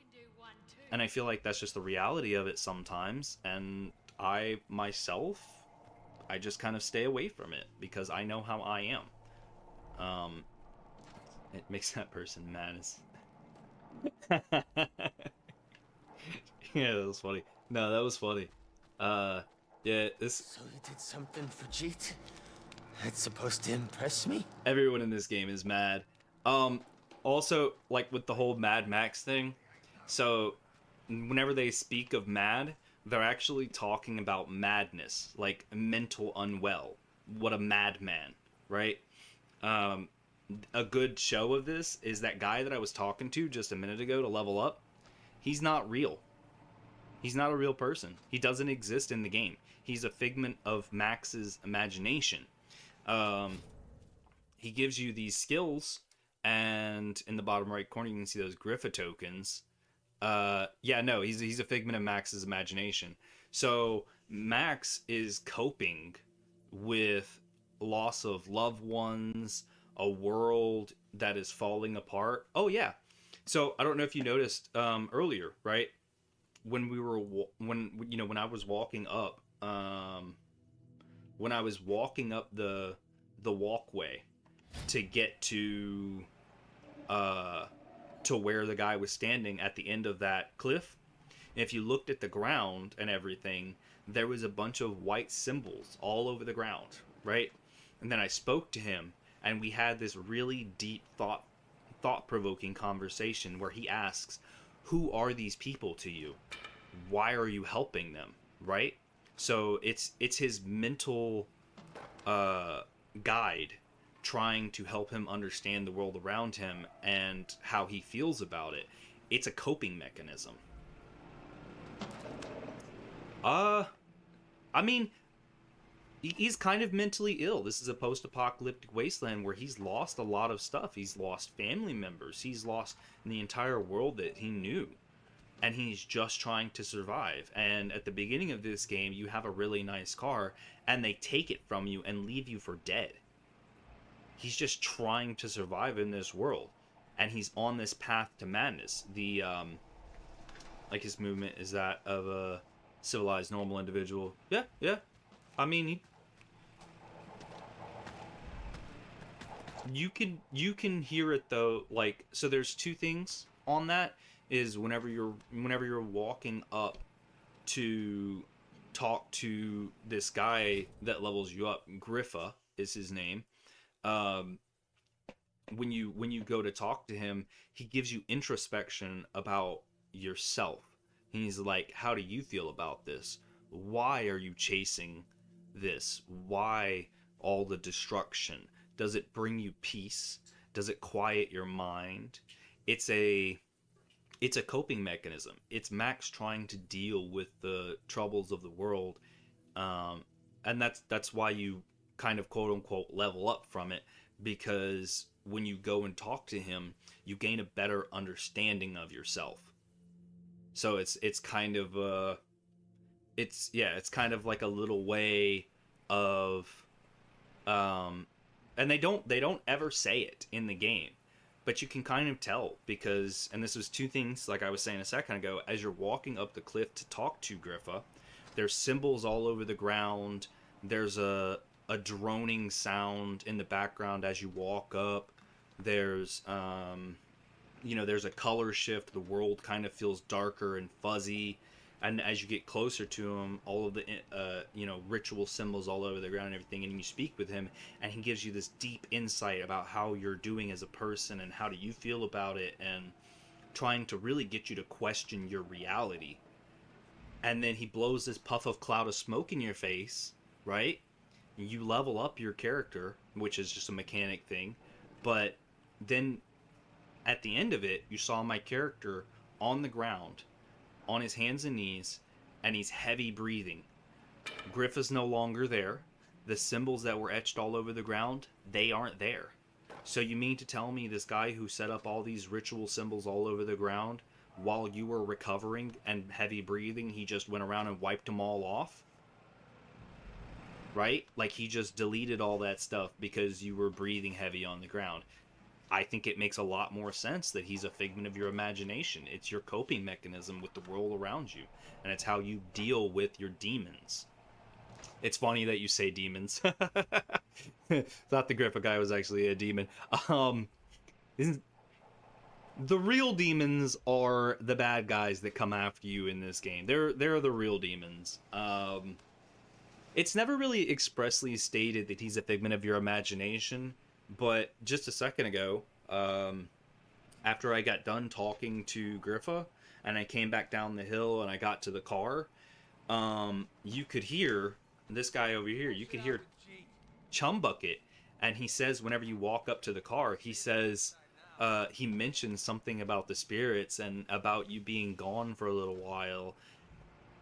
I feel like that's just the reality of it sometimes, and I myself, I just kind of stay away from it because I know how I am. It makes that person mad as... Yeah, that was funny. No, that was funny. Yeah, this... So you did something for Jeet? It's supposed to impress me? Everyone in this game is mad. Also, like with the whole Mad Max thing, so whenever they speak of mad, they're actually talking about madness, like mental unwell. What a madman, right? A good show of this is that guy that I was talking to just a minute ago to level up. He's not real. He's not a real person. He doesn't exist in the game. He's a figment of Max's imagination. He gives you these skills, and in the bottom right corner you can see those Griffa tokens. Yeah, no, he's a figment of Max's imagination. So Max is coping with loss of loved ones, a world that is falling apart. Oh yeah. So I don't know if you noticed earlier, right? When we were when I was walking up the walkway to get to where the guy was standing at the end of that cliff, if you looked at the ground and everything, there was a bunch of white symbols all over the ground, right? And then I spoke to him, and we had this really deep thought-provoking conversation where he asks, who are these people to you? Why are you helping them, right? So it's his mental guide trying to help him understand the world around him and how he feels about it. It's a coping mechanism. I mean, he's kind of mentally ill. This is a post-apocalyptic wasteland where he's lost a lot of stuff. He's lost family members. He's lost the entire world that he knew. And he's just trying to survive. And at the beginning of this game, you have a really nice car, and they take it from you and leave you for dead. He's just trying to survive in this world. And he's on this path to madness. The, like, his movement is that of a civilized, normal individual. Yeah. I mean, you can hear it though. Like, so there's two things on that. Is whenever you're walking up to talk to this guy that levels you up, Griffa is his name. When you go to talk to him, he gives you introspection about yourself. He's like, how do you feel about this? Why are you chasing this? Why all the destruction? Does it bring you peace? Does it quiet your mind? It's a coping mechanism. It's Max trying to deal with the troubles of the world, and that's why you kind of quote unquote level up from it, because when you go and talk to him, you gain a better understanding of yourself. So it's kind of it's kind of like a little way of and they don't ever say it in the game. But you can kind of tell because, and this was two things, like I was saying a second ago, as you're walking up the cliff to talk to Griffa, there's symbols all over the ground. There's a droning sound in the background as you walk up. There's, there's a color shift. The world kind of feels darker and fuzzy. And as you get closer to him, all of the, ritual symbols all over the ground and everything, and you speak with him, and he gives you this deep insight about how you're doing as a person and how do you feel about it, and trying to really get you to question your reality. And then he blows this puff of cloud of smoke in your face, right? You level up your character, which is just a mechanic thing, But then at the end of it, you saw my character on the ground, on his hands and knees, and he's heavy breathing. Griffa's no longer there. The symbols that were etched all over the ground, they aren't there. So you mean to tell me this guy who set up all these ritual symbols all over the ground, while you were recovering and heavy breathing, he just went around and wiped them all off? Right? Like he just deleted all that stuff because you were breathing heavy on the ground. I think it makes a lot more sense that he's a figment of your imagination. It's your coping mechanism with the world around you, and it's how you deal with your demons. It's funny that you say demons. Thought the Griffa guy was actually a demon. The real demons are the bad guys that come after you in this game. They're the real demons. It's never really expressly stated that he's a figment of your imagination, but just a second ago, after I got done talking to Griffa, and I came back down the hill and I got to the car, you could hear this guy over here. You could hear Chum Bucket, and he says whenever you walk up to the car, he says, he mentions something about the spirits and about you being gone for a little while.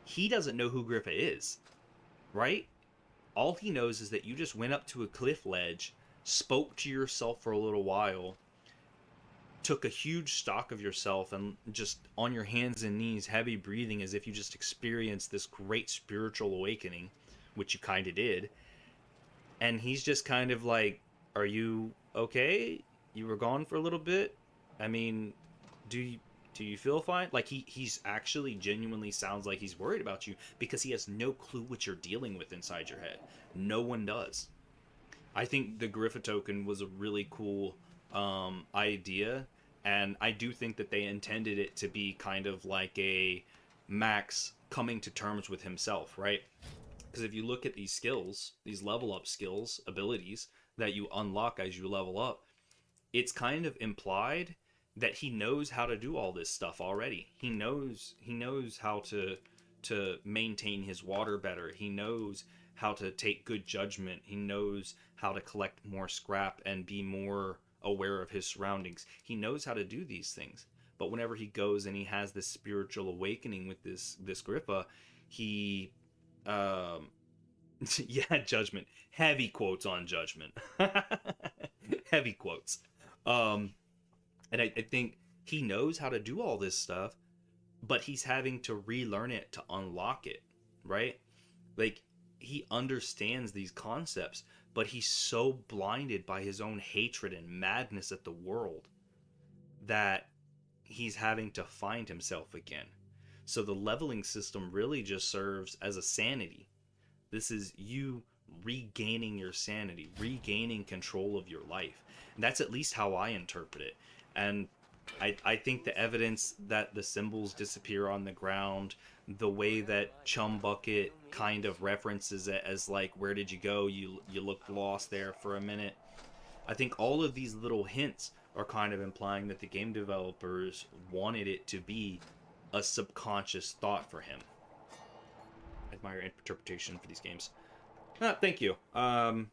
He doesn't know who Griffa is, right? All he knows is that you just went up to a cliff ledge, spoke to yourself for a little while, took a huge stock of yourself, and just on your hands and knees, heavy breathing as if you just experienced this great spiritual awakening, which you kind of did. And he's just kind of like, are you okay? You were gone for a little bit? I mean, do you feel fine? Like he's actually genuinely sounds like he's worried about you because he has no clue what you're dealing with inside your head. No one does. I think the Griffa token was a really cool idea, and I do think that they intended it to be kind of like a Max coming to terms with himself, right? Because if you look at these skills, these level up skills, abilities that you unlock as you level up, it's kind of implied that he knows how to do all this stuff already. He knows how to maintain his water better. He knows how to take good judgment. He knows how to collect more scrap and be more aware of his surroundings. He knows how to do these things. But whenever he goes and he has this spiritual awakening with this Griffa, he yeah, judgment. Heavy quotes on judgment. Heavy quotes. And I think he knows how to do all this stuff, but he's having to relearn it to unlock it, right? Like, he understands these concepts, but he's so blinded by his own hatred and madness at the world that he's having to find himself again. So the leveling system really just serves as a sanity. This is you regaining your sanity, regaining control of your life. And that's at least how I interpret it. And I think the evidence that the symbols disappear on the ground, the way that Chum Bucket kind of references it as like, where did you go? You looked lost there for a minute. I think all of these little hints are kind of implying that the game developers wanted it to be a subconscious thought for him. I admire interpretation for these games. Thank you. I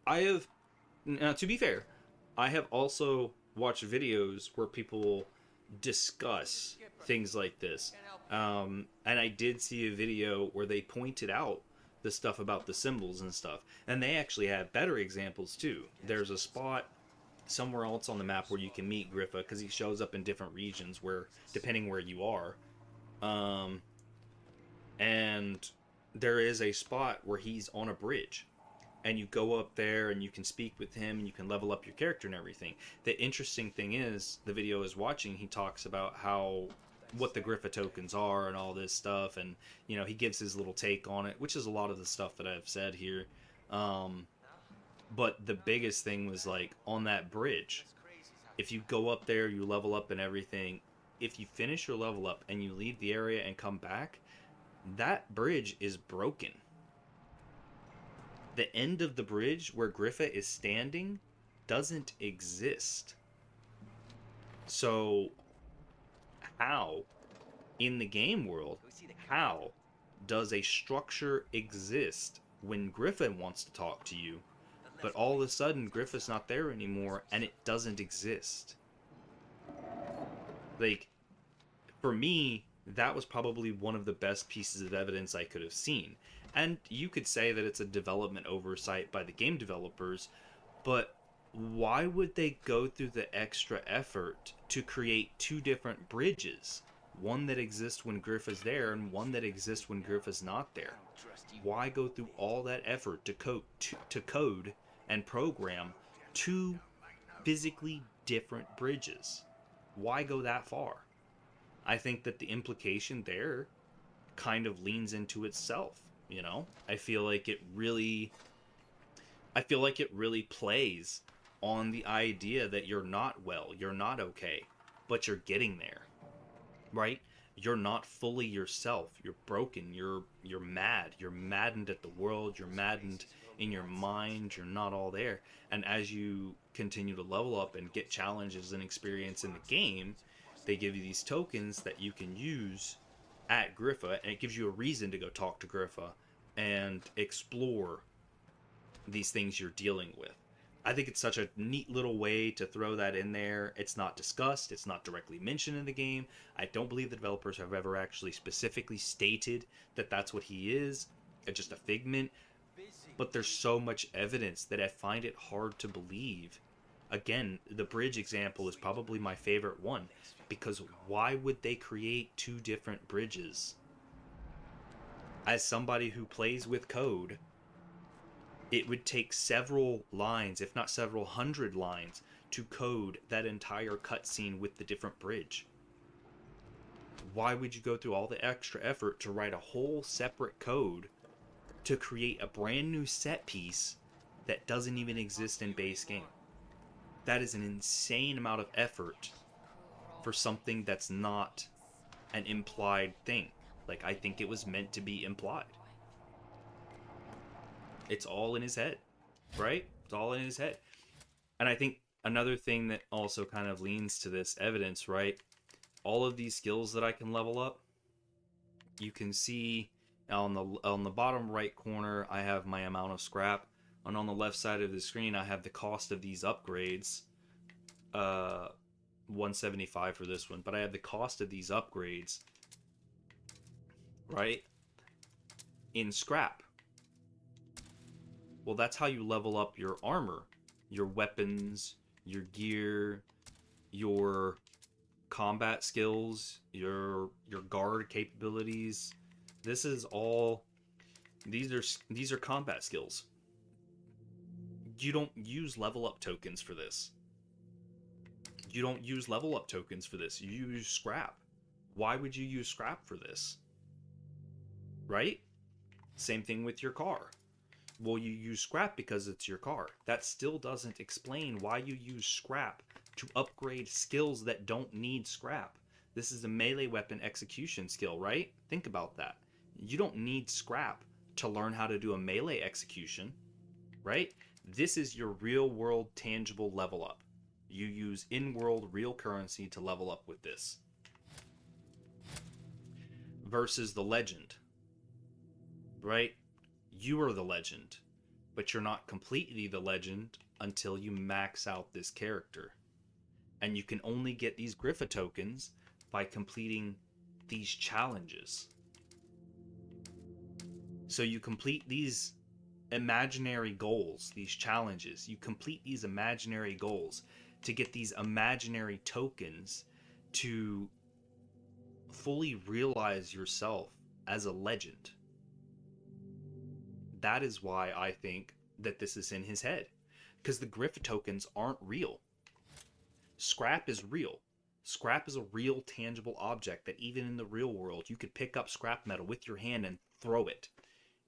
have, to be fair, I have also watched videos where people discuss things like this. And I did see a video where they pointed out the stuff about the symbols and stuff. And they actually have better examples too. There's a spot somewhere else on the map where you can meet Griffa, because he shows up in different regions where, depending where you are. And there is a spot where he's on a bridge. And you go up there and you can speak with him and you can level up your character and everything. The interesting thing is, the video I was watching, he talks about what the Griffa tokens are and all this stuff, and you know, he gives his little take on it, which is a lot of the stuff that I've said here. But the biggest thing was, like, on that bridge, if you go up there, you level up and everything, if you finish your level up and you leave the area and come back, that bridge is broken. The end of the bridge where Griffa is standing doesn't exist. So how, in the game world, how does a structure exist when Griffa wants to talk to you, But all of a sudden, Griffith's not there anymore, and it doesn't exist. Like, for me, that was probably one of the best pieces of evidence I could have seen. And you could say that it's a development oversight by the game developers, but why would they go through the extra effort to create two different bridges? One that exists when Griff is there, and one that exists when Griff is not there. Why go through all that effort to code and program two physically different bridges? Why go that far? I think that the implication there kind of leans into itself, you know? I feel like it really plays on the idea that you're not well, you're not okay, but you're getting there. Right? You're not fully yourself. You're broken. You're mad. You're maddened at the world. You're maddened in your mind. You're not all there. And as you continue to level up and get challenges and experience in the game, they give you these tokens that you can use at Griffa, and it gives you a reason to go talk to Griffa and explore these things you're dealing with. I think it's such a neat little way to throw that in there. It's not discussed. It's not directly mentioned in the game. I don't believe the developers have ever actually specifically stated that that's what he is. It's just a figment. But there's so much evidence that I find it hard to believe. Again, the bridge example is probably my favorite one. Because why would they create two different bridges? As somebody who plays with code, it would take several lines, if not several hundred lines, to code that entire cutscene with the different bridge. Why would you go through all the extra effort to write a whole separate code to create a brand new set piece that doesn't even exist in base game? That is an insane amount of effort for something that's not an implied thing. Like, I think it was meant to be implied. It's all in his head, right? It's all in his head. And I think another thing that also kind of leans to this evidence, right? All of these skills that I can level up, you can see on the bottom right corner, I have my amount of scrap. And on the left side of the screen, I have the cost of these upgrades. 175 for this one, but I have the cost of these upgrades, right, in scrap. Well, that's how you level up your armor, your weapons, your gear, your combat skills, your guard capabilities. This is all, these are combat skills. You don't use level up tokens for this. You don't use level up tokens for this. You use scrap. Why would you use scrap for this? Right? Same thing with your car. Well, you use scrap because it's your car. That still doesn't explain why you use scrap to upgrade skills that don't need scrap. This is a melee weapon execution skill, right? Think about that. You don't need scrap to learn how to do a melee execution, right? This is your real world tangible level up. You use in-world real currency to level up with this. Versus the legend, right? You are the legend, but you're not completely the legend until you max out this character. And you can only get these Griffa tokens by completing these challenges. So you complete these imaginary goals, these challenges. You complete these imaginary goals to get these imaginary tokens to fully realize yourself as a legend. That is why I think that this is in his head. Because the Griffa tokens aren't real. Scrap is real. Scrap is a real tangible object that even in the real world, you could pick up scrap metal with your hand and throw it.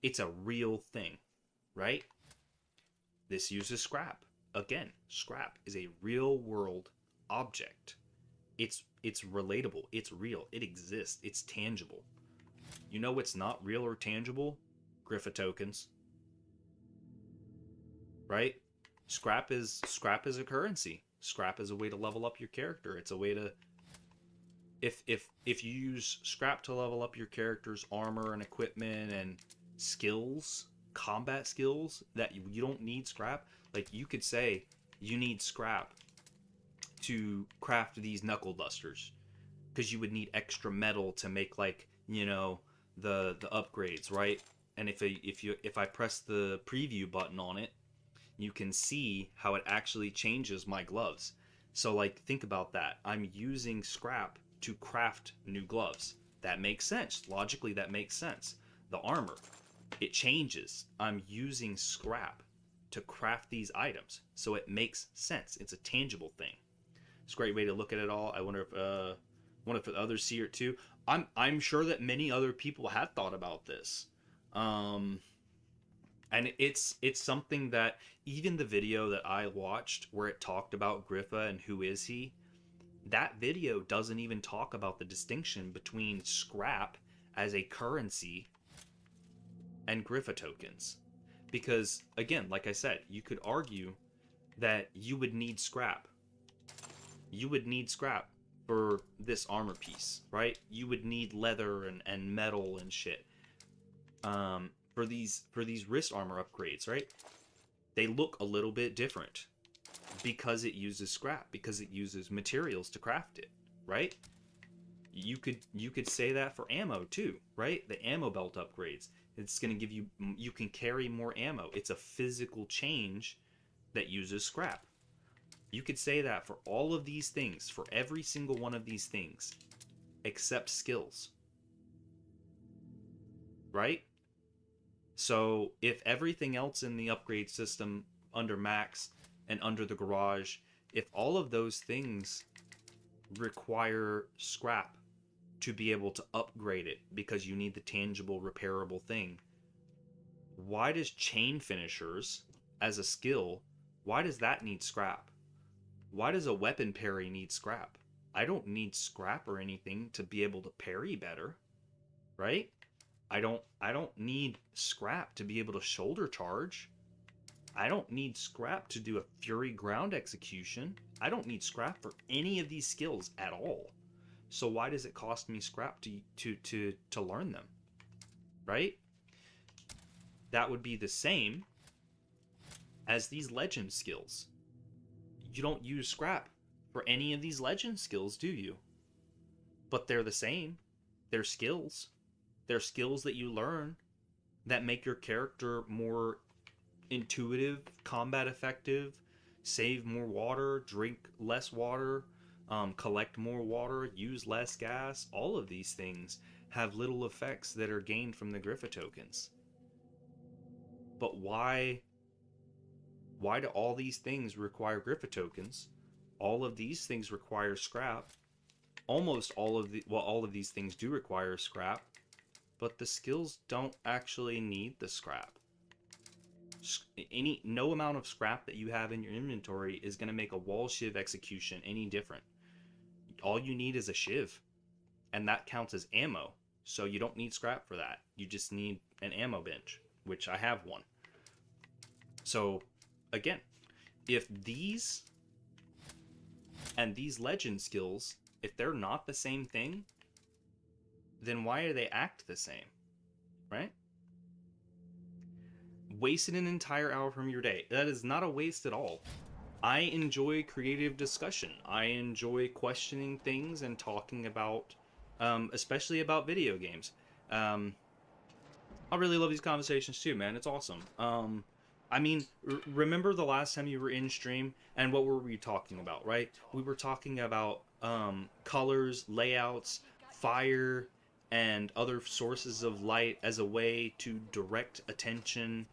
It's a real thing, right? This uses scrap. Again, scrap is a real world object. It's relatable. It's real. It exists. It's tangible. You know what's not real or tangible? Griffa tokens. Right? Scrap is a currency. Scrap is a way to level up your character. It's a way to, if you use scrap to level up your character's armor and equipment and skills, combat skills that you don't need scrap. Like, you could say you need scrap to craft these knuckle dusters, because you would need extra metal to make, like, you know, the upgrades, right? And if I press the preview button on it, you can see how it actually changes my gloves. So, like, think about that. I'm using scrap to craft new gloves. That makes sense. Logically, that makes sense. The armor, it changes. I'm using scrap to craft these items, so it makes sense. It's a tangible thing. It's a great way to look at it all. I wonder if others see it too. I'm sure that many other people have thought about this, and it's something that even the video that I watched where it talked about Griffa and who is he, that video doesn't even talk about the distinction between scrap as a currency and Griffa tokens. Because, again, like I said, you could argue that you would need scrap. You would need scrap for this armor piece, right? You would need leather and metal and shit for these wrist armor upgrades, right? They look a little bit different because it uses scrap, because it uses materials to craft it, right? You could say that for ammo too, right? The ammo belt upgrades. It's going to give you can carry more ammo. It's a physical change that uses scrap. You could say that for all of these things, for every single one of these things, except skills. Right? So if everything else in the upgrade system under max and under the garage, if all of those things require scrap to be able to upgrade it because you need the tangible repairable thing, why does chain finishers as a skill, why does that need scrap? Why does a weapon parry need scrap? I don't need scrap or anything to be able to parry better, right? I don't need scrap to be able to shoulder charge. I don't need scrap to do a fury ground execution. I don't need scrap for any of these skills at all. So why does it cost me scrap to learn them? Right? That would be the same as these legend skills. You don't use scrap for any of these legend skills, do you? But they're the same. They're skills. They're skills that you learn that make your character more intuitive, combat effective, save more water, drink less water, collect more water, use less gas. All of these things have little effects that are gained from the Griffa tokens. But why do all these things require Griffa tokens? All of these things require scrap. Almost all of all of these things do require scrap, but the skills don't actually need the scrap. No amount of scrap that you have in your inventory is going to make a wall shiv execution any different. All you need is a shiv, and that counts as ammo, so you don't need scrap for that. You just need an ammo bench, which I have one. So again, if these and these legend skills, if they're not the same thing, then why do they act the same, right? Wasted an entire hour from your day. That is not a waste at all. I enjoy creative discussion. I enjoy questioning things and talking about, especially about video games. I really love these conversations too, man. It's awesome. I mean, remember the last time you were in stream, and what were we talking about, right? We were talking about colors, layouts, fire, and other sources of light as a way to direct attention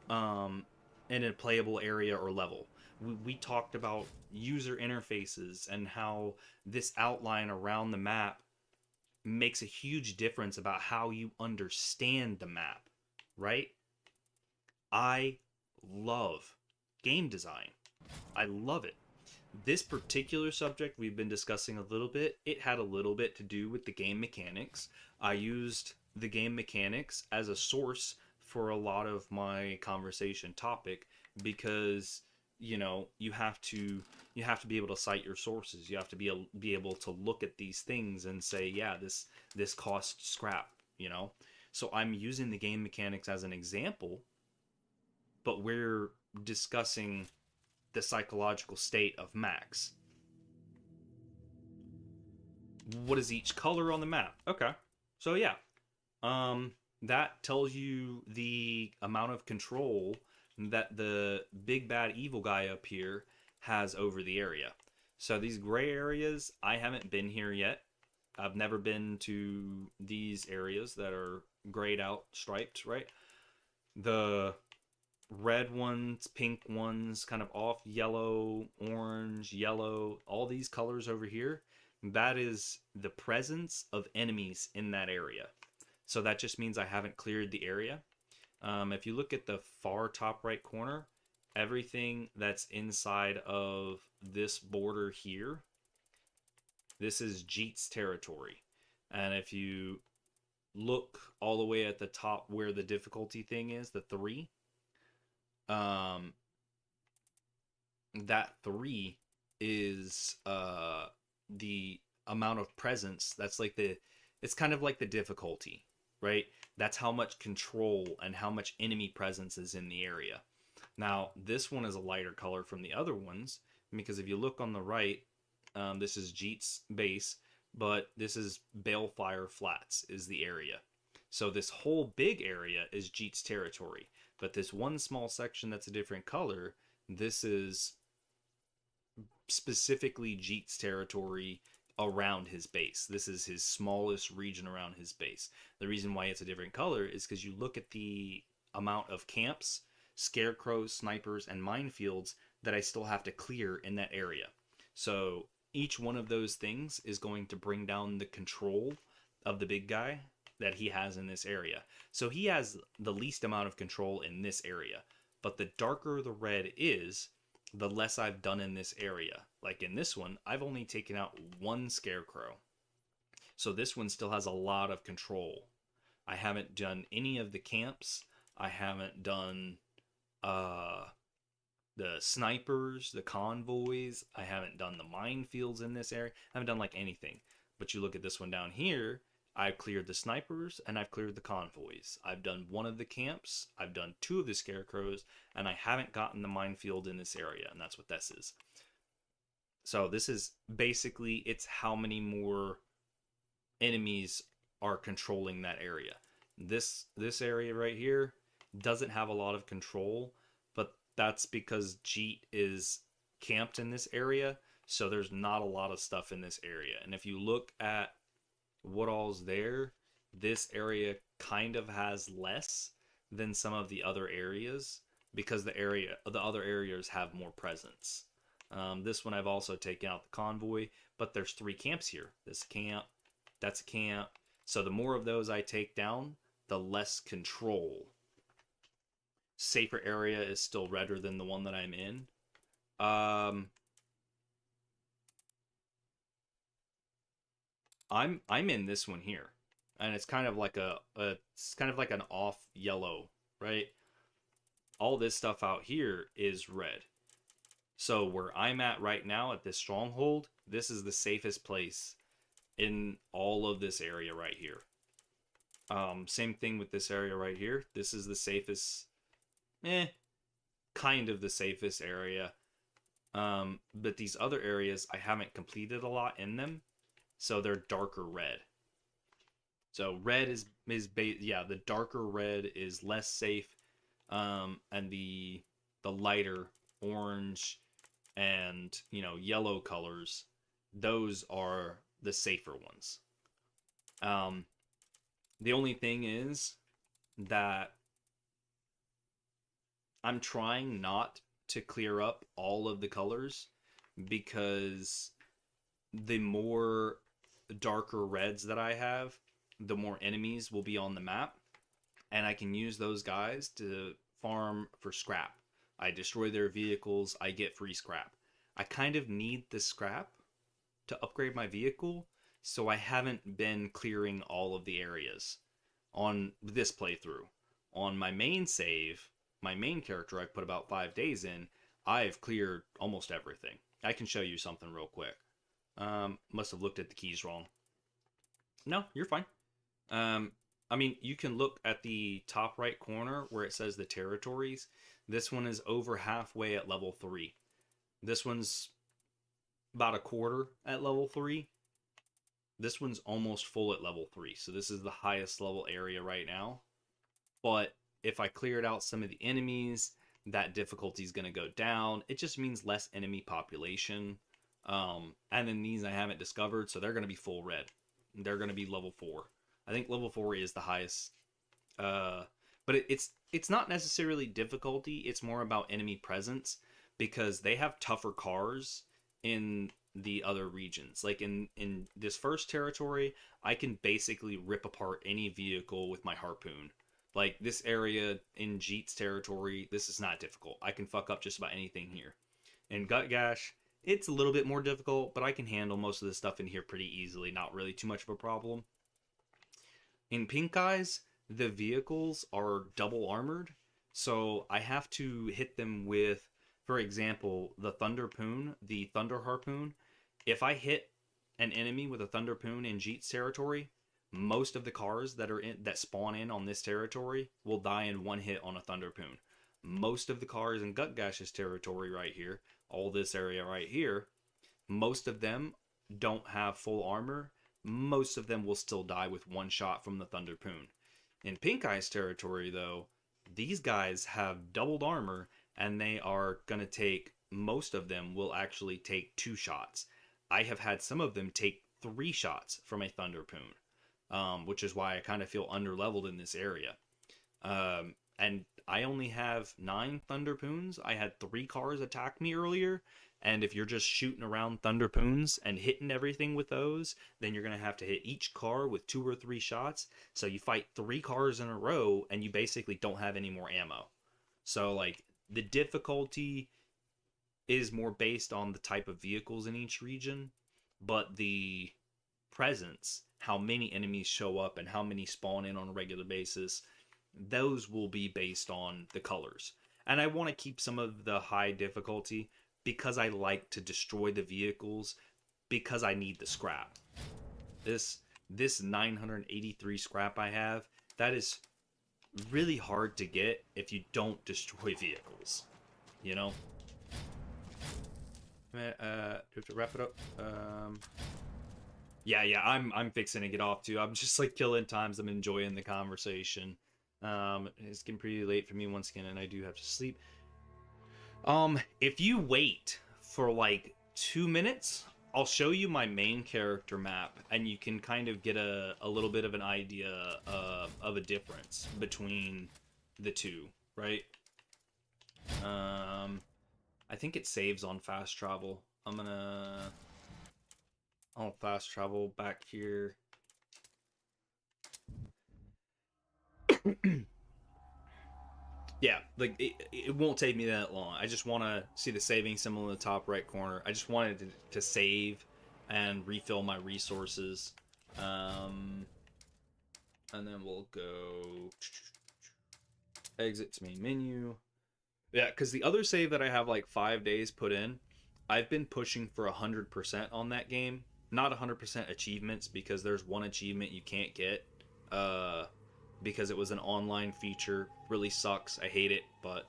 in a playable area or level. We talked about user interfaces and how this outline around the map makes a huge difference about how you understand the map, right? I love game design. I love it. This particular subject we've been discussing a little bit, it had a little bit to do with the game mechanics. I used the game mechanics as a source for a lot of my conversation topic because, you know, you have to be able to cite your sources. You have to be able to look at these things and say, yeah, this costs scrap, you know? So I'm using the game mechanics as an example but we're discussing the psychological state of Max. What is each color on the map? Okay. So yeah. That tells you the amount of control that the big bad evil guy up here has over the area. So these gray areas, I haven't been here yet. I've never been to these areas that are grayed out, striped, right? The red ones, pink ones, kind of off yellow, orange, yellow, all these colors over here, that is the presence of enemies in that area. So that just means I haven't cleared the area. If you look at the far top right corner, everything that's inside of this border here, this is Jeet's territory. And if you look all the way at the top where the difficulty thing is, the 3, that 3 is the amount of presence. That's like it's kind of like the difficulty, right? That's how much control and how much enemy presence is in the area. Now, this one is a lighter color from the other ones, because if you look on the right, this is Jeet's base, but this is Balefire Flats is the area. So this whole big area is Jeet's territory, but this one small section that's a different color, this is specifically Jeet's territory around his base. This is his smallest region around his base. The reason why it's a different color is because you look at the amount of camps, scarecrows, snipers, and minefields that I still have to clear in that area. So each one of those things is going to bring down the control of the big guy that he has in this area. So he has the least amount of control in this area, but the darker the red is, the less I've done in this area. Like in this one, I've only taken out 1 scarecrow. So this one still has a lot of control. I haven't done any of the camps. I haven't done the snipers, the convoys. I haven't done the minefields in this area. I haven't done like anything. But you look at this one down here, I've cleared the snipers and I've cleared the convoys. I've done 1 of the camps, I've done 2 of the scarecrows, and I haven't gotten the minefield in this area, and that's what this is. So this is basically, it's how many more enemies are controlling that area. This area right here doesn't have a lot of control, but that's because Jeet is camped in this area, so there's not a lot of stuff in this area. And if you look at what all's there, this area kind of has less than some of the other areas because the other areas have more presence. This one I've also taken out the convoy, but there's 3 camps here. This camp, that's a camp. So the more of those I take down, the less control. Safer area is still redder than the one that I'm in. I'm in this one here, and it's kind of like it's kind of like an off yellow, right? All this stuff out here is red. So where I'm at right now at this stronghold, this is the safest place in all of this area right here. Same thing with this area right here. This is the safest, kind of the safest area. But these other areas, I haven't completed a lot in them. So they're darker red. So red is the darker red is less safe, and the lighter orange and yellow colors, those are the safer ones. The only thing is that I'm trying not to clear up all of the colors, because the more darker reds that I have, the more enemies will be on the map, and I can use those guys to farm for scrap. I destroy their vehicles, I get free scrap. I kind of need the scrap to upgrade my vehicle, so I haven't been clearing all of the areas on this playthrough. On my main save, my main character I put about 5 days in, I've cleared almost everything. I can show you something real quick. Must have looked at the keys wrong. No, you're fine. I mean, you can look at the top right corner where it says the territories. This one is over halfway at level 3. This one's about a quarter at level 3. This one's almost full at level 3. So this is the highest level area right now. But if I cleared out some of the enemies, that difficulty is going to go down. It just means less enemy population. And then these I haven't discovered, so they're going to be full red. They're going to be level 4. I think level 4 is the highest. But it's not necessarily difficulty. It's more about enemy presence, because they have tougher cars in the other regions. Like in this first territory, I can basically rip apart any vehicle with my harpoon. Like this area in Jeet's territory, this is not difficult. I can fuck up just about anything here. In Gut Gash, it's a little bit more difficult, but I can handle most of the stuff in here pretty easily. Not really too much of a problem. In Pink Eyes, the vehicles are double armored, so I have to hit them with, for example, the Thunderpoon, the Thunder Harpoon. If I hit an enemy with a Thunderpoon in Jeet's territory, most of the cars that spawn in on this territory will die in one hit on a Thunderpoon. Most of the cars in Gut Gash's territory right here, all this area right here, most of them don't have full armor. Most of them will still die with one shot from the Thunderpoon. In Pink Eye's territory, though, these guys have doubled armor, and they are going to take, most of them will actually take 2 shots. I have had some of them take 3 shots from a Thunderpoon, which is why I kind of feel underleveled in this area. And I only have 9 Thunderpoons. I had 3 cars attack me earlier, and if you're just shooting around Thunderpoons and hitting everything with those, then you're going to have to hit each car with 2 or 3 shots. So you fight 3 cars in a row, and you basically don't have any more ammo. So, like, the difficulty is more based on the type of vehicles in each region, but the presence, how many enemies show up and how many spawn in on a regular basis, those will be based on the colors. And I want to keep some of the high difficulty because I like to destroy the vehicles, because I need the scrap. This 983 scrap I have, that is really hard to get if you don't destroy vehicles, you know? Do we have to wrap it up? Yeah, I'm fixing to get off too. I'm just like killing times. I'm enjoying the conversation. It's getting pretty late for me once again, and I do have to sleep. If you wait for like 2 minutes, I'll show you my main character map, and you can kind of get a little bit of an idea of a difference between the two, right? I think it saves on fast travel. I'll fast travel back here. Yeah, like it won't take me that long. I just want to see the saving symbol in the top right corner. I just wanted to save and refill my resources. And then we'll go exit to main menu. Yeah, because the other save that I have like 5 days put in, I've been pushing for 100% on that game. Not 100% achievements, because there's one achievement you can't get. Because it was an online feature. Really sucks. I hate it, but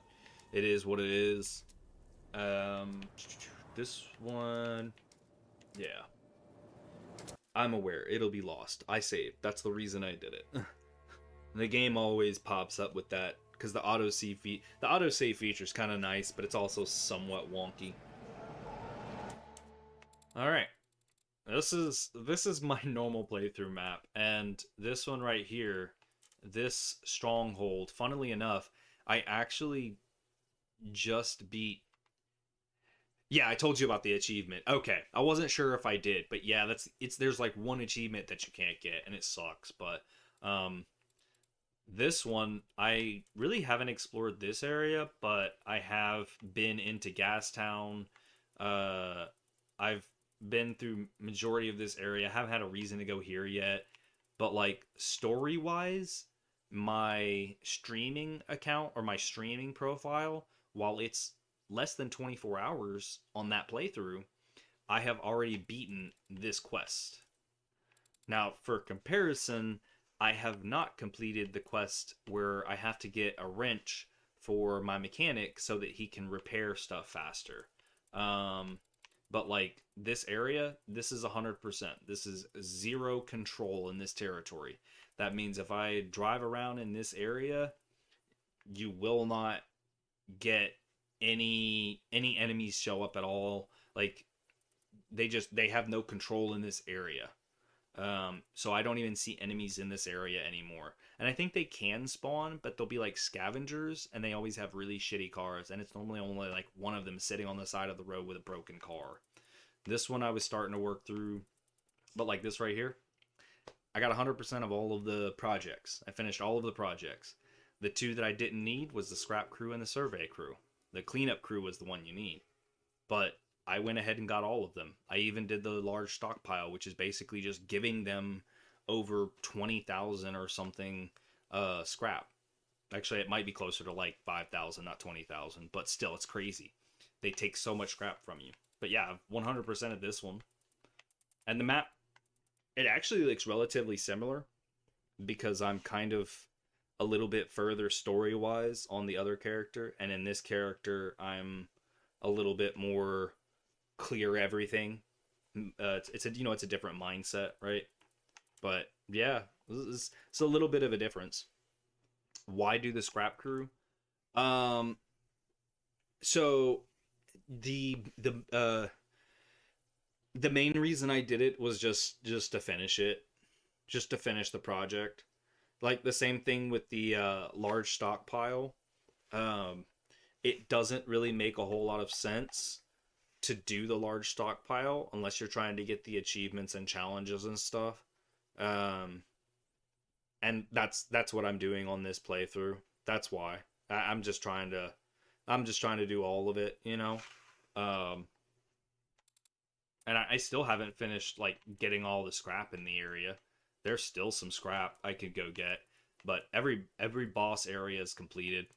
it is what it is. This one, yeah. I'm aware it'll be lost. I saved. That's the reason I did it. The game always pops up with that, because the autosave feature is kind of nice, but it's also somewhat wonky. All right. This is my normal playthrough map, and this one right here, this Stronghold, funnily enough, I actually just beat. Yeah, I told you about the achievement. Okay, I wasn't sure if I did, but yeah, there's like one achievement that you can't get, and it sucks. But this one, I really haven't explored this area, but I have been into Gastown. I've been through majority of this area. I haven't had a reason to go here yet, but like story wise, my streaming account or my streaming profile, while it's less than 24 hours on that playthrough, I have already beaten this quest. Now, for comparison, I have not completed the quest where I have to get a wrench for my mechanic so that he can repair stuff faster. But like this area, this is 100%. This is zero control in this territory. That means if I drive around in this area, you will not get any enemies show up at all. Like they have no control in this area. So I don't even see enemies in this area anymore. And I think they can spawn, but they'll be like scavengers, and they always have really shitty cars, and it's normally only like one of them sitting on the side of the road with a broken car. This one I was starting to work through, but like this right here, I got 100% of all of the projects. I finished all of the projects. The two that I didn't need was the scrap crew and the survey crew. The cleanup crew was the one you need. But I went ahead and got all of them. I even did the large stockpile, which is basically just giving them over 20,000 or something scrap. Actually, it might be closer to like 5,000, not 20,000, but still, it's crazy. They take so much scrap from you. But yeah, 100% of this one. And the map, it actually looks relatively similar because I'm kind of a little bit further story-wise on the other character, and in this character, I'm a little bit more clear everything. It's a different mindset, right? But yeah, it's a little bit of a difference. Why do the scrap crew? So the main reason I did it was just to finish it, just to finish the project. Like the same thing with the large stockpile. It doesn't really make a whole lot of sense to do the large stockpile unless you're trying to get the achievements and challenges and stuff. And that's what I'm doing on this playthrough. That's why I'm just trying to do all of it, you know. And I still haven't finished like getting all the scrap in the area. There's still some scrap I could go get, but every boss area is completed.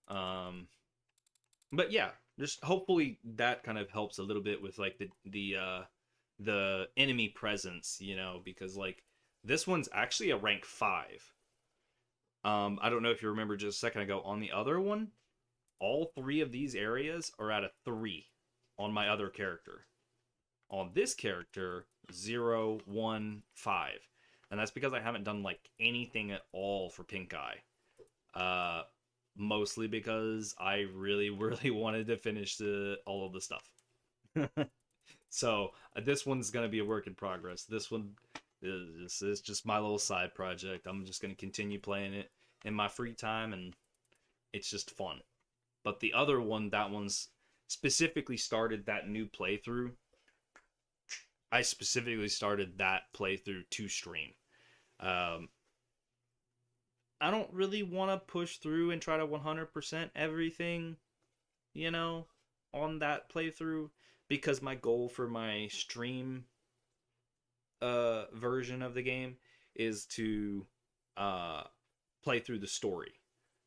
But yeah, just hopefully that kind of helps a little bit with like the enemy presence, you know, because like this one's actually a rank 5. I don't know if you remember just a second ago on the other one, all 3 of these areas are at a 3 on my other character. On this character, 0, 1, 5. And that's because I haven't done like anything at all for Pink Eye. Mostly because I really wanted to finish all of the stuff. So this one's gonna be a work in progress. This one is just my little side project. I'm just gonna continue playing it in my free time, and it's just fun. But the other one, that one's specifically started that new playthrough. I specifically started that playthrough to stream. I don't really want to push through and try to 100% everything, you know, on that playthrough, because my goal for my stream version of the game is to play through the story.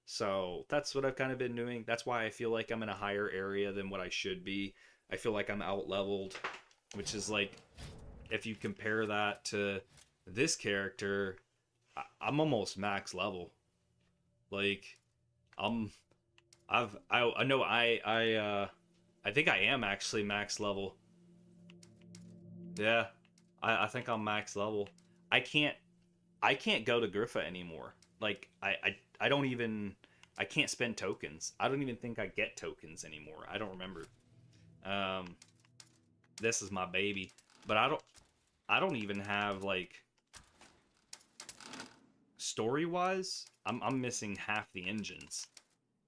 So that's what I've kind of been doing. That's why I feel like I'm in a higher area than what I should be. I feel like I'm out-leveled, which is like, if you compare that to this character, I'm almost max level. Like, I think I am actually max level. Yeah, I think I'm max level. I can't go to Griffa anymore. Like, I don't even, I can't spend tokens. I don't even think I get tokens anymore. I don't remember. This is my baby, but I don't even have like, story-wise, I'm missing half the engines,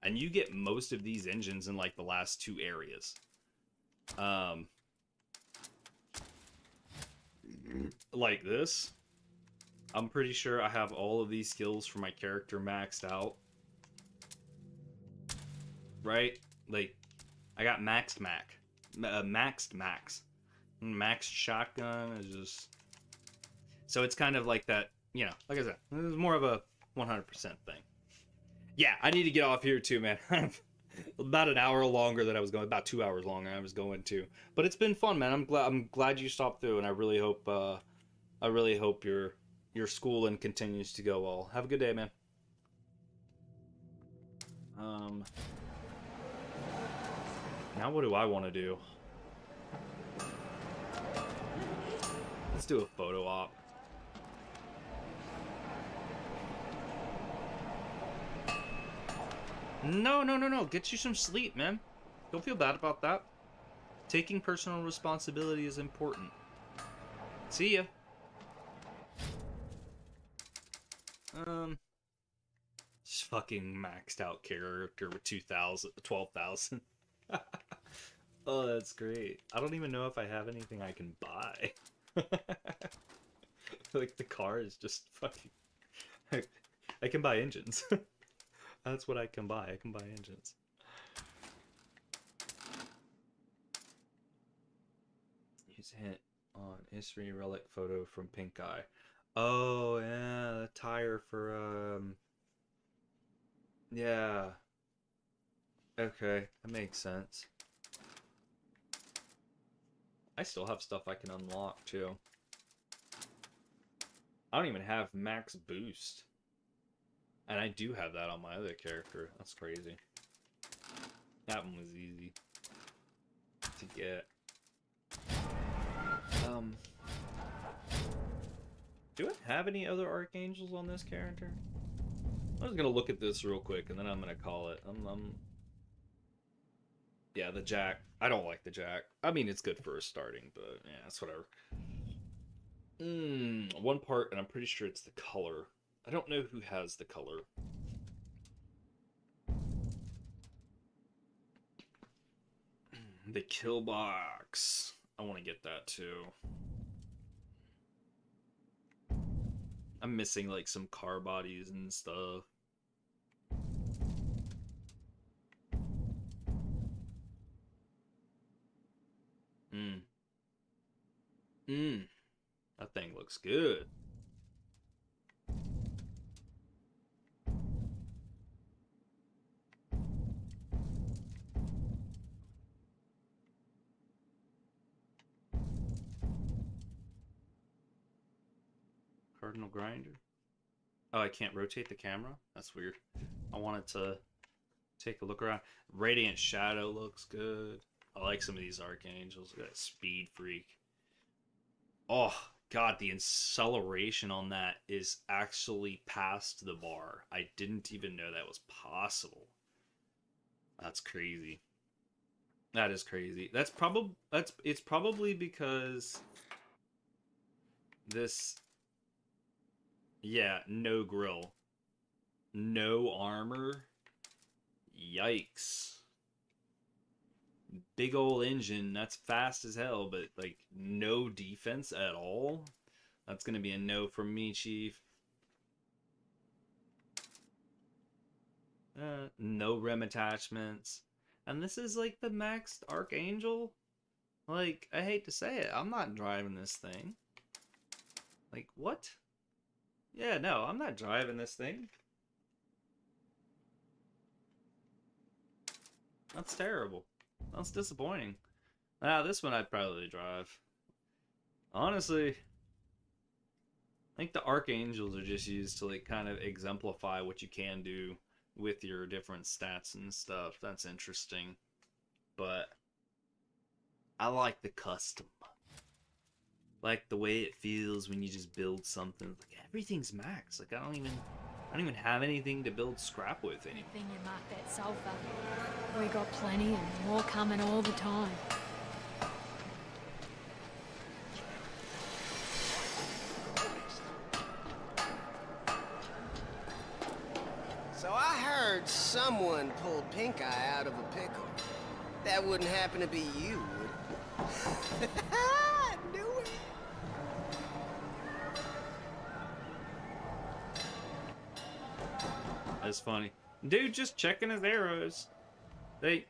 and you get most of these engines in like the last 2 areas. Like this, I'm pretty sure I have all of these skills for my character maxed out, right? Like, I got maxed shotgun is just, so it's kind of like that. You know, like I said, this is more of a 100% thing. Yeah, I need to get off here too, man. About an hour longer than I was going, about 2 hours longer than I was going to. But it's been fun, man. I'm glad you stopped through, and I really hope your schooling continues to go well. Have a good day, man. Now what do I want to do? Let's do a photo op. No. Get you some sleep, man. Don't feel bad about that. Taking personal responsibility is important. See ya. Just fucking maxed out character with 12,000. Oh, that's great. I don't even know if I have anything I can buy. Like, the car is just fucking... I can buy engines. That's what I can buy. I can buy engines. Use a hint on history relic photo from Pink Eye. Oh, yeah, the tire for, yeah. Okay, that makes sense. I still have stuff I can unlock, too. I don't even have max boost. And I do have that on my other character. That's crazy. That one was easy to get. Do I have any other Archangels on this character? I'm just gonna look at this real quick and then I'm gonna call it. Yeah, the Jack. I don't like the Jack. I mean, it's good for a starting, but yeah, it's whatever. One part, and I'm pretty sure it's the color. I don't know who has the color. The kill box. I want to get that too. I'm missing like some car bodies and stuff. That thing looks good. Cardinal grinder. Oh, I can't rotate the camera? That's weird. I wanted to take a look around. Radiant Shadow looks good. I like some of these Archangels. Look at that Speed Freak. Oh, God, the acceleration on that is actually past the bar. I didn't even know that was possible. That's crazy. That is crazy. It's probably because this... Yeah, no grill. No armor. Yikes. Big ol' engine, that's fast as hell, but like no defense at all? That's gonna be a no from me, Chief. No rim attachments. And this is like the maxed Archangel? Like, I hate to say it, I'm not driving this thing. Like, what? Yeah, no, I'm not driving this thing. That's terrible. That's disappointing. Now, this one I'd probably drive. Honestly, I think the Archangels are just used to like kind of exemplify what you can do with your different stats and stuff. That's interesting. But I like the custom. Like the way it feels when you just build something. Like everything's max. Like I don't even have anything to build scrap with anymore. Good thing you marked that sulfur. We got plenty and more coming all the time. So I heard someone pulled Pink Eye out of a pickle. That wouldn't happen to be you, would it? I knew it. That's funny. Dude just checking his arrows. They...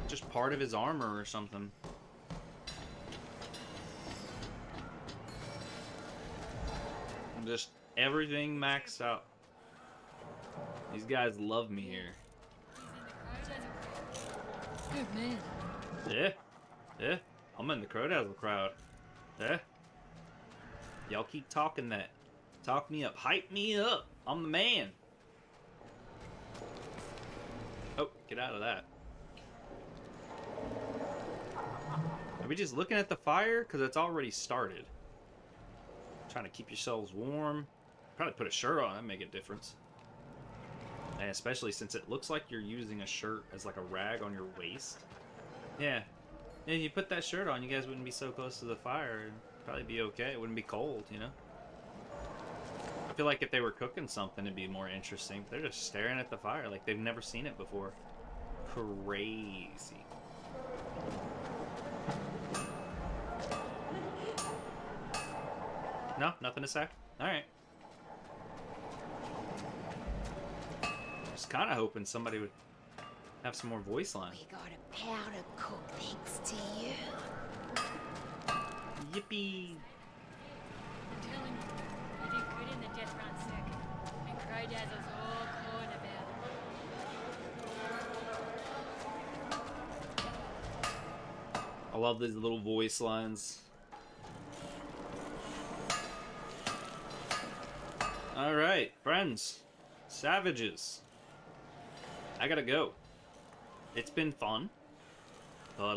Just part of his armor or something. Just everything maxed out. These guys love me here. Good man. Yeah. Yeah. I'm in the Crowdazzle crowd. Yeah. Y'all keep talking that. Talk me up. Hype me up. I'm the man. Oh, get out of that. Are we just looking at the fire? Because it's already started. Trying to keep yourselves warm. Probably put a shirt on. That'd make a difference. And especially since it looks like you're using a shirt as like a rag on your waist. Yeah. And if you put that shirt on, you guys wouldn't be so close to the fire. It'd probably be okay. It wouldn't be cold, you know? I feel like if they were cooking something, it'd be more interesting. They're just staring at the fire like they've never seen it before. Crazy. No? Nothing to say? Alright. Just kind of hoping somebody would have some more voice lines. We got a powder cook thanks to you. Yippee! I'm telling you, you did good in the Death Run circuit. And Crowdazzle's all corn about it. I love these little voice lines. Alright, friends. Savages. I gotta go. It's been fun. But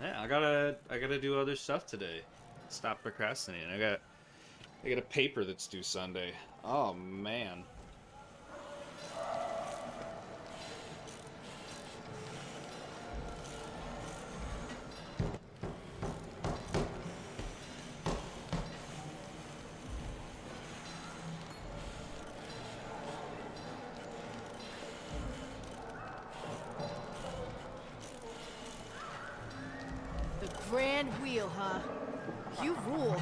yeah, I gotta do other stuff today. Stop procrastinating. I got a paper that's due Sunday. Oh man. The Grand Wheel, huh? You rule.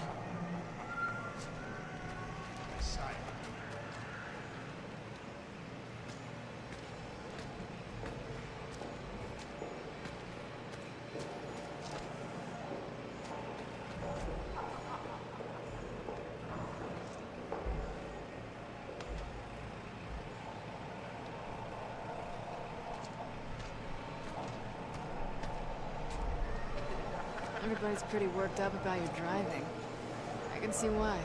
Everybody's pretty worked up about your driving. I can see why.